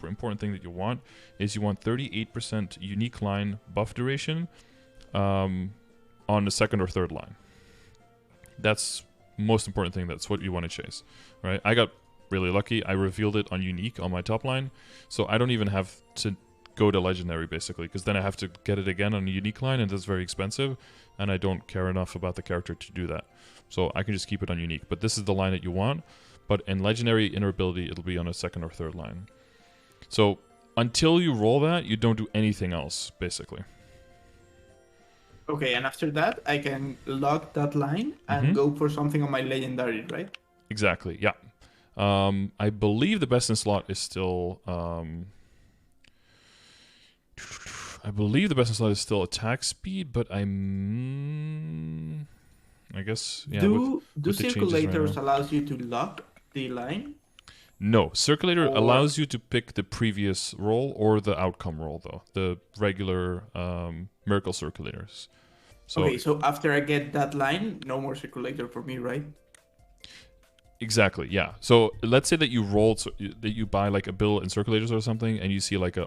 important thing that you want, is you want 38% unique line buff duration on the second or third line. That's most important thing. That's what you want to chase, right? I got really lucky. I revealed it on unique on my top line, so I don't even have to go to legendary basically, because then I have to get it again on a unique line, and that's very expensive, and I don't care enough about the character to do that. So I can just keep it on unique. But this is the line that you want. But in legendary inner ability, it'll be on a second or third line. So until you roll that, you don't do anything else, basically. Okay, and after that, I can lock that line and go for something on my legendary, right? Exactly, yeah. I believe the best in slot is still... I believe the best in slot is still attack speed, but I guess, yeah. Do with the circulators right allows you to lock the line? No, circulator allows you to pick the previous roll or the outcome roll, though. The regular miracle circulators. So, okay, so after I get that line, no more circulator for me, right? Exactly, yeah. So let's say that you rolled, that you buy like a bill in circulators or something, and you see like a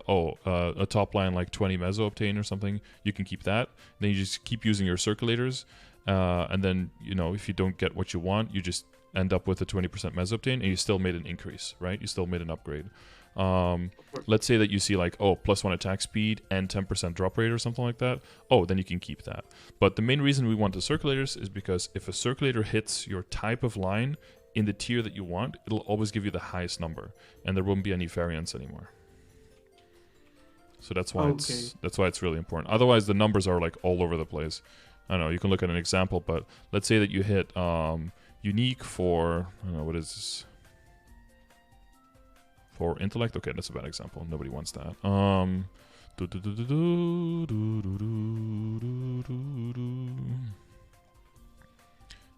top line like 20 mezzo obtain or something. You can keep that. Then you just keep using your circulators, and then, you know, if you don't get what you want, you just end up with a 20% mezzo obtain, and you still made an increase, right? You still made an upgrade. Let's say that you see like, +1 attack speed and 10% drop rate or something like that. Then you can keep that. But the main reason we want the circulators is because if a circulator hits your type of line in the tier that you want, it'll always give you the highest number, and there won't be any variance anymore. So that's why it's really important. Otherwise, the numbers are like all over the place. I don't know, you can look at an example, but let's say that you hit unique for, I don't know, what is this? For intellect? Okay, that's a bad example. Nobody wants that.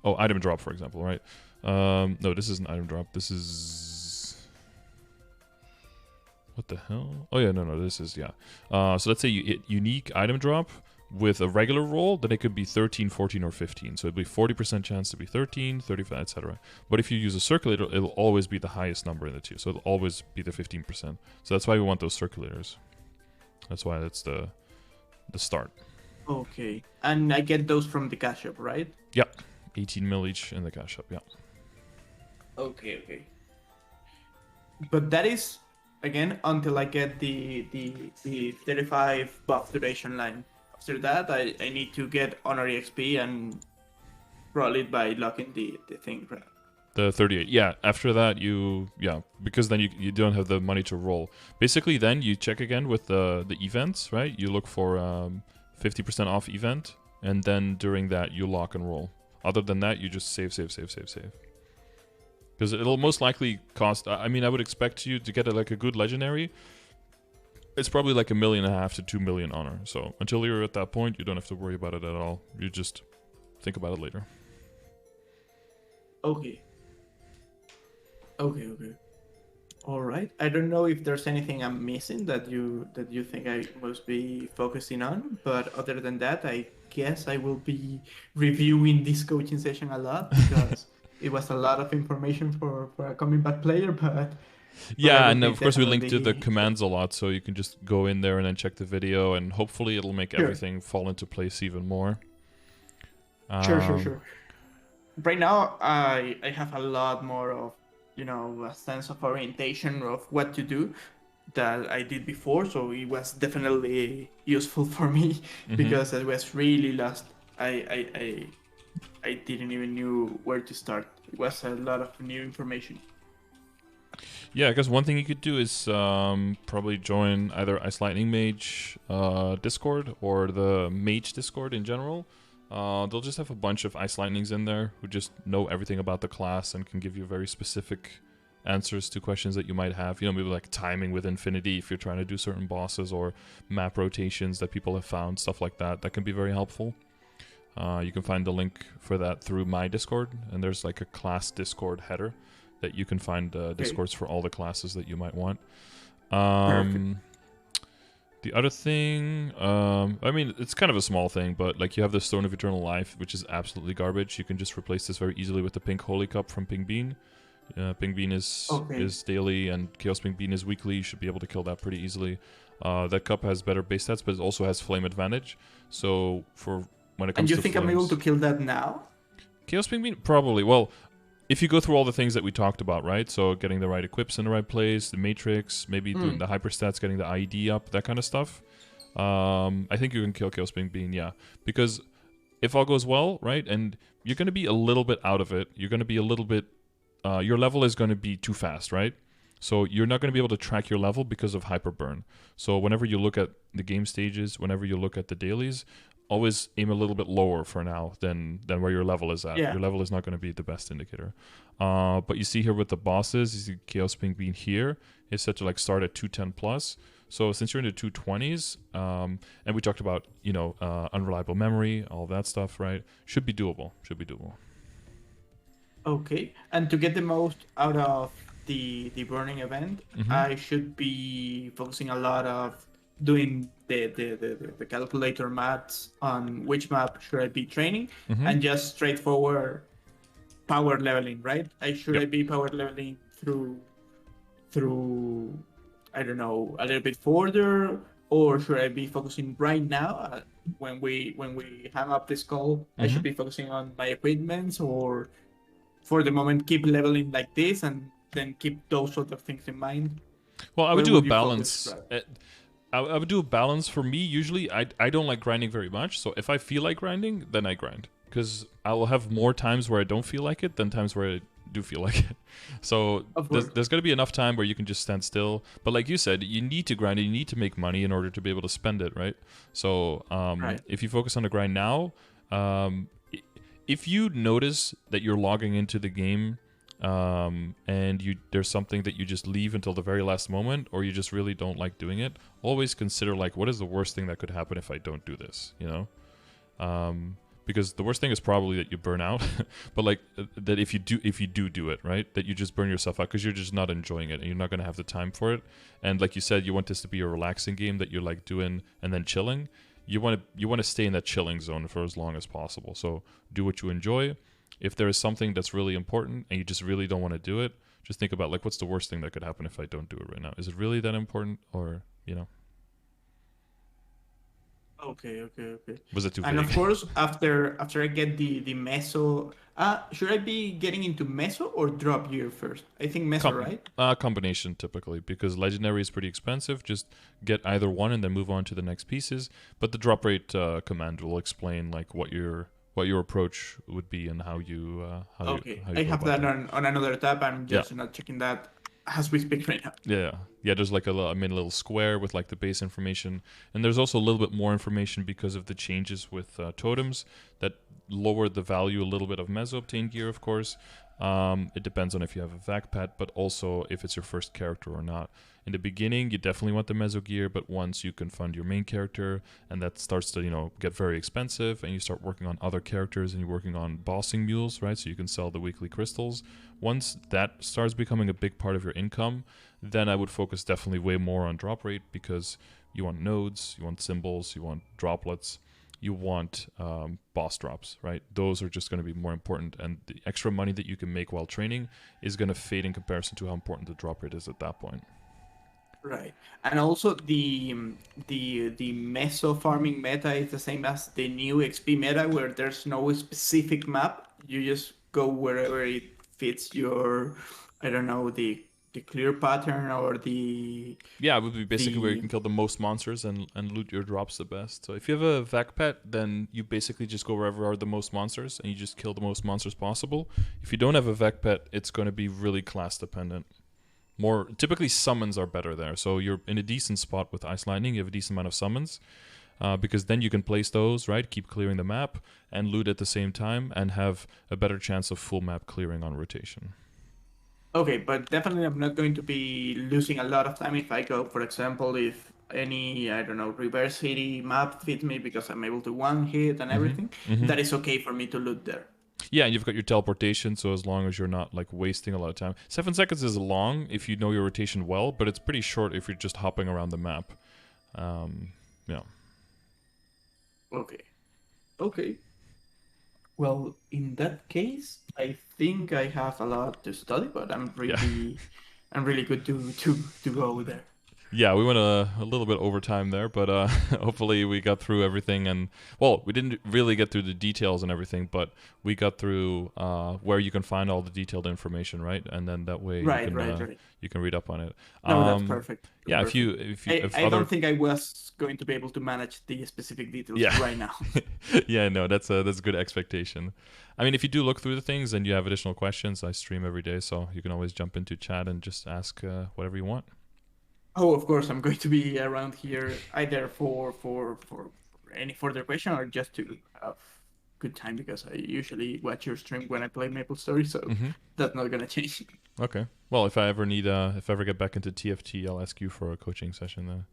Item drop, for example, right? No, this is an item drop. This is... What the hell? Oh, yeah, no, this is, yeah. So let's say you hit unique item drop with a regular roll, then it could be 13, 14, or 15. So it'd be 40% chance to be 13, 35, etc. But if you use a circulator, it'll always be the highest number in the tier. So it'll always be the 15%. So that's why we want those circulators. That's why that's the start. Okay. And I get those from the cash shop, right? Yep. 18 mil each in the cash shop, yeah. Okay. But that is, again, until I get the 35 buff duration line. After that, I need to get honor EXP and roll it by locking the thing, right? The 38, yeah. After that, because then you don't have the money to roll. Basically, then you check again with the events, right? You look for 50% off event, and then during that, you lock and roll. Other than that, you just save. Because it'll most likely cost... I mean, I would expect you to get a good legendary. It's probably like $1.5 million to 2 million honor. So until you're at that point, you don't have to worry about it at all. You just think about it later. Okay. All right. I don't know if there's anything I'm missing that you think I must be focusing on, but other than that, I guess I will be reviewing this coaching session a lot because it was a lot of information for a coming back player, but yeah, and of course we link to the commands a lot, so you can just go in there and then check the video, and hopefully it'll make everything fall into place even more. Sure. Right now, I have a lot more of, a sense of orientation of what to do that I did before, so it was definitely useful for me because I was really lost. I didn't even knew where to start. It was a lot of new information. Yeah, I guess one thing you could do is probably join either Ice Lightning Mage Discord or the Mage Discord in general. They'll just have a bunch of Ice Lightnings in there who just know everything about the class and can give you very specific answers to questions that you might have. You know, maybe like timing with Infinity if you're trying to do certain bosses, or map rotations that people have found, stuff like that. That can be very helpful. You can find the link for that through my Discord, and there's like a class Discord header that you can find Discords for all the classes that you might want. The other thing, I mean, it's kind of a small thing, but like you have the Stone of Eternal Life, which is absolutely garbage. You can just replace this very easily with the Pink Holy Cup from Pink Bean. Pink Bean is daily, and Chaos Pink Bean is weekly. You should be able to kill that pretty easily. That cup has better base stats, but it also has flame advantage. So for when it comes to And you think I'm able to kill that now? Chaos Pink Bean? Probably. Well, if you go through all the things that we talked about, right? So getting the right equips in the right place, the Matrix, maybe doing the hyperstats, getting the IED up, that kind of stuff. I think you can kill Chaos Pink Bean, yeah. Because if all goes well, right, and you're going to be a little bit out of it, you're going to be a little bit... your level is going to be too fast, right? So you're not going to be able to track your level because of hyper burn. So whenever you look at the game stages, whenever you look at the dailies, always aim a little bit lower for now than where your level is at. Yeah. Your level is not going to be the best indicator. But you see here with the bosses, you see Chaos Pink Bean here is set to like start at 210 plus. So since you're into 220s, and we talked about, you know, unreliable memory, all that stuff, right? Should be doable. Should be doable. Okay, and to get the most out of the burning event, I should be focusing a lot of doing the calculator maths on which map should I be training, and just straightforward power leveling, right? Should I be power leveling through I don't know, a little bit further, or should I be focusing right now when we hang up this call? I should be focusing on my equipments, or for the moment keep leveling like this and then keep those sort of things in mind? Well, I would Where do a would you balance. focus, I would do a balance. For me, usually I don't like grinding very much. So if I feel like grinding, then I grind, because I will have more times where I don't feel like it than times where I do feel like it. So there's going to be enough time where you can just stand still. But like you said, you need to grind it. You need to make money in order to be able to spend it, right? So if you focus on the grind now, if you notice that you're logging into the game and there's something that you just leave until the very last moment, or you just really don't like doing it, always consider like, what is the worst thing that could happen if I don't do this, you know? Because the worst thing is probably that you burn out, but like that if you do it, right, that you just burn yourself out because you're just not enjoying it and you're not going to have the time for it. And like you said, you want this to be a relaxing game that you're like doing and then chilling. You want to stay in that chilling zone for as long as possible. So do what you enjoy. If there is something that's really important and you just really don't want to do it, just think about like, what's the worst thing that could happen if I don't do it right now? Is it really that important, or, you know? Okay. Was it too vague? And of course, after I get the meso, should I be getting into meso or drop gear first? I think meso, right? Combination typically, because legendary is pretty expensive. Just get either one and then move on to the next pieces. But the drop rate command will explain like what your approach would be and how you I have that on another tab. I'm just not checking that as we speak right now. Yeah. There's like a little square with like the base information, and there's also a little bit more information because of the changes with totems that lowered the value a little bit of meso obtained gear. Of course, it depends on if you have a vac pet, but also if it's your first character or not. In the beginning, you definitely want the meso gear, but once you can fund your main character and that starts to get very expensive, and you start working on other characters and you're working on bossing mules, right? So you can sell the weekly crystals. Once that starts becoming a big part of your income, then I would focus definitely way more on drop rate, because you want nodes, you want symbols, you want droplets, you want boss drops, right? Those are just going to be more important, and the extra money that you can make while training is going to fade in comparison to how important the drop rate is at that point. Right, and also the meso farming meta is the same as the new XP meta, where there's no specific map. You just go wherever it fits your, I don't know, the clear pattern or the... Yeah, it would be basically where you can kill the most monsters and loot your drops the best. So if you have a vac pet, then you basically just go wherever are the most monsters and you just kill the most monsters possible. If you don't have a vac pet, it's going to be really class dependent. more typically summons are better there. So you're in a decent spot with Ice Lightning. You have a decent amount of summons. Because then you can place those, right? Keep clearing the map and loot at the same time and have a better chance of full map clearing on rotation. Okay, but definitely I'm not going to be losing a lot of time if I go, for example, if any, I don't know, reverse city map fits me because I'm able to one hit and everything, that is okay for me to loot there. Yeah, and you've got your teleportation, so as long as you're not like wasting a lot of time. 7 seconds is long if you know your rotation well, but it's pretty short if you're just hopping around the map. Yeah. Okay. Okay. Well, in that case, I think I have a lot to study, but I'm really good to go there. Yeah, we went a little bit over time there, but hopefully we got through everything. And well, we didn't really get through the details and everything, but we got through where you can find all the detailed information, right? And then that way you can read up on it. No, that's perfect. Yeah, perfect. if I don't think I was going to be able to manage the specific details right now. Yeah, no, that's a good expectation. I mean, if you do look through the things and you have additional questions, I stream every day, so you can always jump into chat and just ask whatever you want. Oh, of course, I'm going to be around here either for any further question or just to have good time because I usually watch your stream when I play MapleStory, so that's not gonna change. Okay. Well, if I ever get back into TFT, I'll ask you for a coaching session then.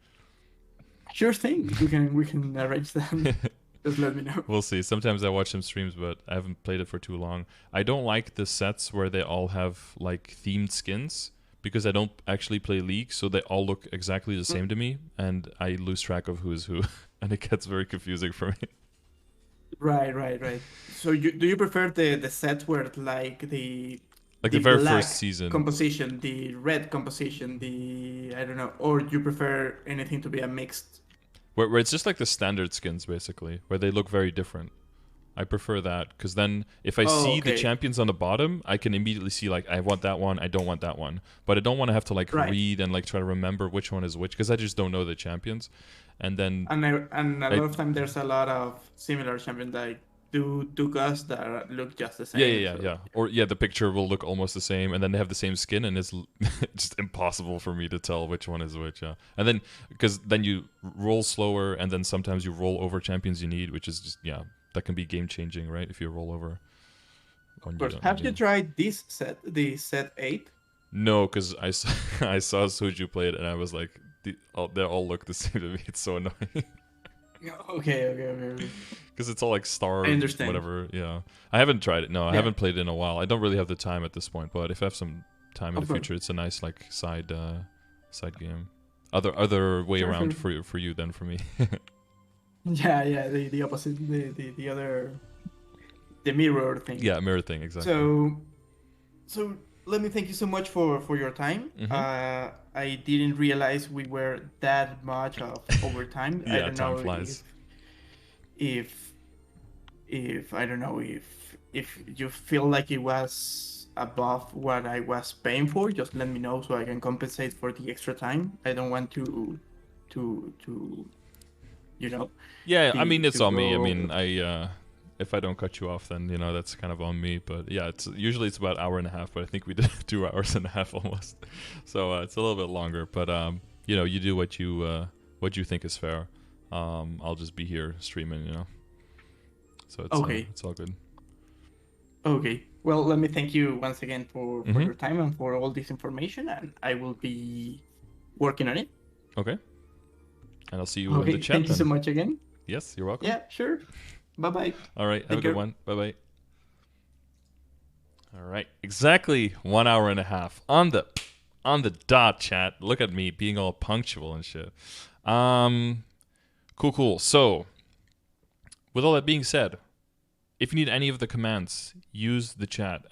Sure thing. We can arrange that. Just let me know. We'll see. Sometimes I watch some streams, but I haven't played it for too long. I don't like the sets where they all have like themed skins. Because I don't actually play League, so they all look exactly the same to me, and I lose track of who is who, and it gets very confusing for me. Right. So do you prefer the sets where like the very first season composition, the red composition, I don't know, or do you prefer anything to be a mixed? Where it's just like the standard skins, basically, where they look very different. I prefer that because then if I see the champions on the bottom, I can immediately see like I want that one, I don't want that one, but I don't want to have to like read and like try to remember which one is which because I just don't know the champions, and then and a lot of time there's a lot of similar champions like Dukas that look just the same. Yeah. Or the picture will look almost the same, and then they have the same skin, and it's just impossible for me to tell which one is which. Yeah, and then because then you roll slower, and then sometimes you roll over champions you need, which is just that can be game changing, right? If you roll over. Of course. Have you tried this set, the set 8? No, because I saw Suju play it and I was like, they all look the same to me. It's so annoying. Okay. Because it's all like star, I understand. whatever. Yeah, I haven't tried it. No, I haven't played it in a while. I don't really have the time at this point. But if I have some time in the future, it's a nice like side game. Other way around for you than for me. Yeah, the opposite, the other, the mirror thing. Yeah, mirror thing, exactly. So let me thank you so much for your time. I didn't realize we were that much of overtime. Yeah, I don't time know flies. If I don't know if you feel like it was above what I was paying for, just let me know so I can compensate for the extra time. I don't want to Yeah, I mean it's on me. I mean if I don't cut you off, then that's kind of on me. But yeah, it's usually about 1.5 hours, but I think we did 2.5 hours almost. So it's a little bit longer. But you do what you think is fair. I'll just be here streaming. So it's it's all good. Okay. Well, let me thank you once again for your time and for all this information, and I will be working on it. Okay. And I'll see you in the chat. Thank you so much again. Yes, you're welcome. Yeah, sure. Bye-bye. All right, have a good one. Bye-bye. All right, exactly 1.5 hours on the dot, chat. Look at me being all punctual and shit. Cool. So, with all that being said, if you need any of the commands, use the chat. !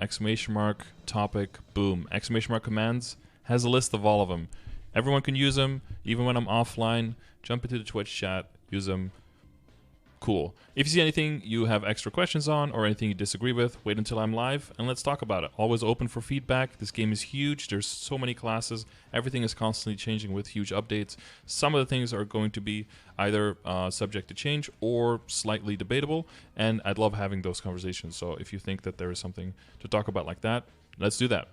Topic, boom. ! Commands has a list of all of them. Everyone can use them, even when I'm offline. Jump into the Twitch chat, use them. Cool. If you see anything you have extra questions on or anything you disagree with, wait until I'm live and let's talk about it. Always open for feedback. This game is huge. There's so many classes. Everything is constantly changing with huge updates. Some of the things are going to be either subject to change or slightly debatable, and I'd love having those conversations. So if you think that there is something to talk about like that, let's do that.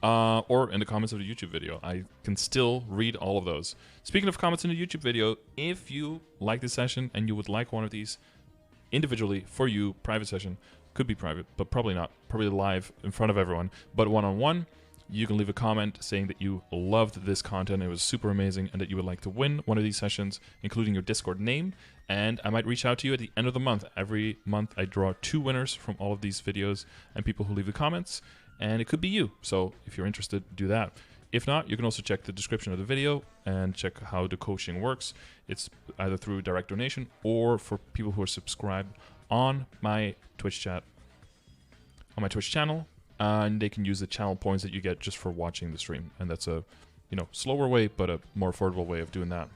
or in the comments of the YouTube video. I can still read all of those. Speaking of comments in the YouTube video, if you like this session and you would like one of these individually for you, private session, could be private, but probably not, probably live in front of everyone, but one-on-one, you can leave a comment saying that you loved this content, it was super amazing, and that you would like to win one of these sessions, including your Discord name, and I might reach out to you at the end of the month. Every month I draw 2 winners from all of these videos and people who leave the comments, and it could be you. So if you're interested, do that. If not, you can also check the description of the video and check how the coaching works. It's either through direct donation or for people who are subscribed on my Twitch chat, on my Twitch channel, and they can use the channel points that you get just for watching the stream. And that's a, slower way, but a more affordable way of doing that.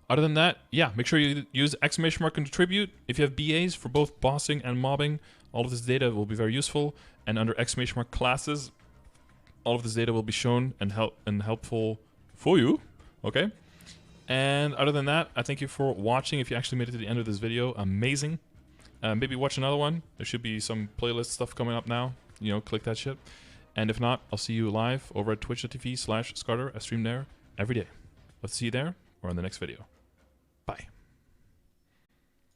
Other than that, yeah, make sure you use exclamation mark and contribute. If you have BAs for both bossing and mobbing, all of this data will be very useful. And under exclamation mark classes, all of this data will be shown and helpful for you. Okay. And other than that, I thank you for watching. If you actually made it to the end of this video, amazing. Maybe watch another one. There should be some playlist stuff coming up now. Click that shit. And if not, I'll see you live over at twitch.tv/Scardor. I stream there every day. Let's see you there or in the next video.